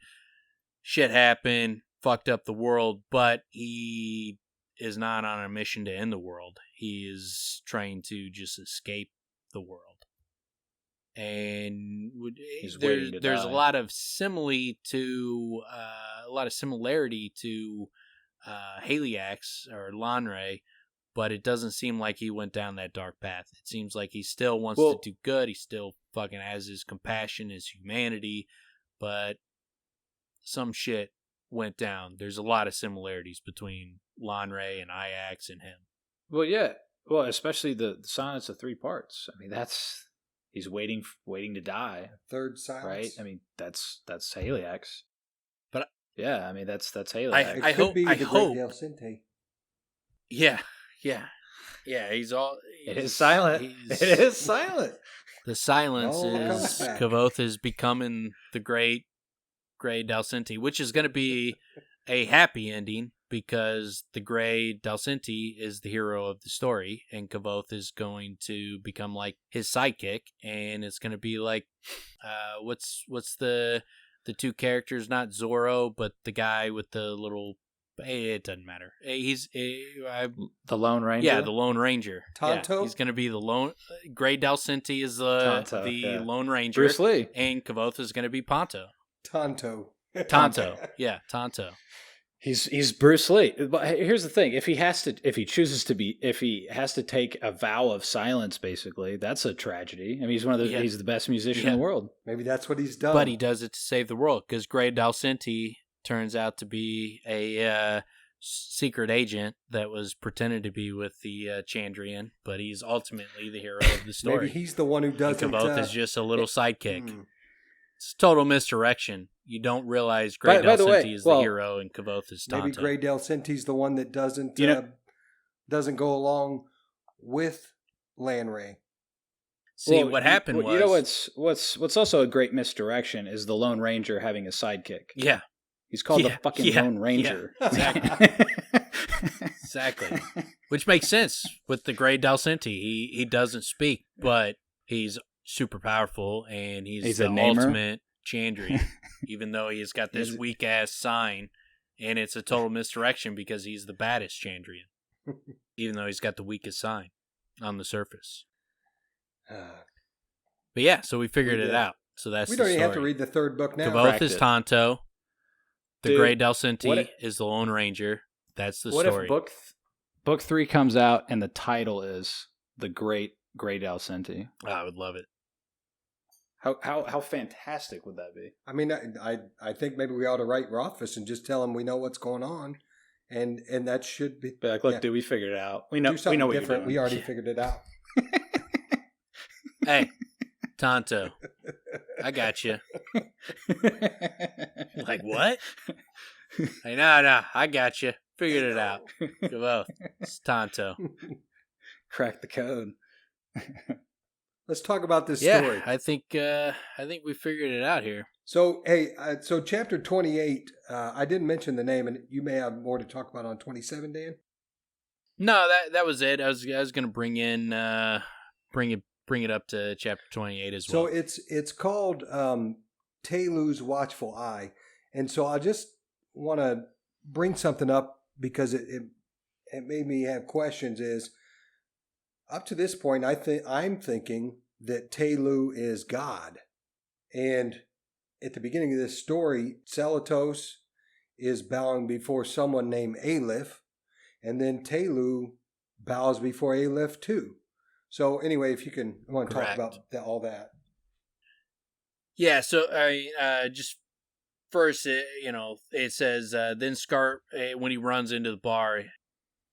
Speaker 3: Shit happened, fucked up the world, but he is not on a mission to end the world. He is trying to just escape the world. And there's a lot of similarity to Haliax or Lanre, but it doesn't seem like he went down that dark path. It seems like he still wants to do good. He still fucking has his compassion, his humanity, but some shit went down. There's a lot of similarities between Lanre and Iax and him.
Speaker 1: Well, yeah. Well, especially the silence of 3 parts. I mean, he's waiting to die.
Speaker 2: Third silence,
Speaker 1: right? I mean, that's Haliax.
Speaker 3: But
Speaker 1: yeah, I mean that's Haliax.
Speaker 3: I hope. Yeah. He's all.
Speaker 1: It is silent. It is silent.
Speaker 3: The silence
Speaker 2: comes
Speaker 3: is
Speaker 2: back.
Speaker 3: Kavoth is becoming the great Grey Dalcinti, which is going to be a happy ending because the Grey Dalcinti is the hero of the story, and Kavoth is going to become like his sidekick, and it's going to be like, what's the 2 characters? Not Zorro, but the guy with the little. It doesn't matter. He's
Speaker 1: the Lone Ranger.
Speaker 3: Yeah, the Lone Ranger.
Speaker 2: Tonto.
Speaker 3: Yeah, he's going to be the Lone. Grey Dalcinti is
Speaker 1: Tonto,
Speaker 3: Lone Ranger.
Speaker 1: Bruce Lee.
Speaker 3: And Kavoth is going to be Tonto.
Speaker 2: Tonto.
Speaker 3: Yeah, Tonto.
Speaker 1: He's Bruce Lee. But here's the thing: if he has to take a vow of silence, basically, that's a tragedy. I mean, he's he's the best musician in the world.
Speaker 2: Maybe that's what he's done.
Speaker 3: But he does it to save the world because Grey Dalcinti turns out to be a secret agent that was pretended to be with the Chandrian, but he's ultimately the hero of the story.
Speaker 2: Maybe he's the one who doesn't.
Speaker 3: Kavoth is just a little sidekick. It's total misdirection. You don't realize Grey Dalcinti is the hero and Kavoth is Tonto.
Speaker 2: Maybe Grey Dalcinti's the one that doesn't go along with Lanre.
Speaker 3: See, what happened was...
Speaker 1: You know what's also a great misdirection is the Lone Ranger having a sidekick.
Speaker 3: Yeah.
Speaker 1: He's called the fucking Lone Ranger.
Speaker 3: Yeah, exactly. Exactly. Which makes sense with the Grey Dalcinti. He doesn't speak, but he's super powerful, and he's the ultimate Chandrian, even though he's got this weak-ass sign, and it's a total misdirection because he's the baddest Chandrian, even though he's got the weakest sign on the surface. But yeah, so we figured it out. So that's
Speaker 2: we don't even have to read the 3rd book now.
Speaker 3: Kavoth is Tonto. The Grey Dalcinti is the Lone Ranger. That's the story.
Speaker 1: What if book 3 comes out and the title is The Great Grey Dalcinti?
Speaker 3: I would love it.
Speaker 1: How fantastic would that be?
Speaker 2: I mean, I think maybe we ought to write Rothfuss and just tell him we know what's going on, and that should be.
Speaker 1: But like, look, dude, we figured it out. We know.
Speaker 2: Do something
Speaker 1: we know what
Speaker 2: different.
Speaker 1: You're doing.
Speaker 2: We already figured it out.
Speaker 3: Hey, Tonto, I got you. Like what? Hey, no, I got you. Figured it out. Kavoth, it's Tonto.
Speaker 1: Crack the code.
Speaker 2: Let's talk about this story.
Speaker 3: I think we figured it out here.
Speaker 2: So, hey, so chapter 28, I didn't mention the name, and you may have more to talk about on 27, Dan.
Speaker 3: No, that was it. I was going to bring it up to chapter 28 as well.
Speaker 2: So it's called Tehlu's Watchful Eye, and so I just want to bring something up because it made me have questions. Is up to this point, I'm thinking that Tehlu is God, and at the beginning of this story, Celatos is bowing before someone named Aleph, and then Tehlu bows before Aleph too. So anyway, if you want to talk about all that.
Speaker 3: Yeah, so I just first, it says, then when he runs into the bar,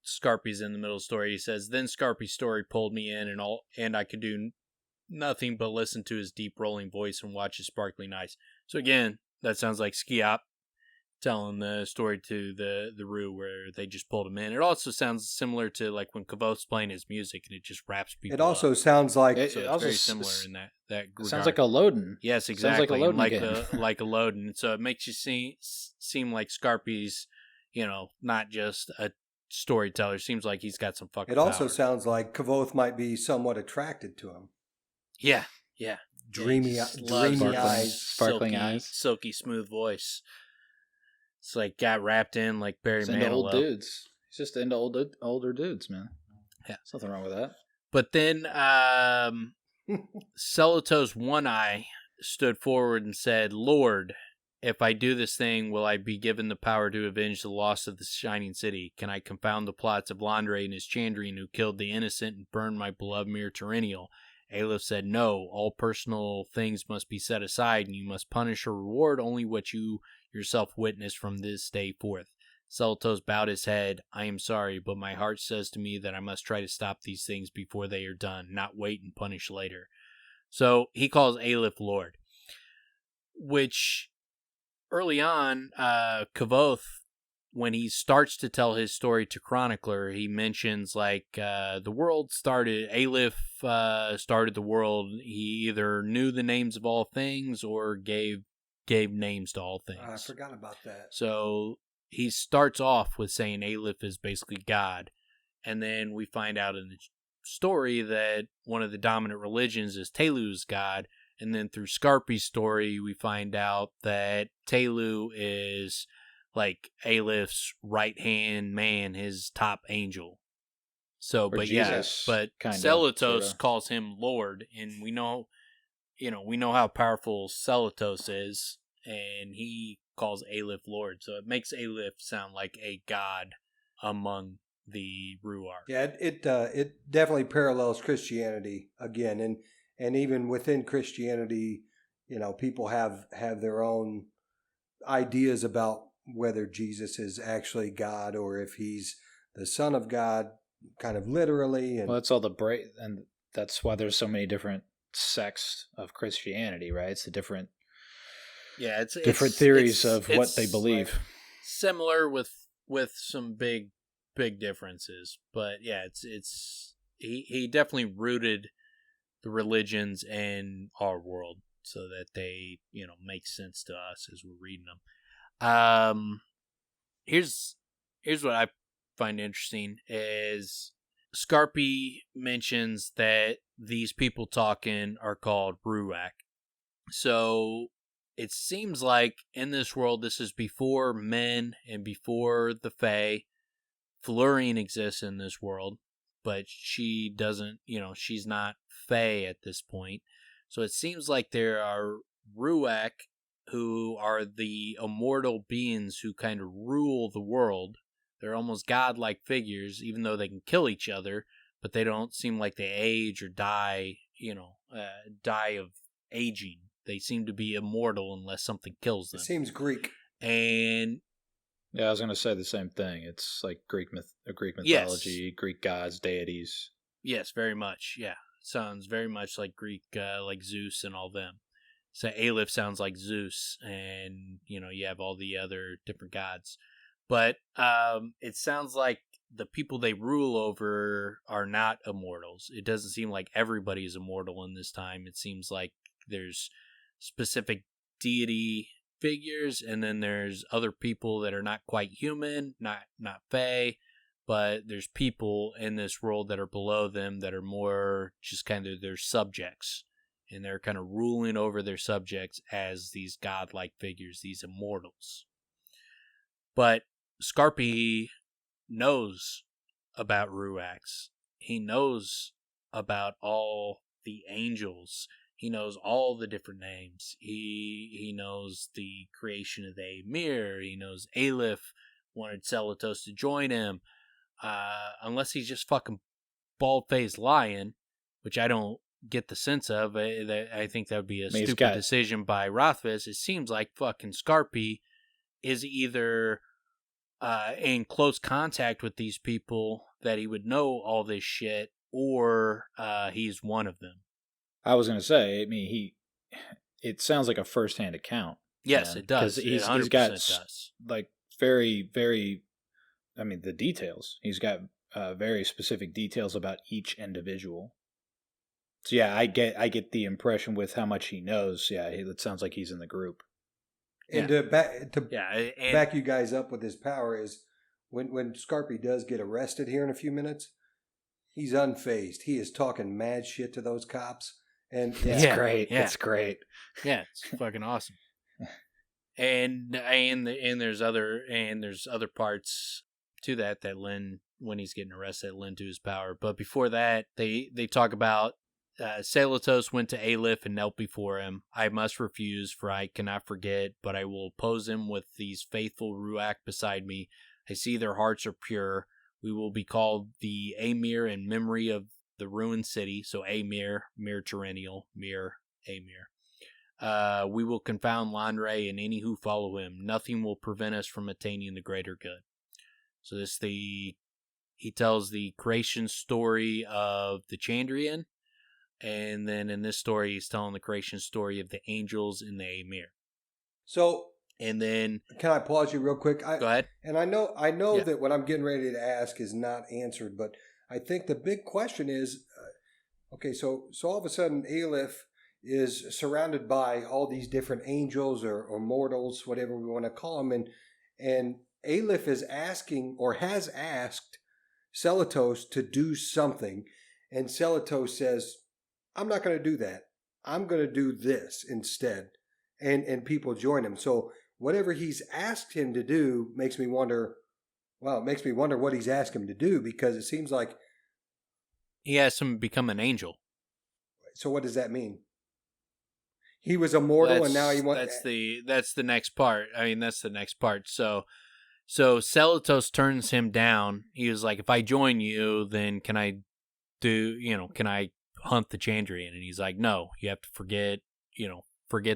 Speaker 3: Skarpi's in the middle of the story. He says, then Skarpi's story pulled me in and I could do nothing but listen to his deep rolling voice and watch his sparkling eyes. So again, that sounds like Skiop telling the story to the Rue where they just pulled him in. It also sounds similar to like when Kavoth's playing his music and it just wraps people
Speaker 2: It also
Speaker 3: up.
Speaker 2: sounds like...
Speaker 3: So it's very similar in that regard.
Speaker 1: Sounds like a Loden.
Speaker 3: Yes, exactly.
Speaker 1: Sounds like a Loden
Speaker 3: like
Speaker 1: game.
Speaker 3: like a Loden. So it makes you seem like Skarpi's, not just a storyteller. Seems like he's got some fucking
Speaker 2: It also
Speaker 3: power.
Speaker 2: sounds like Kavoth might be somewhat attracted to him.
Speaker 3: Yeah.
Speaker 2: Dreamy eyes.
Speaker 1: Sparkling
Speaker 3: silky,
Speaker 1: eyes.
Speaker 3: silky smooth voice. It's like got wrapped in like Barry
Speaker 1: He's into old
Speaker 3: Manilow.
Speaker 1: dudes. He's just into older dudes, man.
Speaker 3: Yeah.
Speaker 1: There's nothing wrong with that.
Speaker 3: But then Celoto's one eye stood forward and said, "Lord, if I do this thing, will I be given the power to avenge the loss of the Shining City? Can I confound the plots of Landre and his Chandrian who killed the innocent and burned my beloved Mir Tyrannial?" Aleph said, "No, all personal things must be set aside, and you must punish or reward only what you yourself witness from this day forth." Celotos bowed his head. "I am sorry, but my heart says to me that I must try to stop these things before they are done, not wait and punish later." So he calls Aleph Lord, which early on, Kavoth, when he starts to tell his story to Chronicler, he mentions like the world started, Aleph started the world. He either knew the names of all things or gave names to all things.
Speaker 2: I forgot about that.
Speaker 3: So he starts off with saying Aleph is basically God. And then we find out in the story that one of the dominant religions is Tehlu's God. And then through Skarpi's story, we find out that Tehlu is like Aleph's right-hand man, his top angel. So,
Speaker 1: Or
Speaker 3: but
Speaker 1: Jesus,
Speaker 3: but
Speaker 1: kinda,
Speaker 3: Celotos
Speaker 1: sorta.
Speaker 3: calls him Lord. And we know how powerful Celotos is. And he calls Aleph Lord. So it makes Aleph sound like a god among the Ruar.
Speaker 2: Yeah, it definitely parallels Christianity again, and even within Christianity, people have their own ideas about whether Jesus is actually God or if he's the Son of God, kind of literally. And
Speaker 1: Well, that's all and that's why there's so many different sects of Christianity, right? It's the different theories of what they believe.
Speaker 3: Like similar with some big differences, but yeah, he definitely rooted the religions in our world so that they make sense to us as we're reading them. Here's what I find interesting is Skarpi mentions that these people talking are called Ruach. So it seems like in this world, this is before men and before the Fae. Florian exists in this world, but she doesn't, she's not Fae at this point. So it seems like there are Ruach who are the immortal beings who kind of rule the world. They're almost godlike figures, even though they can kill each other, but they don't seem like they age or die, die of aging. They seem to be immortal unless something kills them.
Speaker 2: it seems Greek.
Speaker 3: And
Speaker 1: Yeah, I was going to say the same thing. It's like Greek mythology,
Speaker 3: Yes.
Speaker 1: Greek gods, deities.
Speaker 3: yes, very much. Yeah. Sounds very much like Greek, like Zeus and all them. So Aleph sounds like Zeus, and you have all the other different gods. But it sounds like the people they rule over are not immortals. It doesn't seem like everybody is immortal in this time. It seems like there's specific deity figures, and then there's other people that are not quite human, not Fae, but there's people in this world that are below them that are more just kind of their subjects, and they're kind of ruling over their subjects as these godlike figures, these immortals. But Skarpi knows about Ruax. He knows about all the angels. He knows all the different names. He knows the creation of the Amir. He knows Aleph wanted Celotos to join him. Unless he's just fucking bald-faced lying, which I don't get the sense of. I think that would be a stupid decision by Rothfuss. It seems like fucking Skarpi is either in close contact with these people that he would know all this shit, or he's one of them.
Speaker 1: I was going to say, I mean, it sounds like a first-hand account.
Speaker 3: Yes, it does.
Speaker 1: Because he's got like very, very, I mean, the details. He's got very specific details about each individual. So yeah, I get the impression with how much he knows. Yeah, it sounds like he's in the group.
Speaker 2: And to back you guys up with his power is when Skarpi does get arrested here in a few minutes, he's unfazed. He is talking mad shit to those cops. And
Speaker 1: it's great. Yeah. It's great.
Speaker 3: Yeah, it's fucking awesome. And there's other parts to that Lin, when he's getting arrested, lend to his power. But before that, they talk about Selatos went to Aleph and knelt before him. I must refuse, for I cannot forget, but I will oppose him with these faithful Ruach beside me. I see their hearts are pure. We will be called the Amir in memory of the ruined city. So Amir, Mir Terrennial, Mir, Amir. We will confound Lanre and any who follow him. Nothing will prevent us from attaining the greater good. So he tells the creation story of the Chandrian, and then in this story he's telling the creation story of the angels in the Amir.
Speaker 2: So,
Speaker 3: and then
Speaker 2: can I pause you real quick?
Speaker 3: Go ahead.
Speaker 2: And I know that what I'm getting ready to ask is not answered, but I think the big question is, okay, so all of a sudden Aleph is surrounded by all these different angels or mortals, whatever we want to call them, and Aleph is asking or has asked Selatos to do something, and Selatos says, I'm not going to do that. I'm going to do this instead. And people join him. So whatever he's asked him to do makes me wonder what he's asked him to do, because it seems like
Speaker 3: he asked him to become an angel.
Speaker 2: So what does that mean? He was immortal and now he wants...
Speaker 3: That's the next part. I mean, that's the next part. So Selatos turns him down. He was like, if I join you, then can I hunt the Chandrian? And he's like, no, you have to forget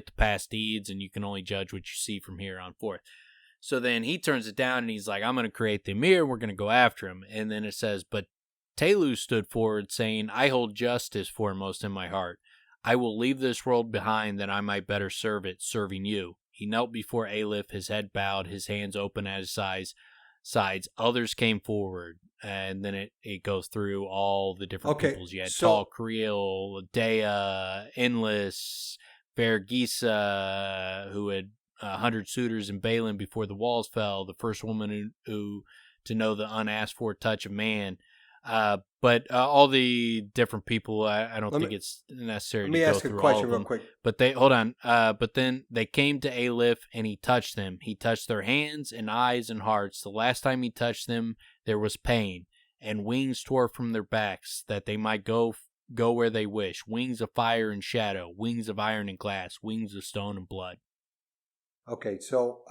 Speaker 3: the past deeds, and you can only judge what you see from here on forth. So then he turns it down and he's like, I'm going to create the Amir, we're going to go after him. And then it says, but Tehlu stood forward saying, I hold justice foremost in my heart. I will leave this world behind that I might better serve it, serving you. He knelt before Aleph, his head bowed, his hands open at his sides. Others came forward, and then it goes through all the different peoples. You had Tal Creel, Dea, Endless, Vergisa, who had 100 suitors in Balin before the walls fell, the first woman who to know the unasked for touch of man. But all the different people, I don't think it's necessary to go through all of them. Let me ask a question real quick. But then they came to Aleph and he touched them. He touched their hands and eyes and hearts. The last time he touched them, there was pain, and wings tore from their backs that they might go where they wish. Wings of fire and shadow, wings of iron and glass, wings of stone and blood. Okay, so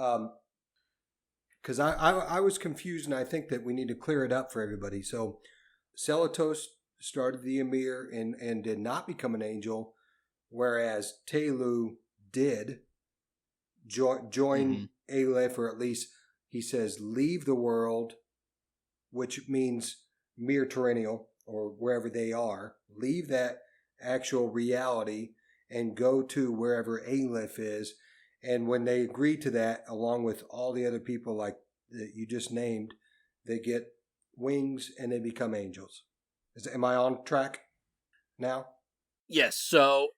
Speaker 3: because I was confused, and I think that we need to clear it up for everybody. So Selatos started the Amir and did not become an angel, whereas Tehlu did join Aleph, or at least he says leave the world, which means Mir Terrennial, or wherever they are, leave that actual reality and go to wherever Aleph is. And when they agree to that, along with all the other people like that you just named, they get wings and they become angels. Am I on track now? Yes. So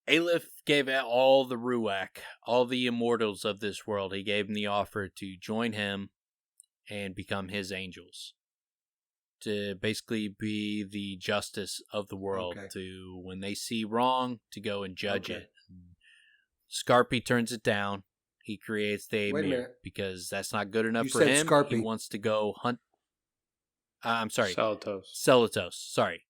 Speaker 3: Aleph gave out all the Ruach, all the immortals of this world. He gave them the offer to join him and become his angels, to basically be the justice of the world, to when they see wrong, to go and judge it. Skarpi turns it down. He creates the Amir because that's not good enough for him. Skarpi. He wants to go hunt. I'm sorry. Selatos. Sorry.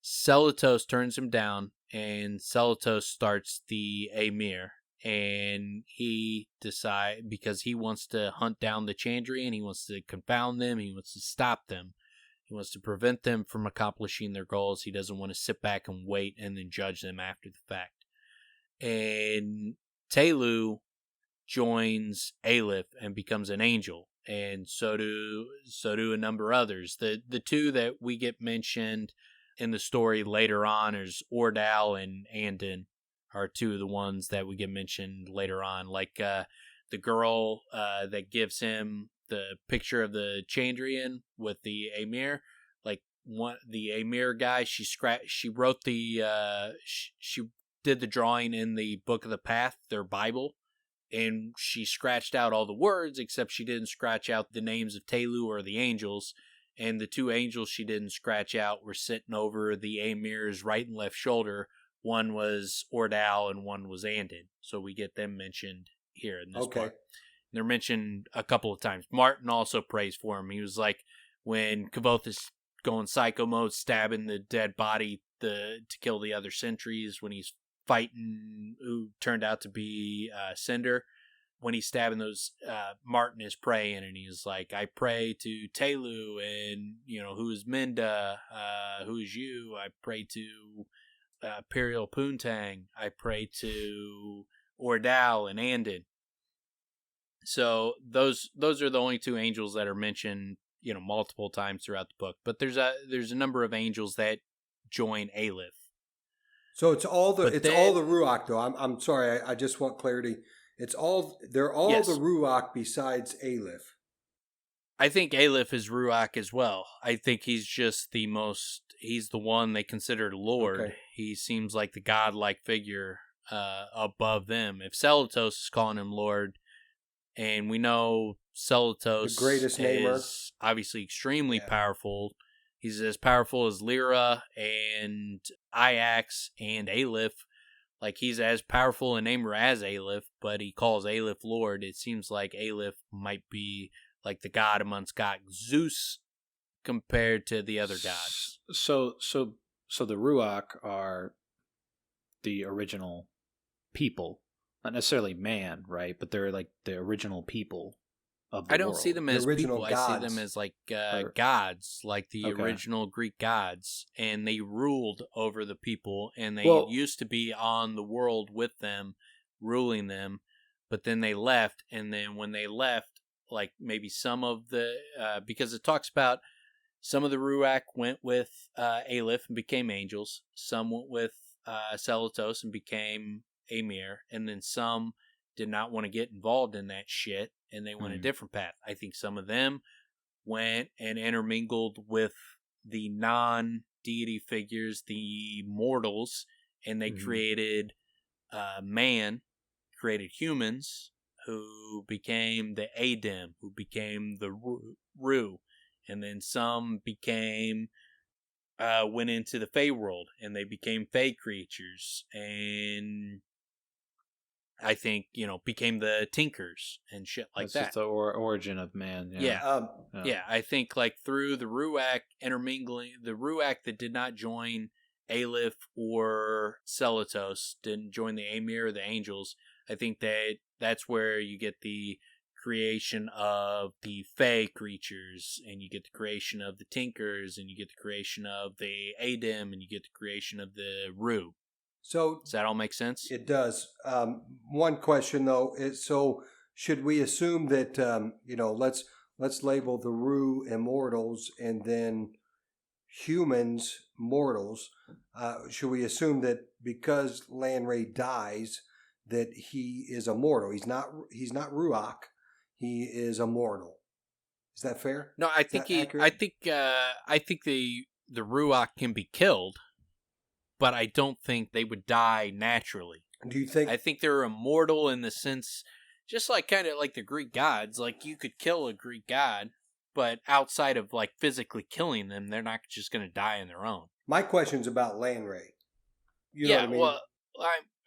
Speaker 3: Selatos turns him down, and Selatos starts the Amir. And he decides, because he wants to hunt down the Chandrian, he wants to confound them, he wants to stop them. He wants to prevent them from accomplishing their goals. He doesn't want to sit back and wait and then judge them after the fact. And Tehlu joins Aleph and becomes an angel, and so do a number of others. The two that we get mentioned in the story later on. There's Ordal and Andon are two of the ones that we get mentioned later on. Like the girl that gives him the picture of the Chandrian with the Amir, like the Amir guy, she wrote she did the drawing in the Book of the Path, their Bible, and she scratched out all the words, except she didn't scratch out the names of Tehlu or the angels. And the two angels she didn't scratch out were sitting over the Amir's right and left shoulder. One was Ordal and one was Andon. So we get them mentioned here in this book. They're mentioned a couple of times. Martin also prays for him. He was like, when Kvothe is going psycho mode, stabbing the dead body to kill the other sentries, when he's fighting who turned out to be Cinder, when he's stabbing those, Martin is praying, and he's like, I pray to Tehlu, and, who is Minda, who is you? I pray to Imperial Poontang. I pray to Ordal and Andon. So those are the only two angels that are mentioned, multiple times throughout the book. But there's a number of angels that join Aleph.
Speaker 2: So it's all the Ruach though. I'm sorry, I just want clarity. They're all
Speaker 3: Yes.
Speaker 2: the Ruach besides Aleph.
Speaker 3: I think Aleph is Ruach as well. I think he's just he's the one they consider Lord.
Speaker 2: Okay.
Speaker 3: He seems like the godlike figure above them. If Celatos is calling him Lord, and we know Celatos,
Speaker 2: the greatest namer,
Speaker 3: is obviously extremely powerful. He's as powerful as Lyra and Iax and Aleph. Like, he's as powerful a namer as Aleph, but he calls Aleph Lord. It seems like Aleph might be like the god amongst gods, Zeus, compared to the other gods.
Speaker 1: So the Ruach are the original people, not necessarily man, right? But they're like the original people of the
Speaker 3: I don't
Speaker 1: world.
Speaker 3: see them
Speaker 2: The
Speaker 3: as
Speaker 2: original
Speaker 3: people.
Speaker 2: gods.
Speaker 3: I see them as like gods, like the
Speaker 1: Okay.
Speaker 3: original Greek gods, and they ruled over the people, and they used to be on the world with them, ruling them, but then they left, and then when they left, like maybe some of the because it talks about some of the Ruach went with Aleph and became angels, some went with Celatos and became Amir, and then some did not want to get involved in that shit, and they went a different path. I think some of them went and intermingled with the non-deity figures, the mortals, and they created created humans who became the Adem, who became the Ru, and then some went into the Fey world, and they became Fey creatures, and I think, became the Tinkers and shit like
Speaker 1: That's
Speaker 3: that.
Speaker 1: just the origin of man.
Speaker 3: Yeah. I think like through the Ruach intermingling, the Ruach that did not join Aleph or Celatos, didn't join the Amir or the angels, I think that's where you get the creation of the Fey creatures, and you get the creation of the Tinkers, and you get the creation of the Adem, and you get the creation of the Ru.
Speaker 2: So
Speaker 3: does that all make sense?
Speaker 2: It does. One question though is, so should we assume that let's label the Ru immortals and then humans mortals? Should we assume that because Lanray dies that he is a mortal? He's not Ruach. He is a mortal. Is that fair?
Speaker 3: No, I think I think the Ruach can be killed, but I don't think they would die naturally.
Speaker 2: Do you think?
Speaker 3: I think they're immortal in the sense, just like kind of like the Greek gods. Like, you could kill a Greek god, but outside of like physically killing them, they're not just going to die on their own.
Speaker 2: My question's about Lanray. You know what I mean?
Speaker 3: Well,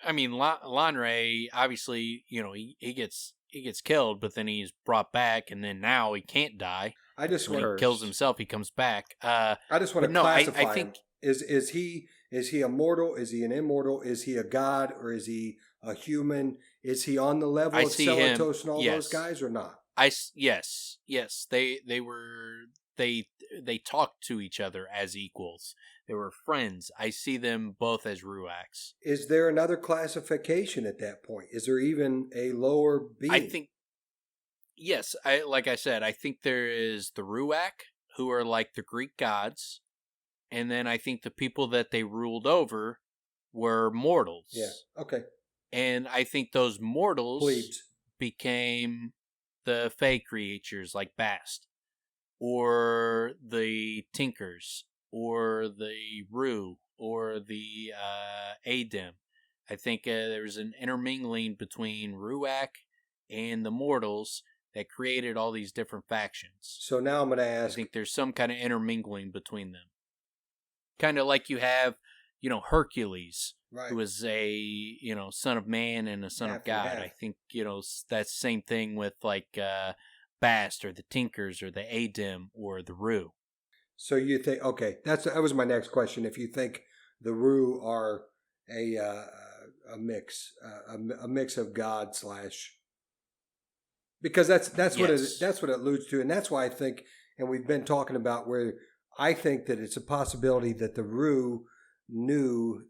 Speaker 3: I mean, Lanray, obviously, he gets killed, but then he's brought back, and then now he can't die.
Speaker 2: I just
Speaker 3: when he kills himself, he comes back.
Speaker 2: I just want to classify
Speaker 3: I think
Speaker 2: him. Is he a mortal? Is he an immortal? Is he a god, or is he a human? Is he on the level of Celatos and all those guys, or not?
Speaker 3: Yes. They talked to each other as equals. They were friends. I see them both as Ruachs.
Speaker 2: Is there another classification at that point? Is there even a lower being?
Speaker 3: I think yes. Like I said, I think there is the Ruach, who are like the Greek gods, and then I think the people that they ruled over were mortals.
Speaker 2: Yeah. Okay.
Speaker 3: And I think those mortals
Speaker 2: Plebes.
Speaker 3: became the fey creatures like Bast, or the Tinkers, or the Rue, or the Adem. I think there's an intermingling between Ruach and the mortals that created all these different factions.
Speaker 2: So now I'm going to
Speaker 3: I
Speaker 2: ask.
Speaker 3: think there's some kind of intermingling between them. Kind of like you have, Hercules,
Speaker 2: Right.
Speaker 3: who was a, son of man and a son
Speaker 2: Half
Speaker 3: of
Speaker 2: and
Speaker 3: God.
Speaker 2: half.
Speaker 3: I think, that's the same thing with like Bast or the Tinkers or the Adem or the Rue.
Speaker 2: So you think, okay, that was my next question. If you think the Rue are a mix, a mix of God / because that's what
Speaker 3: Yes.
Speaker 2: that's what it alludes to, and that's why I think, and we've been talking about where I think that it's a possibility that the Rue knew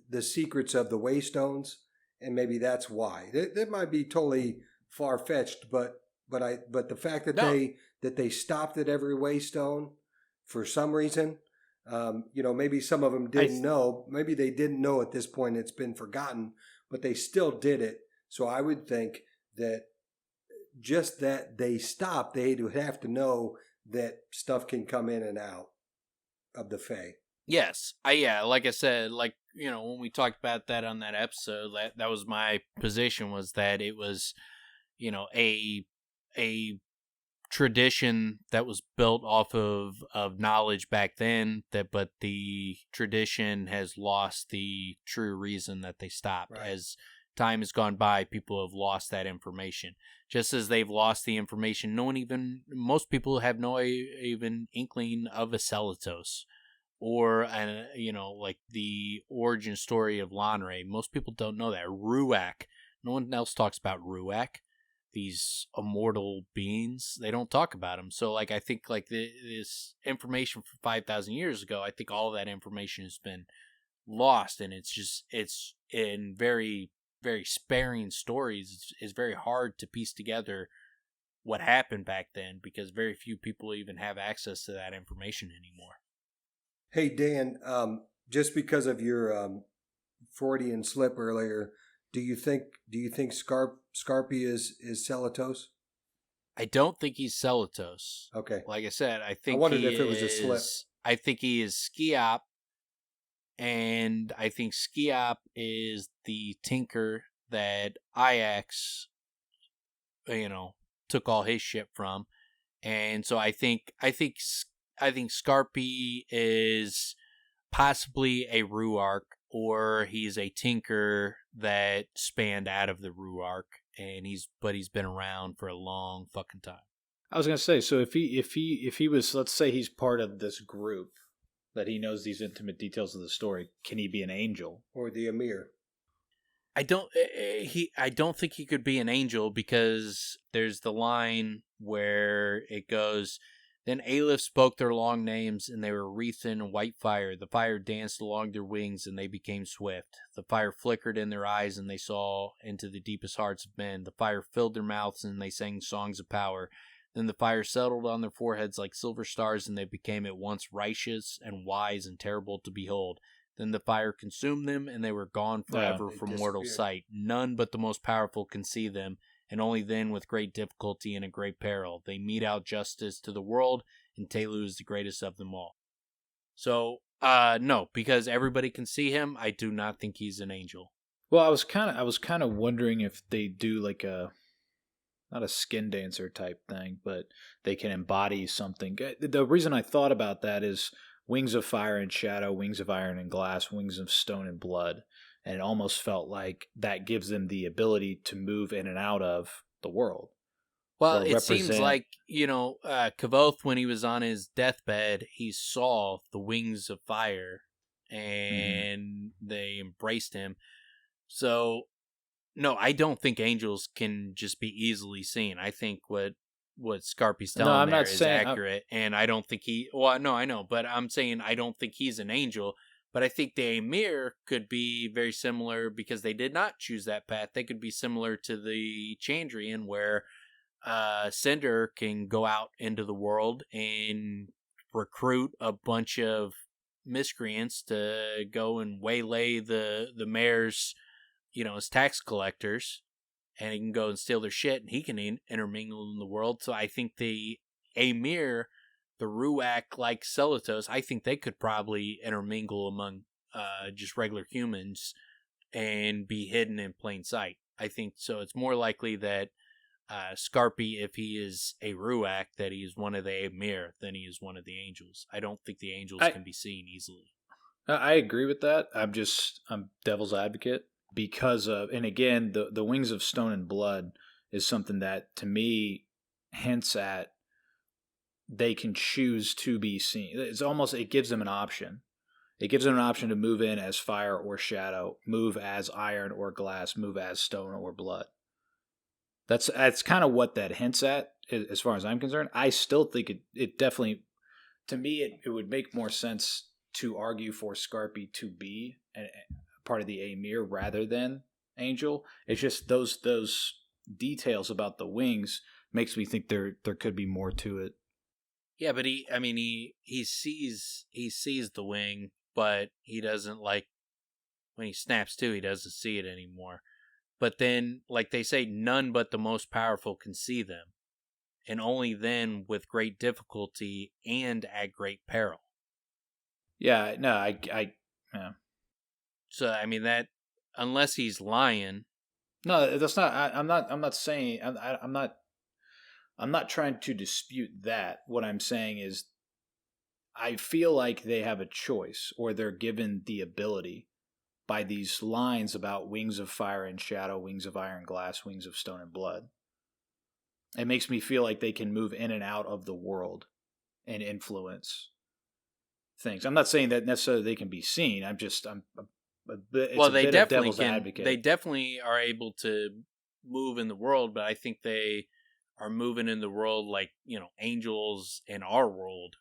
Speaker 2: the secrets of the Waystones, and maybe that's why. That might be totally far fetched, but the fact that
Speaker 3: No.
Speaker 2: they stopped at every Waystone for some reason, maybe some of them didn't know. Maybe they didn't know at this point. It's been forgotten, but they still did it. So I would think that just that they stopped, they would have to know that stuff can come in and out of the Fae.
Speaker 3: Yes. Like I said, when we talked about that on that episode, that was my position, was that it was, a tradition that was built off of knowledge back then, but the tradition has lost the true reason that they stopped.
Speaker 2: Right.
Speaker 3: As time has gone by, people have lost that information. Just as they've lost the information, most people have no even inkling of a Celatos. Or, like the origin story of Lanre. Most people don't know that. Ruach. No one else talks about Ruach. These immortal beings. They don't talk about them. So, I think, this information from 5,000 years ago, I think all of that information has been lost. And it's in very, very sparing stories. It's very hard to piece together what happened back then, because very few people even have access to that information anymore.
Speaker 2: Hey, Dan, just because of your Freudian slip earlier, do you think Skarpi is Celatos?
Speaker 3: I don't think he's Celatos.
Speaker 2: Okay.
Speaker 3: Like I said, I think
Speaker 2: I wondered if it was a slip.
Speaker 3: I think he is Skiop, and I think Skiop is the tinker that Ajax, took all his shit from. And so I think Skarpi is possibly a Ruark, or he's a tinker that spanned out of the Ruark, and he's been around for a long fucking time.
Speaker 1: I was gonna say, so if he was, let's say he's part of this group that he knows these intimate details of the story, can he be an angel
Speaker 2: Or the Emir?
Speaker 3: I don't think he could be an angel, because there's the line where it goes, then Aleph spoke their long names, and they were wreathed in white fire. The fire danced along their wings, and they became swift. The fire flickered in their eyes, and they saw into the deepest hearts of men. The fire filled their mouths, and they sang songs of power. Then the fire settled on their foreheads like silver stars, and they became at once righteous and wise and terrible to behold. Then the fire consumed them, and they were gone forever from mortal sight. None but the most powerful can see them, and only then with great difficulty and a great peril. They mete out justice to the world, and Tehlu is the greatest of them all. So, no, because everybody can see him, I do not think he's an angel.
Speaker 1: Well, I was kind of wondering if they do like not a skin dancer type thing, but they can embody something. The reason I thought about that is wings of fire and shadow, wings of iron and glass, wings of stone and blood. And it almost felt like that gives them the ability to move in and out of the world.
Speaker 3: Well, it seems like, Kavoth, when he was on his deathbed, he saw the wings of fire, and they embraced him. So, no, I don't think angels can just be easily seen. I think what Skarpi's telling there is accurate, and I don't think I know, but I'm saying I don't think he's an angel. But I think the Emir could be very similar, because they did not choose that path. They could be similar to the Chandrian, where Cinder can go out into the world and recruit a bunch of miscreants to go and waylay the mayor's, his tax collectors, and he can go and steal their shit, and he can intermingle in the world. So I think the Amir, the Ruach like Celatos, I think they could probably intermingle among just regular humans and be hidden in plain sight. I think so. It's more likely that Skarpi, if he is a Ruach, that he is one of the Amir than he is one of the angels. I don't think the angels can be seen easily.
Speaker 1: I agree with that. I'm devil's advocate because of, and again, the Wings of Stone and Blood is something that to me hints at they can choose to be seen. It gives them an option. It gives them an option to move in as fire or shadow, move as iron or glass, move as stone or blood. That's kind of what that hints at, as far as I'm concerned. I still think it definitely, to me, it would make more sense to argue for Skarpi to be a part of the Amir rather than Angel. It's just those details about the wings makes me think there could be more to it.
Speaker 3: Yeah, but he sees the wing, but he doesn't, like, when he snaps to, he doesn't see it anymore. But then, like they say, none but the most powerful can see them, and only then with great difficulty and at great peril.
Speaker 1: Yeah, no, I yeah.
Speaker 3: So I mean that, unless he's lying.
Speaker 1: No, that's not. I'm not saying. I'm not trying to dispute that. What I'm saying is, I feel like they have a choice, or they're given the ability by these lines about wings of fire and shadow, wings of iron glass, wings of stone and blood. It makes me feel like they can move in and out of the world and influence things. I'm not saying that necessarily they can be seen.
Speaker 3: They definitely can. Advocate. They definitely are able to move in the world, but I think they are moving in the world like, angels in our world,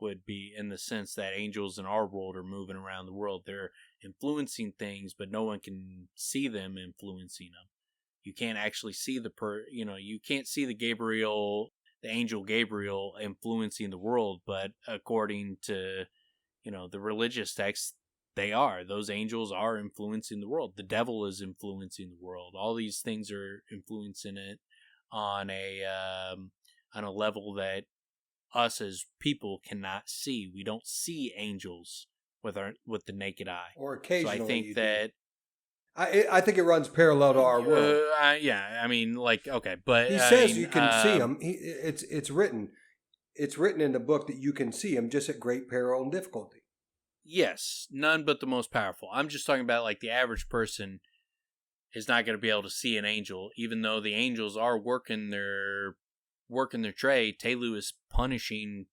Speaker 3: would be, in the sense that angels in our world are moving around the world. They're influencing things, but no one can see them influencing them. You can't actually see you can't see the angel Gabriel influencing the world, but according to, the religious texts, those angels are influencing the world. The devil is influencing the world. All these things are influencing it on a level that us as people cannot see. We don't see angels with the naked eye.
Speaker 2: Or occasionally,
Speaker 3: so I think that
Speaker 2: I think it runs parallel to our world.
Speaker 3: Yeah, I mean, like, okay, but
Speaker 2: he says you can see him. It's written in the book that you can see him, just at great peril and difficulty.
Speaker 3: Yes, none but the most powerful. I'm just talking about, like, the average person is not going to be able to see an angel, even though the angels are working their trade. Tehlu is punishing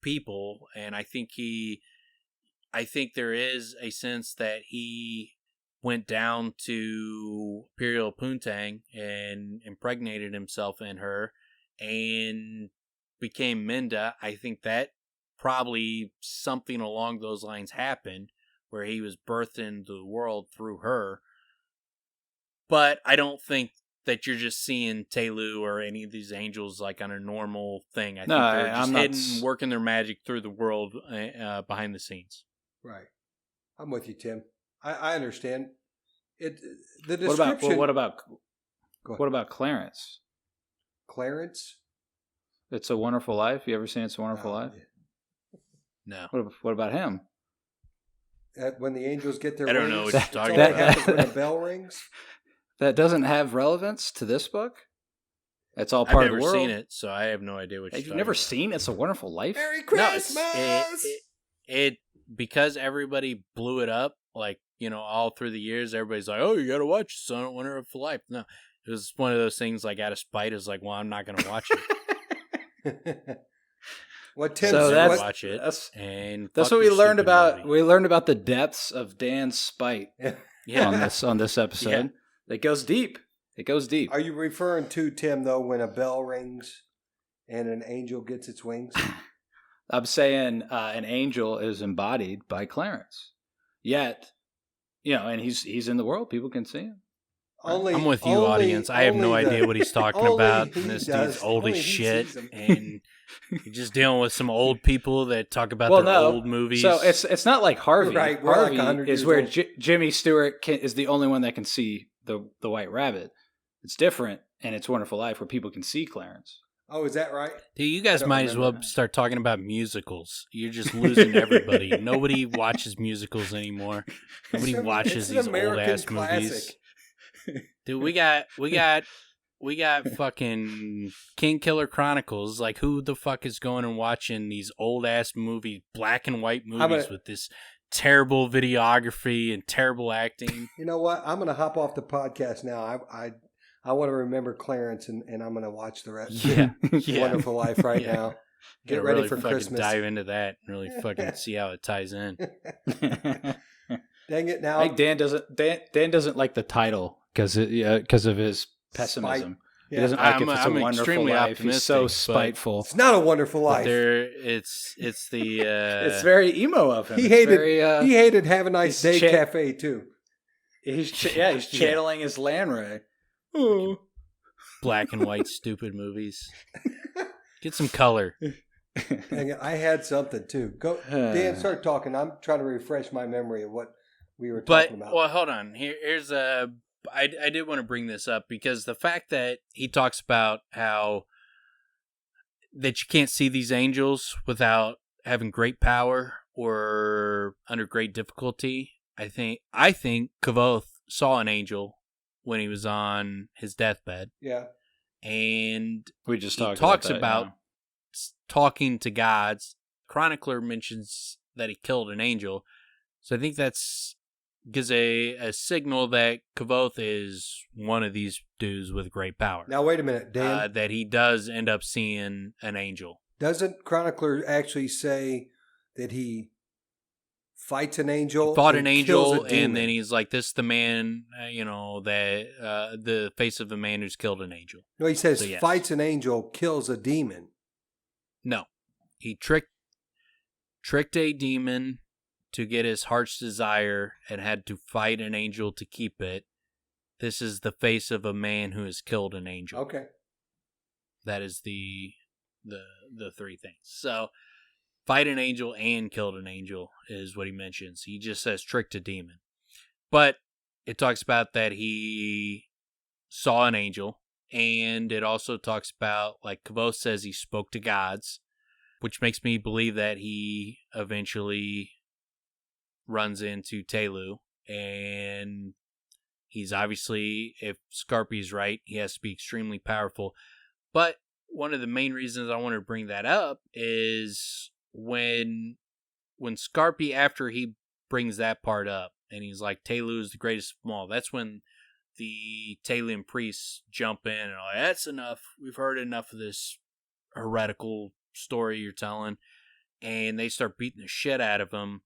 Speaker 3: people, and I think there is a sense that he went down to Imperial Poontang and impregnated himself in her and became Minda. I think that probably something along those lines happened, where he was birthed into the world through her. But I don't think that you're just seeing Tehlu or any of these angels like on a normal thing. I think they're just hidden, working their magic through the world behind the scenes.
Speaker 2: Right. I'm with you, Tim. I understand. The description.
Speaker 1: What about Clarence?
Speaker 2: Clarence?
Speaker 1: It's a Wonderful Life. You ever seen It's a Wonderful Life?
Speaker 2: Yeah.
Speaker 3: No.
Speaker 1: What about him?
Speaker 2: When the angels get their
Speaker 3: I don't
Speaker 2: wings,
Speaker 3: know what you're talking
Speaker 2: about.
Speaker 3: about.
Speaker 2: When the bell rings.
Speaker 1: That doesn't have relevance to this book. It's all part of the world.
Speaker 3: I've never seen it, so I have no idea what you're talking about.
Speaker 1: You've never seen It's a Wonderful Life?
Speaker 2: Merry Christmas!
Speaker 3: No, it because everybody blew it up, like, all through the years, everybody's like, oh, you gotta watch It's a Wonderful Life. No, it was one of those things, like, out of spite. It's like, well, I'm not gonna watch it.
Speaker 2: What Tim
Speaker 3: watch it.
Speaker 1: That's what we learned about. Movie. We learned about the depths of Dan's spite on this episode. Yeah. It goes deep.
Speaker 2: Are you referring to, Tim, though, when a bell rings and an angel gets its wings?
Speaker 1: I'm saying an angel is embodied by Clarence. Yet, and he's in the world. People can see him.
Speaker 3: I'm with you, audience. I have no idea what he's talking about. And this dude's old as shit. And You're just dealing with some old people that talk about their old movies.
Speaker 1: So it's not like Harvey.
Speaker 2: Right, we're
Speaker 1: Harvey
Speaker 2: like 100
Speaker 1: is
Speaker 2: years
Speaker 1: where
Speaker 2: old.
Speaker 1: Jimmy Stewart is the only one that can see the White Rabbit. It's different, and It's a Wonderful Life where people can see Clarence.
Speaker 2: Oh, is that right?
Speaker 3: Dude, you guys might as well start talking about musicals. You're just losing everybody. Nobody watches musicals anymore. Nobody watches these old ass movies. Dude, we got fucking King Killer Chronicles. Like, who the fuck is going and watching these old ass movie, black and white movies with this terrible videography and terrible acting?
Speaker 2: You know what? I'm going to hop off the podcast now. I want to remember Clarence, and I'm going to watch the rest.
Speaker 3: Yeah.
Speaker 2: Wonderful Life right now. Get ready
Speaker 3: really
Speaker 2: for
Speaker 3: fucking
Speaker 2: Christmas.
Speaker 3: Dive into that and really fucking see how it ties in.
Speaker 2: Dang it! Now
Speaker 1: I think Dan doesn't like the title because of his pessimism. He doesn't like It's a Wonderful
Speaker 3: extremely
Speaker 1: Life. He's so spiteful.
Speaker 2: It's not a wonderful life.
Speaker 3: It's the
Speaker 1: it's very emo of him.
Speaker 2: He hated Have a Nice Day Cafe too.
Speaker 1: He's channeling his Land Ray. Oh.
Speaker 3: Black and white stupid movies. Get some color.
Speaker 2: Dang it, I had something too. Go, Dan, start talking. I'm trying to refresh my memory of what we were talking about.
Speaker 3: Well, hold on. Here's a. I did want to bring this up because the fact that he talks about how that you can't see these angels without having great power or under great difficulty. I think Kavoth saw an angel when he was on his deathbed.
Speaker 2: Yeah.
Speaker 1: And we just
Speaker 3: talks about talking to gods. Chronicler mentions that he killed an angel. So I think that's gives a signal that Kavoth is one of these dudes with great power.
Speaker 2: Now, wait a minute, Dan.
Speaker 3: That he does end up seeing an angel.
Speaker 2: Doesn't Chronicler actually say that he fights an angel?
Speaker 3: He fought an angel, and then he's like, this is the man, that the face of the man who's killed an angel.
Speaker 2: No, he says fights an angel, kills a demon.
Speaker 3: No. He tricked a demon to get his heart's desire and had to fight an angel to keep it. This is the face of a man who has killed an angel.
Speaker 2: Okay.
Speaker 3: That is the three things. So, fight an angel and killed an angel is what he mentions. He just says tricked a demon. But it talks about that he saw an angel, and it also talks about, like Kavoth says, he spoke to gods, which makes me believe that he eventually runs into Tehlu, and he's obviously, if Skarpi's right, he has to be extremely powerful. But one of the main reasons I wanted to bring that up is when Skarpi, after he brings that part up, and he's like, Tehlu is the greatest of them all, that's when the Tehluan priests jump in and are like, that's enough. We've heard enough of this heretical story you're telling. And they start beating the shit out of him.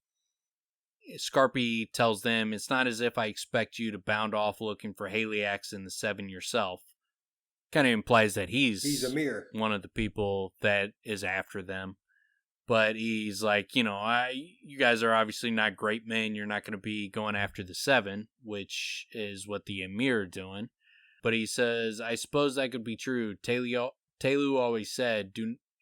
Speaker 3: Skarpi tells them, it's not as if I expect you to bound off looking for Haliax in the Seven yourself. Kind of implies that he's
Speaker 2: a mirror.
Speaker 3: One of the people that is after them. But he's like, you guys are obviously not great men. You're not going to be going after the Seven, which is what the Emir are doing. But he says, I suppose that could be true. Tehlu always said,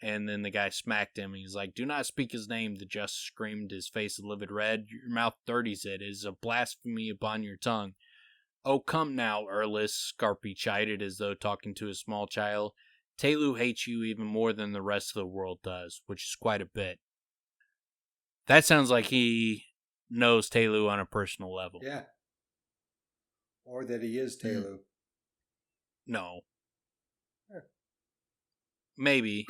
Speaker 3: and then the guy smacked him. He's like, do not speak his name. The just screamed, his face livid red. Your mouth dirties it. It is a blasphemy upon your tongue. Oh, come now, Erlis, Skarpi chided as though talking to a small child. Tehlu hates you even more than the rest of the world does, which is quite a bit. That sounds like he knows Tehlu on a personal level.
Speaker 2: Yeah. Or that he is Tehlu.
Speaker 3: No. Maybe.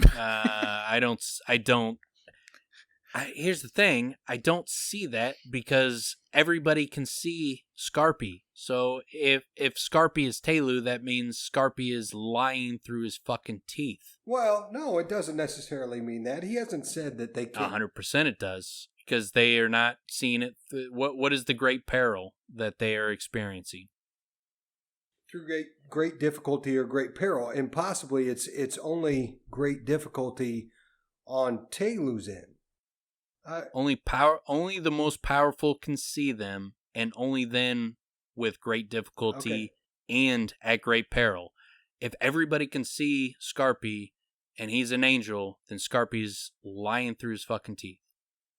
Speaker 3: Here's the thing. I don't see that because everybody can see Skarpi. So if Skarpi is Tehlu, that means Skarpi is lying through his fucking teeth.
Speaker 2: Well, no, it doesn't necessarily mean that. He hasn't said that they can't.
Speaker 3: 100% it does. Because they are not seeing it. What is the great peril that they are experiencing?
Speaker 2: Through great difficulty or great peril, and possibly it's only great difficulty on Tehlu's end.
Speaker 3: Only the most powerful can see them, and only then with great difficulty and at great peril. If everybody can see Skarpi, and he's an angel, then Skarpi's lying through his fucking teeth.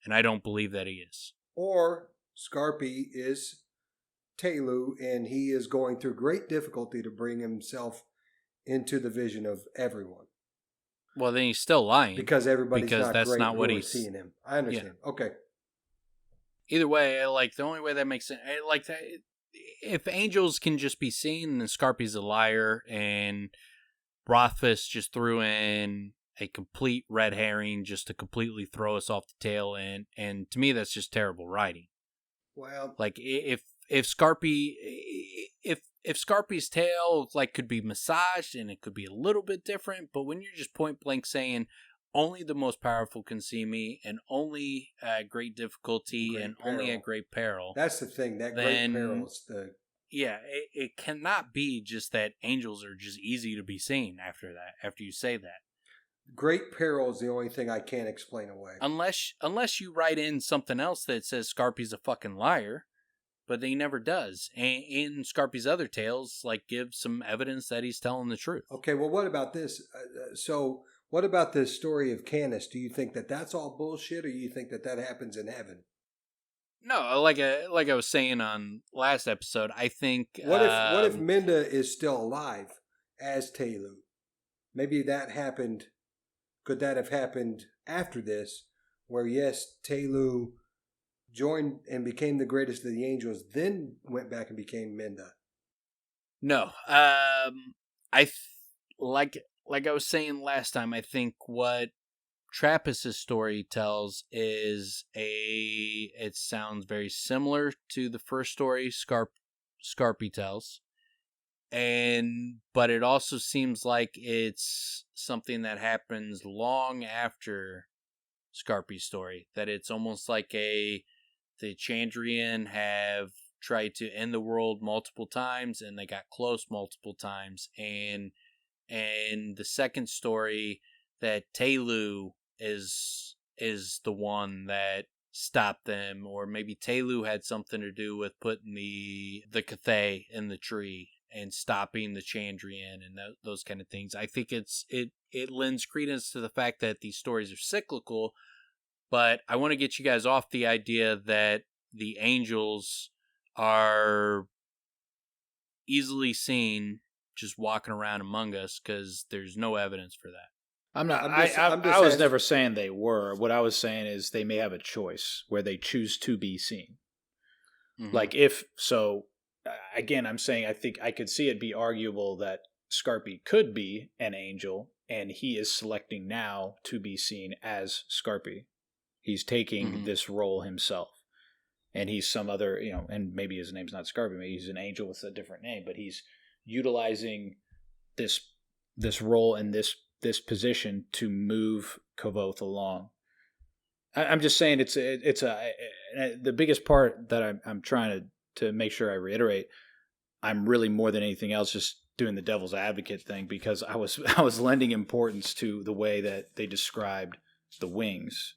Speaker 3: And I don't believe that he is.
Speaker 2: Or Skarpi is Tehlu, and he is going through great difficulty to bring himself into the vision of everyone.
Speaker 3: Well, then he's still lying.
Speaker 2: Because everybody's
Speaker 3: because
Speaker 2: that's not what he's seeing him. I understand. Yeah. Okay.
Speaker 3: Either way, like, the only way that makes sense, like, if angels can just be seen, then Skarpi's a liar, and Rothfuss just threw in a complete red herring just to completely throw us off the tail, and to me, that's just terrible writing.
Speaker 2: Well,
Speaker 3: like, if Skarpi, if Skarpi's tail, like, could be massaged and it could be a little bit different, but when you're just point blank saying only the most powerful can see me, and only at great difficulty, and peril. Only at great peril.
Speaker 2: That's the thing. That great peril is the...
Speaker 3: Yeah, it cannot be just that angels are just easy to be seen after that, after you say that.
Speaker 2: Great peril is the only thing I can't explain away.
Speaker 3: Unless you write in something else that says Skarpi's a fucking liar, but he never does. And in Skarpi's other tales, like, give some evidence that he's telling the truth.
Speaker 2: Okay, well, what about this? What about this story of Canis? Do you think that that's all bullshit, or you think that that happens in heaven?
Speaker 3: No, like I was saying on last episode, I think...
Speaker 2: What if Minda is still alive as Tehlu? Maybe that happened... Could that have happened after this, where, yes, Tehlu joined and became the greatest of the angels, then went back and became Minda?
Speaker 3: No. Like I was saying last time, I think what Trappist's story tells is it sounds very similar to the first story Skarpi tells. But it also seems like it's something that happens long after Skarpi's story. That it's almost like the Chandrian have tried to end the world multiple times, and they got close multiple times, and the second story, that Tehlu is the one that stopped them, or maybe Tehlu had something to do with putting the Cathay in the tree and stopping the Chandrian and those kind of things. I think it lends credence to the fact that these stories are cyclical, but I want to get you guys off the idea that the angels are easily seen just walking around among us, because there's no evidence for that.
Speaker 1: I was never saying they were. What I was saying is they may have a choice where they choose to be seen. Mm-hmm. Like, if so, again, I'm saying I think I could see it be arguable that Skarpi could be an angel, and he is selecting now to be seen as Skarpi. He's taking this role himself. And he's some other, and maybe his name's not Skarpi, maybe he's an angel with a different name, but he's utilizing this role in this position to move Kvothe along. I'm just saying it's the biggest part that I'm trying to make sure I reiterate. I'm really, more than anything else, just doing the devil's advocate thing, because I was lending importance to the way that they described the wings,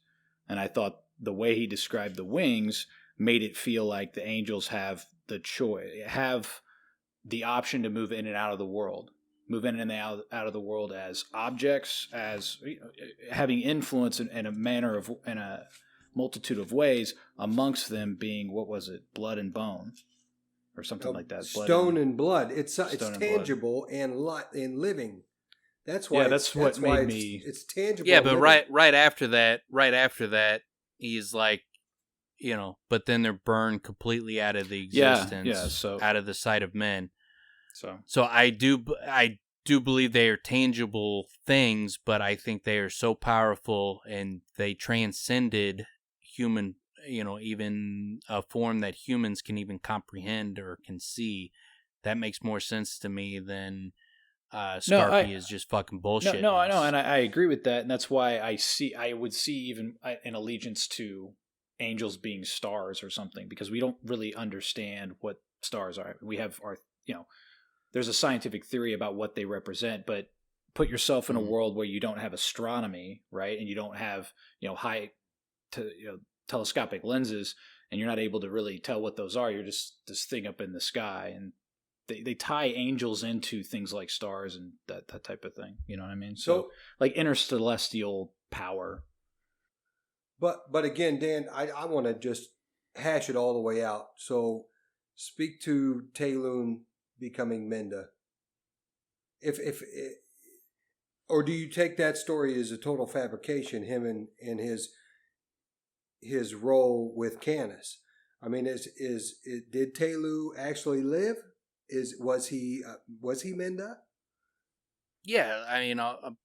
Speaker 1: and I thought the way he described the wings made it feel like the angels have the choice, have the option to move in and out of the world, move in and out of the world as objects, as having influence in a multitude of ways, amongst them being, what was it, blood and bone, or something like that.
Speaker 2: Stone and blood. It's tangible and living. That's why. Yeah,
Speaker 1: that's what made me.
Speaker 2: It's tangible.
Speaker 3: Yeah, but right after that, he's like, but then they're burned completely out of the existence, so out of the sight of men. So I do believe they are tangible things, but I think they are so powerful and they transcended human, even a form that humans can even comprehend or can see. That makes more sense to me than Skarpi is just fucking bullshit.
Speaker 1: No, I know, and I agree with that, and that's why I would see even an allegiance to angels being stars or something, because we don't really understand what stars are. We have our, there's a scientific theory about what they represent, but put yourself in a world where you don't have astronomy, right? And you don't have, high telescopic lenses, and you're not able to really tell what those are. You're just this thing up in the sky. And they tie angels into things like stars and that type of thing. You know what I mean?
Speaker 2: So
Speaker 1: like intercelestial power.
Speaker 2: But again, Dan, I want to just hash it all the way out. So speak to Tehlu becoming Minda. If or do you take that story as a total fabrication? Him and his role with Canis. I mean, did Tehlu actually live? Was he Minda?
Speaker 3: Yeah, I mean, I'll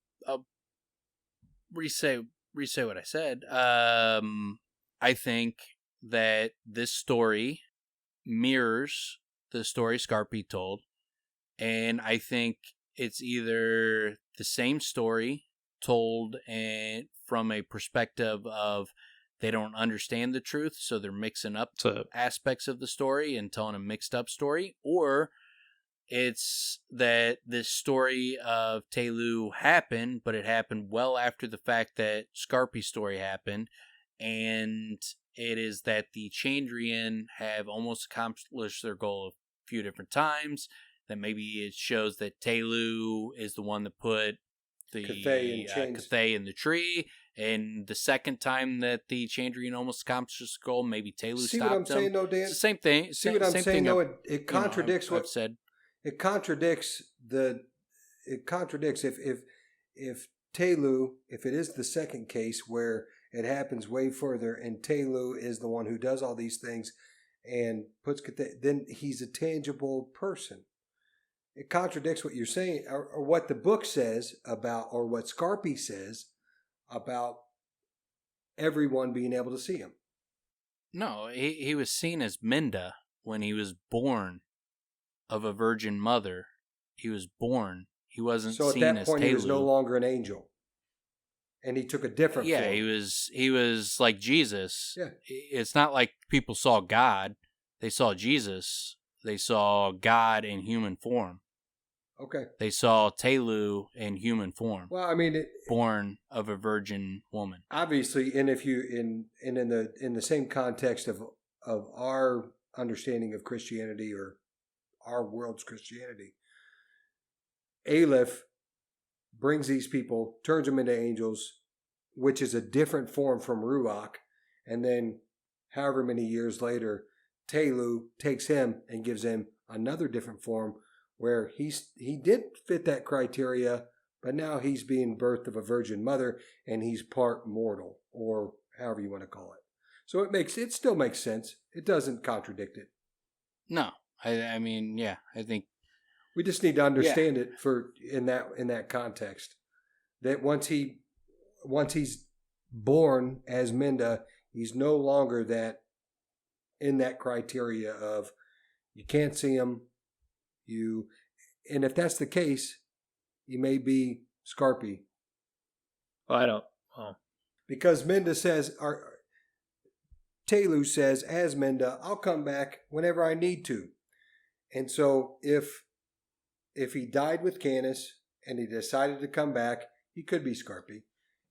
Speaker 3: re-say what I said. I think that this story mirrors the story Skarpi told, and I think it's either the same story told and from a perspective of they don't understand the truth, so they're mixing up aspects of the story and telling a mixed up story, or it's that this story of Tehlu happened, but it happened well after the fact that Skarpi's story happened, and it is that the Chandrian have almost accomplished their goal a few different times, that maybe it shows that Tehlu is the one that put the Cathay in the tree, and the second time that the Chandrian almost accomplished his goal, maybe Tehlu stopped him.
Speaker 2: See what I'm saying, though, Dan?
Speaker 3: It's the same thing.
Speaker 2: See what I'm saying, though? It contradicts what
Speaker 3: I've said.
Speaker 2: It contradicts if Tehlu, if it is the second case where it happens way further and Tehlu is the one who does all these things and puts, then he's a tangible person. It contradicts what you're saying or what the book says about, or what Skarpi says about everyone being able to see him.
Speaker 3: No, he was seen as Minda when he was born of a virgin mother. He was born. He wasn't seen as Tehlu. So at that point,
Speaker 2: he was no longer an angel. And he took a different form.
Speaker 3: Yeah, he was like Jesus.
Speaker 2: Yeah.
Speaker 3: It's not like people saw God. They saw Jesus. They saw God in human form.
Speaker 2: Okay.
Speaker 3: They saw Tehlu in human form.
Speaker 2: Well, I mean,
Speaker 3: born of a virgin woman.
Speaker 2: Obviously, and if you in the same context of our understanding of Christianity or our world's Christianity, Aleph brings these people, turns them into angels, which is a different form from Ruach, and then however many years later, Tehlu takes him and gives him another different form where he did fit that criteria, but now he's being birthed of a virgin mother and he's part mortal, or however you want to call it. So it still makes sense. It doesn't contradict it.
Speaker 3: No, I mean, yeah, I think
Speaker 2: we just need to understand it in that context. That once he's born as Minda, he's no longer that in that criteria of you can't see him. And if that's the case, he may be Skarpi.
Speaker 1: Well, I don't. Well,
Speaker 2: because Minda says, Tehlu says, as Minda, I'll come back whenever I need to. And so if he died with Canis and he decided to come back, he could be Skarpi. It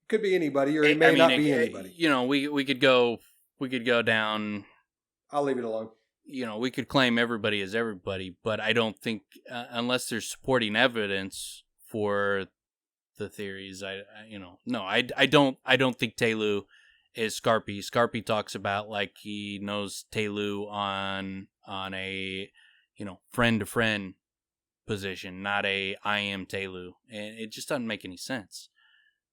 Speaker 2: could be anybody, or it may not be anybody.
Speaker 3: You know, we could go down.
Speaker 2: I'll leave it alone.
Speaker 3: You know, we could claim everybody as everybody, but I don't think unless there's supporting evidence for the theories, I don't think Tehlu is Skarpi. Skarpi talks about like he knows Tehlu on a friend to friend position, not a I am Tehlu, and it just doesn't make any sense.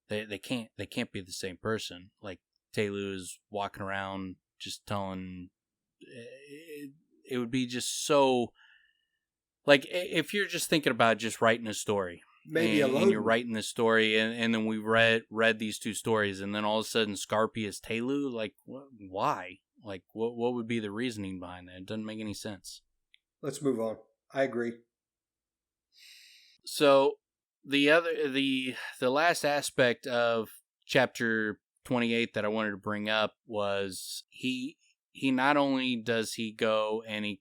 Speaker 3: They can't be the same person. Like Tehlu is walking around just telling. It would be just so, like, if you're just thinking about just writing a story, and you're writing this story, and then we read these two stories, and then all of a sudden Skarpi is Tehlu, like, why? Like, what would be the reasoning behind that? It doesn't make any sense.
Speaker 2: Let's move on. I agree.
Speaker 3: So the last aspect of chapter 28 that I wanted to bring up was he not only does he go and he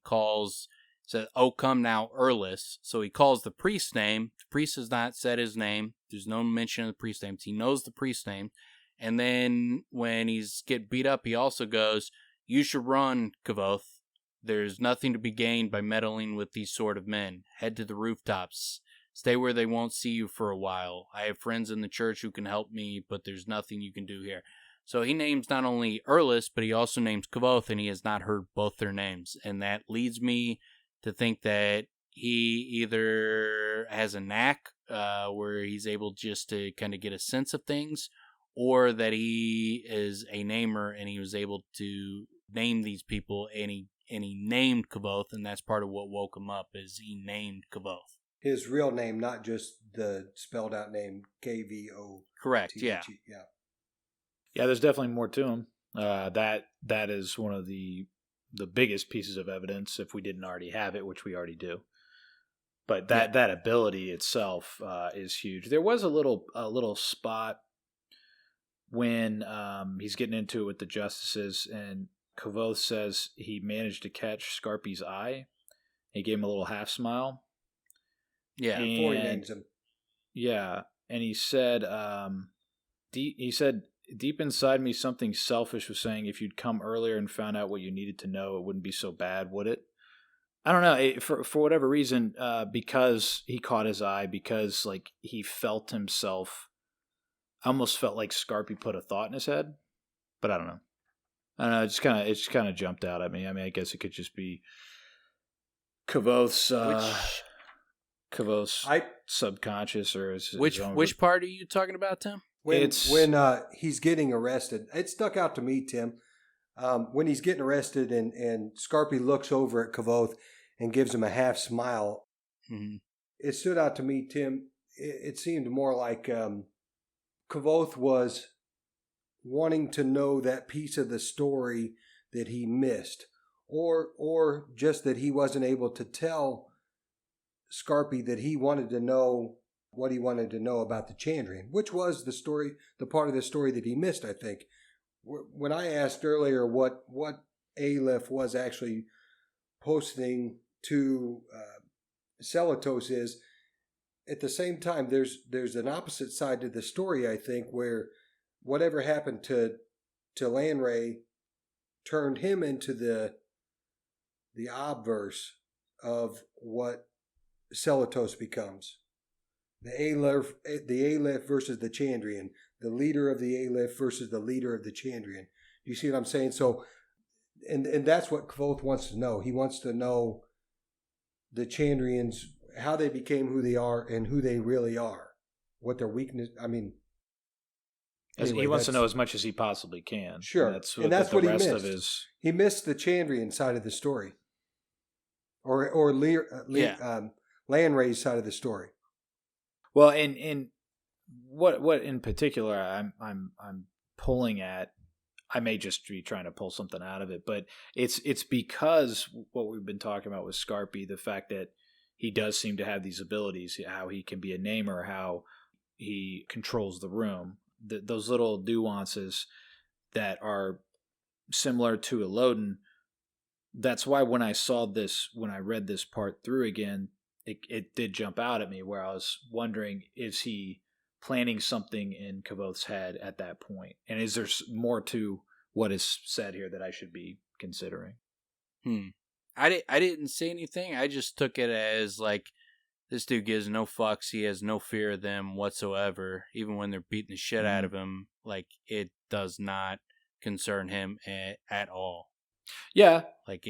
Speaker 3: says, "Oh, come now, Erlis." So he calls the priest's name. The priest has not said his name. There's no mention of the priest's name. He knows the priest's name. And then when he's get beat up, he also goes, "You should run, Kavoth. There's nothing to be gained by meddling with these sort of men. Head to the rooftops. Stay where they won't see you for a while. I have friends in the church who can help me, but there's nothing you can do here. So he names not only Erlis, but he also names Kavoth, and he has not heard both their names. And that leads me to think that he either has a knack where he's able just to kind of get a sense of things, or that he is a namer and he was able to name these people, and he named Kavoth, and that's part of what woke him up, is he named Kavoth.
Speaker 2: His real name, not just the spelled out name, Kvoth.
Speaker 3: Correct, yeah.
Speaker 1: Yeah, there's definitely more to him. That is one of the biggest pieces of evidence, if we didn't already have it, which we already do. But that ability itself is huge. There was a little spot when he's getting into it with the justices, and Kavoth says he managed to catch Skarpi's eye. He gave him a little half smile.
Speaker 3: Yeah,
Speaker 2: before he names him.
Speaker 1: Yeah, and he said, deep inside me, something selfish was saying, if you'd come earlier and found out what you needed to know, it wouldn't be so bad, would it? I don't know. For whatever reason, because he caught his eye, because like he felt himself, I almost felt like Skarpi put a thought in his head, but I don't know. It just kind of jumped out at me. I mean, I guess it could just be Kavoth's subconscious, or his
Speaker 3: which part are you talking about, Tim?
Speaker 2: When he's getting arrested, it stuck out to me, Tim. When he's getting arrested and Skarpi looks over at Kavoth and gives him a half smile, It stood out to me, Tim. It seemed more like Kavoth was wanting to know that piece of the story that he missed, or just that he wasn't able to tell Skarpi that he wanted to know what he wanted to know about the Chandrian, which was the part of the story that he missed, I think. When I asked earlier what Aleph was actually posting to Celatos is, at the same time, there's an opposite side to the story, I think, where whatever happened to Lanray turned him into the obverse of what Celatos becomes. The Aleph versus the Chandrian. The leader of the Aleph versus the leader of the Chandrian. You see what I'm saying? So, and that's what Kavoth wants to know. He wants to know the Chandrians, how they became who they are and who they really are. What their weakness, I mean. Anyway,
Speaker 1: he wants to know as much as he possibly can.
Speaker 2: Sure.
Speaker 1: And that's what he missed.
Speaker 2: He missed the Chandrian side of the story. Or Lanray's side of the story.
Speaker 1: Well, and what in particular I'm pulling at, I may just be trying to pull something out of it, but it's because what we've been talking about with Skarpi, the fact that he does seem to have these abilities, how he can be a namer, how he controls the room, those little nuances that are similar to Elodin. That's why when I read this part through again, it did jump out at me, where I was wondering, is he planning something in Kavoth's head at that point? And is there more to what is said here that I should be considering?
Speaker 3: I didn't see anything. I just took it as like, this dude gives no fucks. He has no fear of them whatsoever. Even when they're beating the shit out of him, like, it does not concern him at all.
Speaker 1: Yeah.
Speaker 3: Like,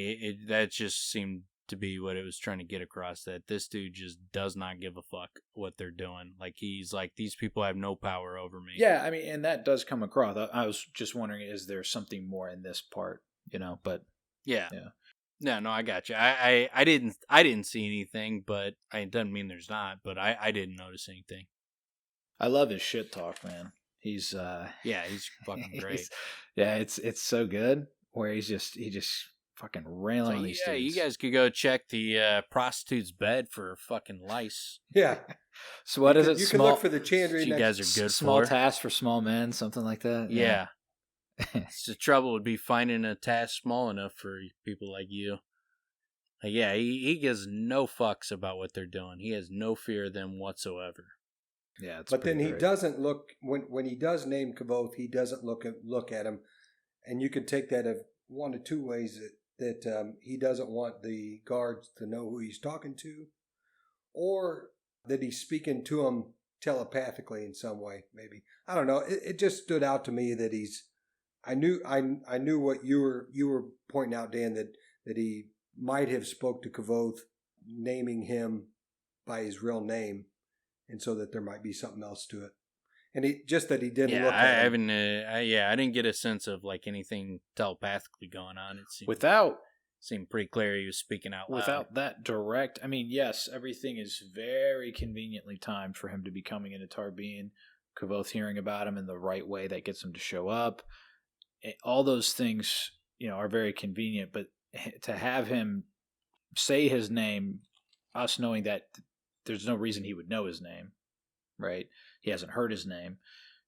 Speaker 3: that just seemed to be what it was trying to get across, that this dude just does not give a fuck what they're doing. Like, he's like, these people have no power over me.
Speaker 1: Yeah, I mean, and that does come across. I was just wondering, is there something more in this part, but
Speaker 3: yeah. No, I got you. I didn't see anything, but it doesn't mean there's not, but I didn't notice anything.
Speaker 1: I love his shit talk, man. He's
Speaker 3: he's fucking great.
Speaker 1: It's so good, where he just fucking railing on these dudes.
Speaker 3: You guys could go check the prostitute's bed for fucking lice.
Speaker 2: Yeah.
Speaker 1: So what is it?
Speaker 2: You can look for the Chandrian.
Speaker 3: You guys are good
Speaker 1: small
Speaker 3: for.
Speaker 1: task for small men, something like that.
Speaker 3: Yeah. The trouble would be finding a task small enough for people like you. Like, yeah, he gives no fucks about what they're doing. He has no fear of them whatsoever.
Speaker 1: Yeah,
Speaker 2: but then he doesn't look when he does name Kavoth, he doesn't look at him, and you can take that of one of two ways. That that he doesn't want the guards to know who he's talking to, or that he's speaking to them telepathically in some way. Maybe, I don't know. It just stood out to me that I knew what you were pointing out, Dan, that he might have spoke to Kavoth, naming him by his real name, and so that there might be something else to it. And he didn't look at him.
Speaker 3: I didn't get a sense of like anything telepathically going on. It seemed pretty clear he was speaking out loud.
Speaker 1: Without that direct, I mean, yes, everything is very conveniently timed for him to be coming into Tarbean. Kavoth hearing about him in the right way that gets him to show up. All those things, are very convenient. But to have him say his name, us knowing that there's no reason he would know his name, right? He hasn't heard his name.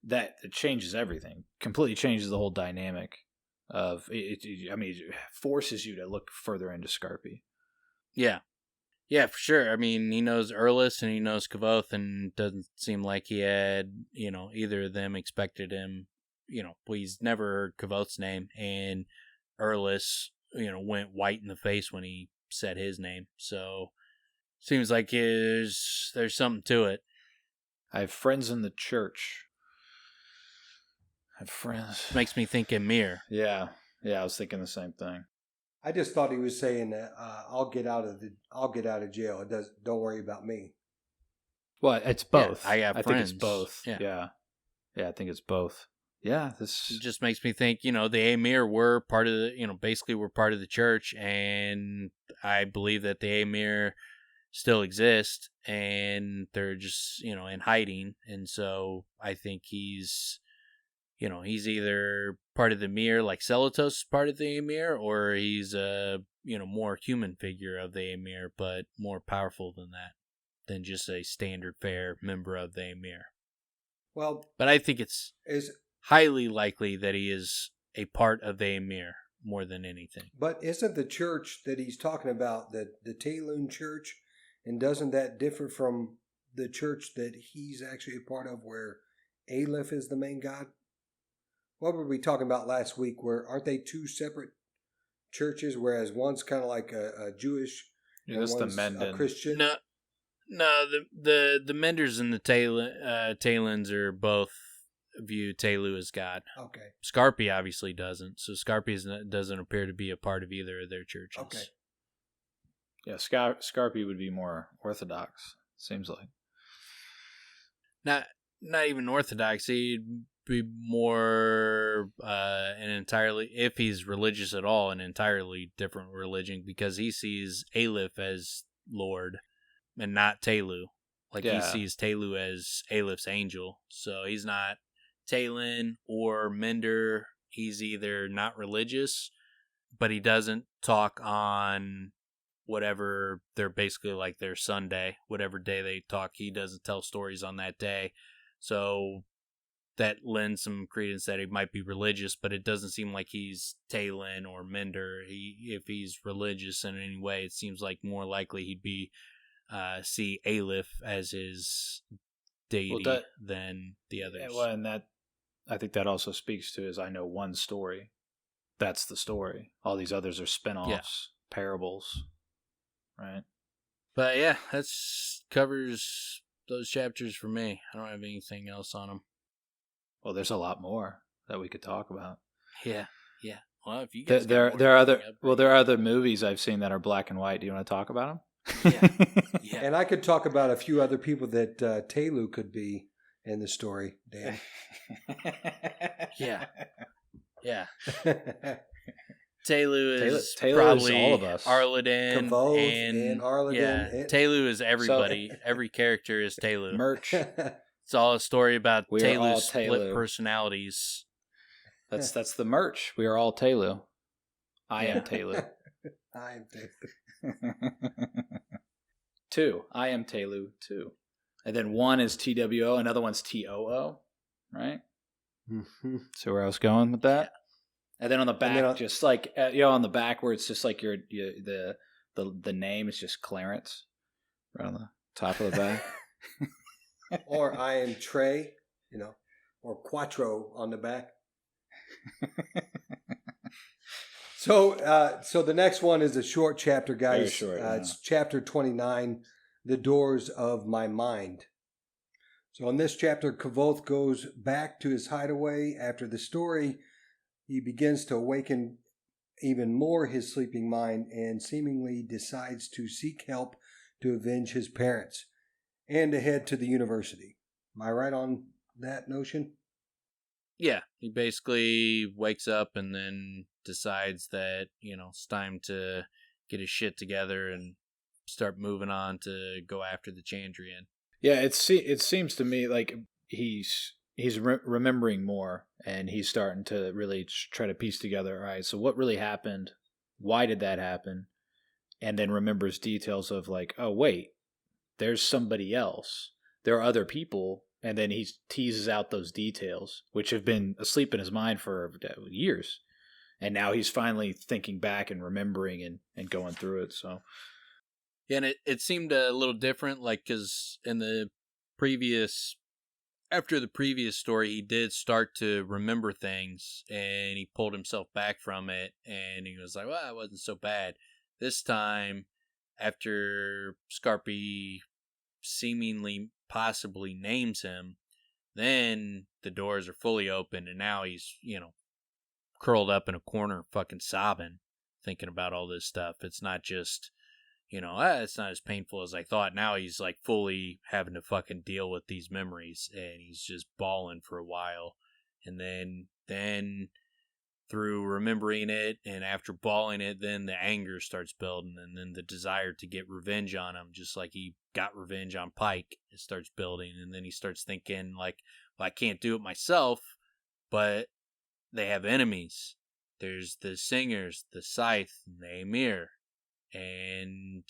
Speaker 1: That it changes everything. Completely changes the whole dynamic of it. It forces you to look further into Skarpi.
Speaker 3: Yeah, for sure. I mean, he knows Erlis and he knows Kavoth, and doesn't seem like he had, either of them expected him. He's never heard Kavoth's name, and Erlis, went white in the face when he said his name. So seems like there's something to it.
Speaker 1: I have friends in the church. I have friends.
Speaker 3: Makes me think Emir.
Speaker 1: Yeah, I was thinking the same thing.
Speaker 2: I just thought he was saying that I'll get out of jail. Don't worry about me.
Speaker 1: Well, it's both.
Speaker 3: Yeah, I
Speaker 1: think it's both. Yeah, I think it's both. Yeah, this
Speaker 3: it just makes me think. The Emir were part of the. Basically, were part of the church, and I believe that the Emir still exist, and they're just in hiding, and so I think he's either part of the Emir, like Celatos is part of the Emir, or he's a more human figure of the Emir, but more powerful than just a standard fare member of the Emir.
Speaker 2: Well,
Speaker 3: but I think it's highly likely that he is a part of the Emir more than anything.
Speaker 2: But isn't the church that he's talking about the Tehlu church? And doesn't that differ from the church that he's actually a part of, where Aleph is the main god? What were we talking about last week? Where aren't they two separate churches? Whereas one's kind of like a Jewish, and
Speaker 1: that's
Speaker 2: one's
Speaker 1: the Menden.
Speaker 2: A Christian.
Speaker 3: No. The Menders and the Taylans are both view Tehlu as God.
Speaker 2: Okay.
Speaker 3: Skarpi obviously doesn't. So Skarpi doesn't appear to be a part of either of their churches.
Speaker 2: Okay.
Speaker 1: Yeah, Skarpi would be more orthodox, seems like.
Speaker 3: Not even orthodox. He'd be more an entirely, if he's religious at all, an entirely different religion, because he sees Aleph as Lord and not Tehlu. He sees Tehlu as Aleph's angel. So he's not Tehlan or Mender. He's either not religious, but he doesn't talk on whatever they're basically like their Sunday, whatever day they talk, he doesn't tell stories on that day. So that lends some credence that he might be religious, but it doesn't seem like he's Tehlan or Mender. If he's religious in any way, it seems like more likely he'd be see Aleph as his deity than the others.
Speaker 1: Well, and that I think that also speaks to his I know one story. That's the story. All these others are spin-offs, parables. Right.
Speaker 3: But yeah, that covers those chapters for me. I don't have anything else on them.
Speaker 1: Well, there's a lot more that we could talk about.
Speaker 3: Yeah. Well, if you guys
Speaker 1: there are other movies I've seen that are black and white. Do you want to talk about
Speaker 3: them? Yeah.
Speaker 2: And I could talk about a few other people that Tehlu could be in the story, Dan.
Speaker 3: Yeah. Tehlu is
Speaker 1: is
Speaker 3: probably
Speaker 1: all of us.
Speaker 3: Arleden
Speaker 2: Kavoth and Arleden.
Speaker 3: Yeah, Tehlu is everybody. Every character is Tehlu.
Speaker 1: Merch.
Speaker 3: It's all a story about Tehlu's split
Speaker 1: Tehlu.
Speaker 3: personalities.
Speaker 1: That's the merch. We are all Tehlu. I am Tehlu.
Speaker 2: I am Tehlu.
Speaker 1: 2. I am Tehlu 2. And then 1 is TWO, another one's TOO, right?
Speaker 2: Mm-hmm.
Speaker 1: So where I was going with that? And then on the back, just like on the back where it's just like the name is just Clarence, right on the top of the back.
Speaker 2: Or I am Trey, or Quattro on the back. So the next one is a short chapter, guys.
Speaker 1: Very short, yeah.
Speaker 2: It's chapter 29, The Doors of My Mind. So in this chapter, Kavoth goes back to his hideaway. After the story, he begins to awaken even more his sleeping mind and seemingly decides to seek help to avenge his parents and to head to the university. Am I right on that notion?
Speaker 3: Yeah, he basically wakes up and then decides that, it's time to get his shit together and start moving on to go after the Chandrian.
Speaker 1: Yeah, it seems to me like he's remembering more, and he's starting to really try to piece together, all right, so what really happened? Why did that happen? And then remembers details of like, oh, wait, there's somebody else. There are other people. And then he teases out those details, which have been asleep in his mind for years. And now he's finally thinking back and remembering and going through it. So,
Speaker 3: yeah, and it seemed a little different, like, because in after the previous story, he did start to remember things, and he pulled himself back from it, and he was like, well, it wasn't so bad. This time, after Skarpi seemingly possibly names him, then the doors are fully open, and now he's, curled up in a corner fucking sobbing, thinking about all this stuff. It's not just, it's not as painful as I thought. Now he's like fully having to fucking deal with these memories, and he's just bawling for a while. And then through remembering it and after bawling it, then the anger starts building, and then the desire to get revenge on him, just like he got revenge on Pike, it starts building. And then he starts thinking like, well, I can't do it myself, but they have enemies. There's the Singers, the Scythe, and the Emir. And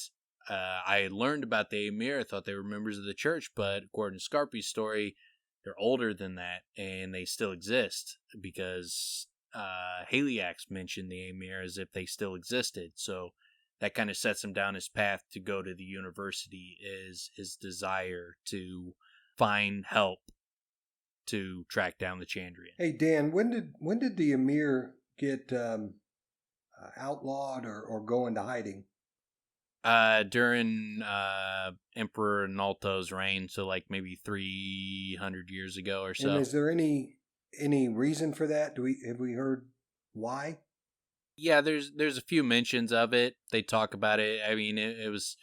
Speaker 3: I learned about the Emir. I thought they were members of the church, but according to Skarpi's story, they're older than that, and they still exist because Haliax mentioned the Emir as if they still existed. So that kind of sets him down his path to go to the university, is his desire to find help to track down the Chandrian.
Speaker 2: Hey Dan, when did the Emir get outlawed or go into hiding?
Speaker 3: During Emperor Nalto's reign, so like maybe 300 years ago or so.
Speaker 2: And is there any reason for that? Have we heard why?
Speaker 3: Yeah, there's a few mentions of it. They talk about it. I mean, it was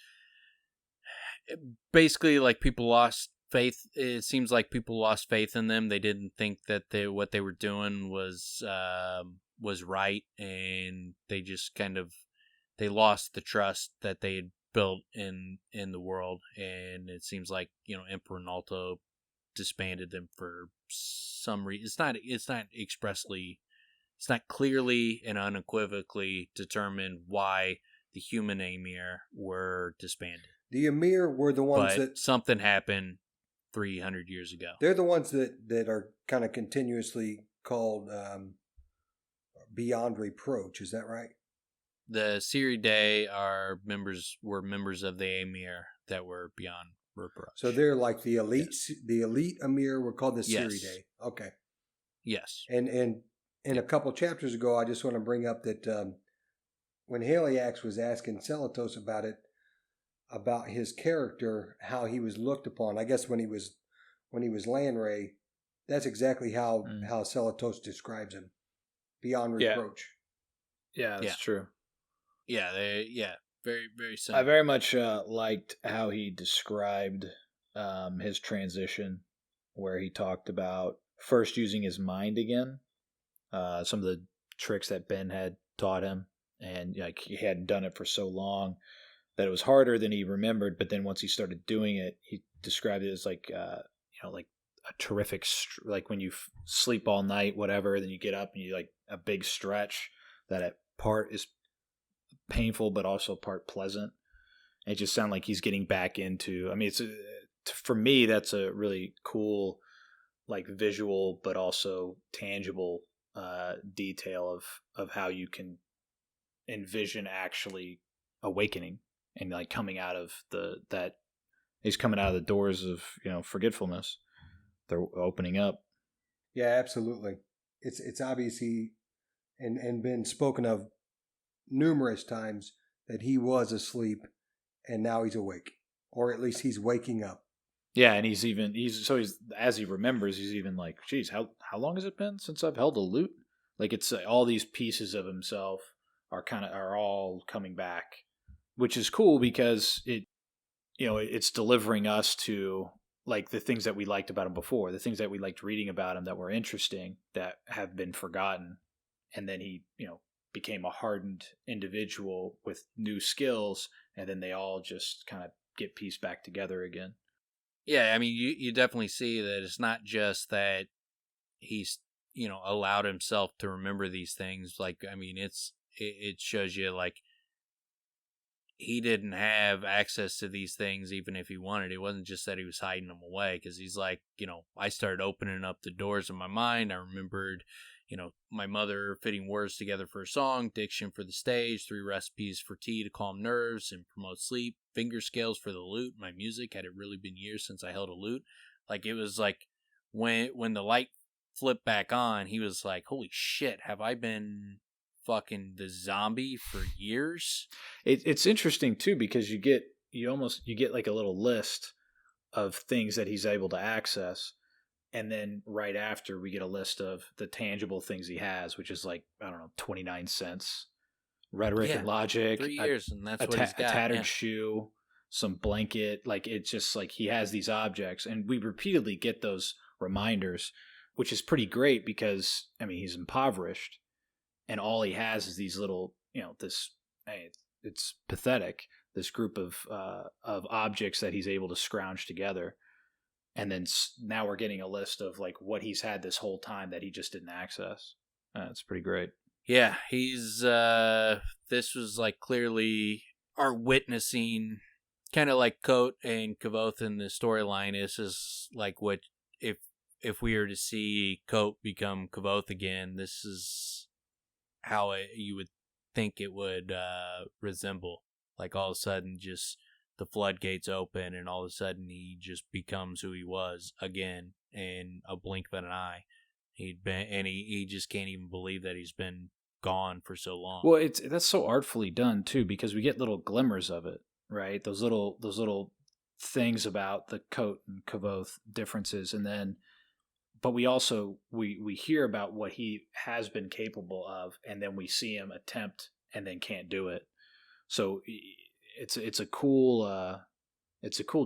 Speaker 3: basically like people lost faith. It seems like people lost faith in them. They didn't think that what they were doing was right, and they just they lost the trust that they had built in the world. And it seems like, Emperor Nalto disbanded them for some reason. It's not clearly and unequivocally determined why the human Emir were disbanded.
Speaker 2: The Emir were the ones that
Speaker 3: something happened 300 years ago.
Speaker 2: They're the ones that are kind of continuously called beyond reproach. Is that right?
Speaker 3: The Reread were members of the Emir that were beyond reproach.
Speaker 2: So they're like the elite.
Speaker 3: Yes.
Speaker 2: The elite Emir were called the
Speaker 3: Yes.
Speaker 2: Reread. Okay.
Speaker 3: Yes.
Speaker 2: And a couple chapters ago, I just want to bring up that when Haliax was asking Celatos about his character, how he was looked upon. I guess when he was Lanray, that's exactly how Celatos describes him, beyond reproach.
Speaker 1: Yeah, that's true.
Speaker 3: Yeah, very, very similar.
Speaker 1: I very much liked how he described his transition, where he talked about first using his mind again, some of the tricks that Ben had taught him, and like he hadn't done it for so long that it was harder than he remembered. But then once he started doing it, he described it as like like a terrific, like when you sleep all night, whatever, then you get up and you like a big stretch. That part is painful, but also part pleasant. And it just sounded like he's getting back into. I mean, for me, that's a really cool, like visual, but also tangible detail of how you can envision actually awakening and like coming out of he's coming out of the doors of forgetfulness. They're opening up.
Speaker 2: Yeah, absolutely. It's obviously and been spoken of numerous times that he was asleep and now he's awake, or at least he's waking up.
Speaker 1: Yeah, and he's as he remembers, he's even like, geez, how long has it been since I've held a lute? Like, it's all these pieces of himself are all coming back, which is cool because it's delivering us to like the things that we liked about him before, the things that we liked reading about him that were interesting that have been forgotten. And then he, became a hardened individual with new skills, and then they all just kind of get pieced back together again.
Speaker 3: Yeah, I mean, you definitely see that it's not just that he's, allowed himself to remember these things. Like, I mean, it shows you, like, he didn't have access to these things even if he wanted. It wasn't just that he was hiding them away, because he's like, I started opening up the doors of my mind. I remembered, my mother fitting words together for a song, diction for the stage, 3 recipes for tea to calm nerves and promote sleep, finger scales for the lute, my music. Had it really been years since I held a lute? Like, it was like when the light flipped back on, he was like, holy shit, have I been fucking the zombie for years?
Speaker 1: It's interesting too, because you get like a little list of things that he's able to access, and then right after we get a list of the tangible things he has, which is like, I don't know, 29 cents, rhetoric and logic,
Speaker 3: 3 years, and that's what he's got.
Speaker 1: A tattered shoe, some blanket. Like, it's just like he has these objects, and we repeatedly get those reminders, which is pretty great because, I mean, he's impoverished, and all he has is these little, it's pathetic, this group of objects that he's able to scrounge together. And then now we're getting a list of like what he's had this whole time that he just didn't access. It's pretty great.
Speaker 3: Yeah, he's, this was like clearly our witnessing, kind of like Coat and Kavoth in the storyline. This is like what, if we were to see Coat become Kavoth again, this is how you would think it would resemble. Like, all of a sudden, just the floodgates open, and all of a sudden he just becomes who he was again in a blink of an eye. He just can't even believe that he's been gone for so long.
Speaker 1: Well, that's so artfully done too, because we get little glimmers of it, right? Those little things about the Coat and Kavoth differences, and then, but we also we hear about what he has been capable of, and then we see him attempt and then can't do it. So it's a cool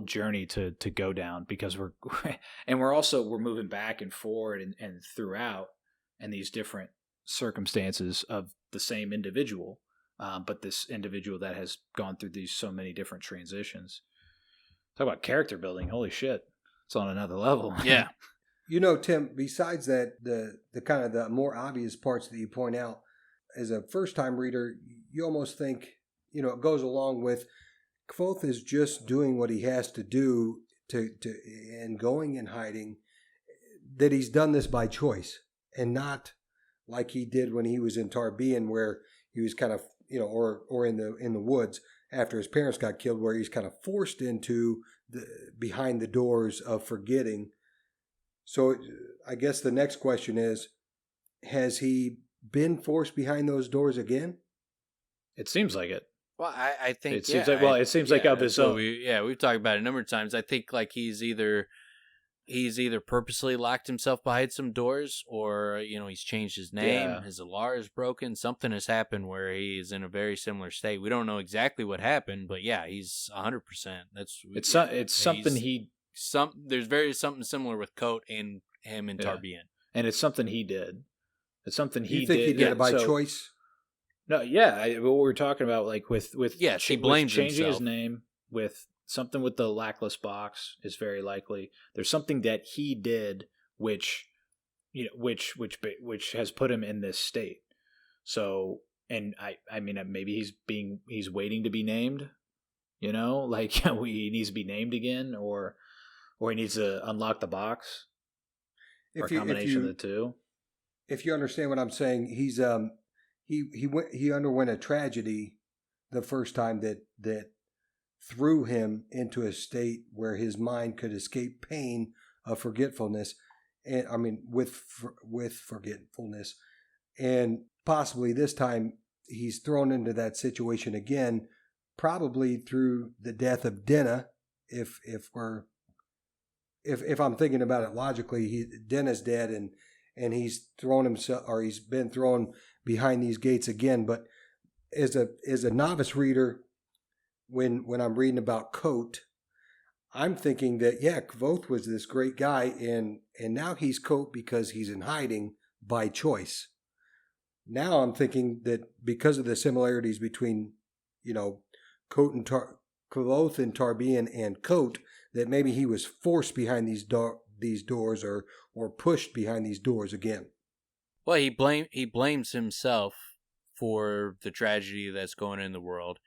Speaker 1: journey to go down, because we're moving back and forward and throughout, and these different circumstances of the same individual, but this individual that has gone through these so many different transitions. Talk about character building. Holy shit. It's on another level.
Speaker 3: Yeah.
Speaker 2: Tim, besides that, the kind of the more obvious parts that you point out, as a first-time reader, you almost think, it goes along with Kvoth is just doing what he has to do and going and hiding, that he's done this by choice, and not like he did when he was in Tarbean, where he was kind of, or in the woods after his parents got killed, where he's kind of forced into behind the doors of forgetting. So I guess the next question is, has he been forced behind those doors again?
Speaker 1: It seems like it.
Speaker 3: Well, I think
Speaker 1: it seems like of his own.
Speaker 3: We've talked about it a number of times. I think like he's either purposely locked himself behind some doors, or he's changed his name. Yeah. His alar is broken. Something has happened where he is in a very similar state. We don't know exactly what happened, but yeah, he's 100%. There's something similar with Coat and him and Tarbean,
Speaker 1: and it's something he did. It's something he did.
Speaker 2: You think he did it by choice?
Speaker 1: No, yeah. What we were talking about, like with
Speaker 3: he blames
Speaker 1: changing
Speaker 3: himself.
Speaker 1: His name, with something with the lackless box is very likely. There's something that he did which has put him in this state. So, and I mean, maybe he's waiting to be named. Like he needs to be named again, or he needs to unlock the box, or a combination of the two.
Speaker 2: If you understand what I'm saying, he's he underwent a tragedy the first time that threw him into a state where his mind could escape pain of forgetfulness, and I mean with forgetfulness, and possibly this time he's thrown into that situation again, probably through the death of Denna. If I'm thinking about it logically, Denna's dead, and he's thrown himself, or he's been thrown behind these gates again. But as a novice reader, when I'm reading about Kote, I'm thinking that, Kvothe was this great guy, and now he's Kote because he's in hiding by choice. Now I'm thinking that because of the similarities between, Kote and Kvothe and Tarbean and Kote, that maybe he was forced behind these doors or pushed behind these doors again.
Speaker 3: Well, he blames himself for the tragedy that's going on in the world.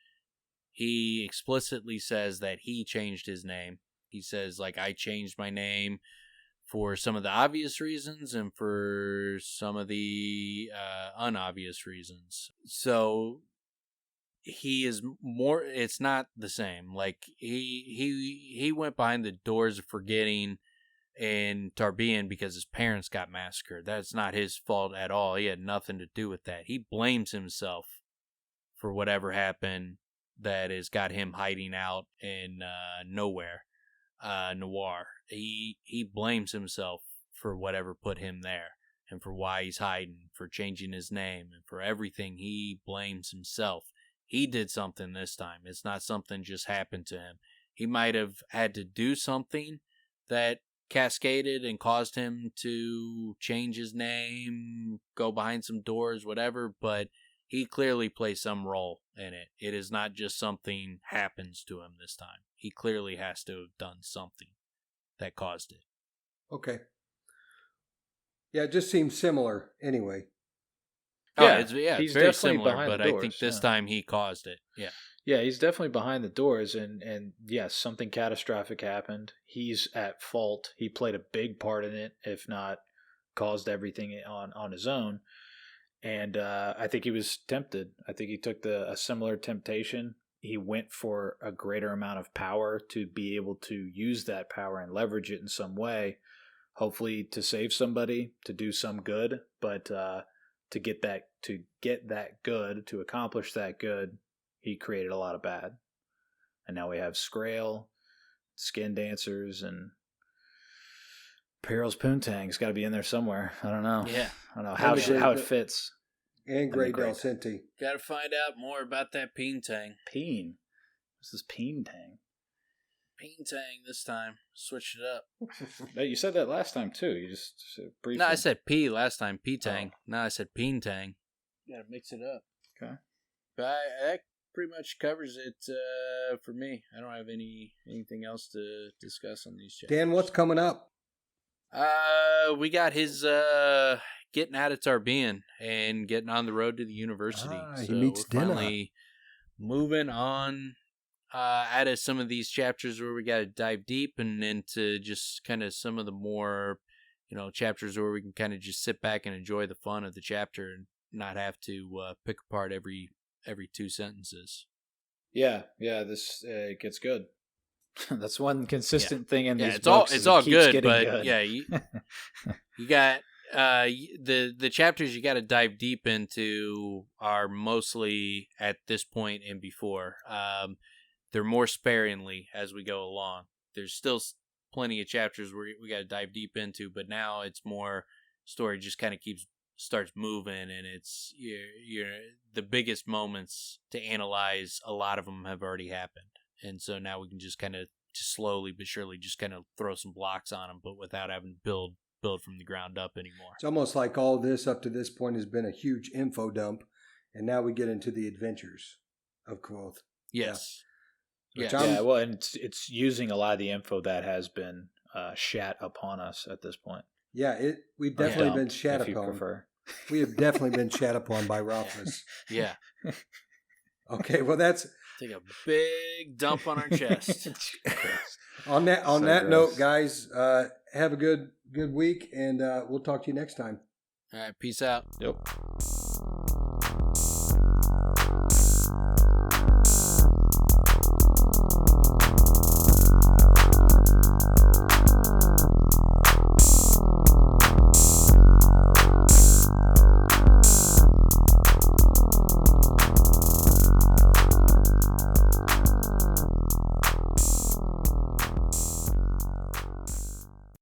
Speaker 3: He explicitly says that he changed his name. He says, I changed my name for some of the obvious reasons and for some of the unobvious reasons. So he is more, it's not the same. He went behind the doors of forgetting in Tarbean because his parents got massacred. That's not his fault at all. He had nothing to do with that. He blames himself for whatever happened that has got him hiding out in Noir. He blames himself for whatever put him there and for why he's hiding, for changing his name, and for everything. He blames himself. He did something this time. It's not something just happened to him. He might have had to do something that cascaded and caused him to change his name, go behind some doors, whatever, but he clearly plays some role in it. It is not just something happens to him this time. He clearly has to have done something that caused it.
Speaker 2: Okay. Yeah, it just seems similar anyway.
Speaker 3: It's very similar, but I think this time he caused it. Yeah.
Speaker 1: Yeah, he's definitely behind the doors, and yes, something catastrophic happened. He's at fault. He played a big part in it, if not caused everything on his own. And I think he was tempted. I think he took a similar temptation. He went for a greater amount of power to be able to use that power and leverage it in some way, hopefully to save somebody, to do some good, but to get that good, to accomplish that good, he created a lot of bad. And now we have Skrael, Skin Dancers, and Peril's Poontang's got to be in there somewhere. I don't know.
Speaker 3: Yeah.
Speaker 1: I don't know how it fits.
Speaker 2: And Grey Dalsenti.
Speaker 3: Got to find out more about that Poontang.
Speaker 1: Peen? What's this Poontang?
Speaker 3: Poontang this time. Switched it up.
Speaker 1: You said that last time too. You just briefly.
Speaker 3: No, I said P last time. Poontang. Oh. Now I said Poontang. Got to mix it up.
Speaker 1: Okay.
Speaker 3: But that pretty much covers it for me. I don't have anything else to discuss on these chapters.
Speaker 2: Dan, what's coming up?
Speaker 3: We got his getting out of Tarbean and getting on the road to the university.
Speaker 2: So he meets
Speaker 3: we're finally moving on out of some of these chapters where we got to dive deep and into just kind of some of the more, chapters where we can kind of just sit back and enjoy the fun of the chapter and not have to pick apart every 2 sentences.
Speaker 1: Yeah, this gets good. That's one consistent thing in these
Speaker 3: it's
Speaker 1: books.
Speaker 3: It's all good, but
Speaker 1: good.
Speaker 3: Yeah, you got the chapters you got to dive deep into are mostly at this point and before. They're more sparingly as we go along. There's still plenty of chapters where we got to dive deep into, but now it's more story just kind of starts moving, and it's you're the biggest moments to analyze. A lot of them have already happened. And so now we can just kind of slowly but surely just kind of throw some blocks on them, but without having to build from the ground up anymore.
Speaker 2: It's almost like all this up to this point has been a huge info dump, and now we get into the adventures of Kvothe.
Speaker 3: Yes.
Speaker 1: Yeah. Well, and it's using a lot of the info that has been shat upon us at this point.
Speaker 2: Yeah, we've definitely been shat upon. We have definitely been shat upon by Rothfuss.
Speaker 3: Yeah.
Speaker 2: Okay, well that's
Speaker 3: take a big dump on our chest.
Speaker 2: On that note, guys, have a good week, and we'll talk to you next time.
Speaker 3: All right, peace out.
Speaker 1: Yep.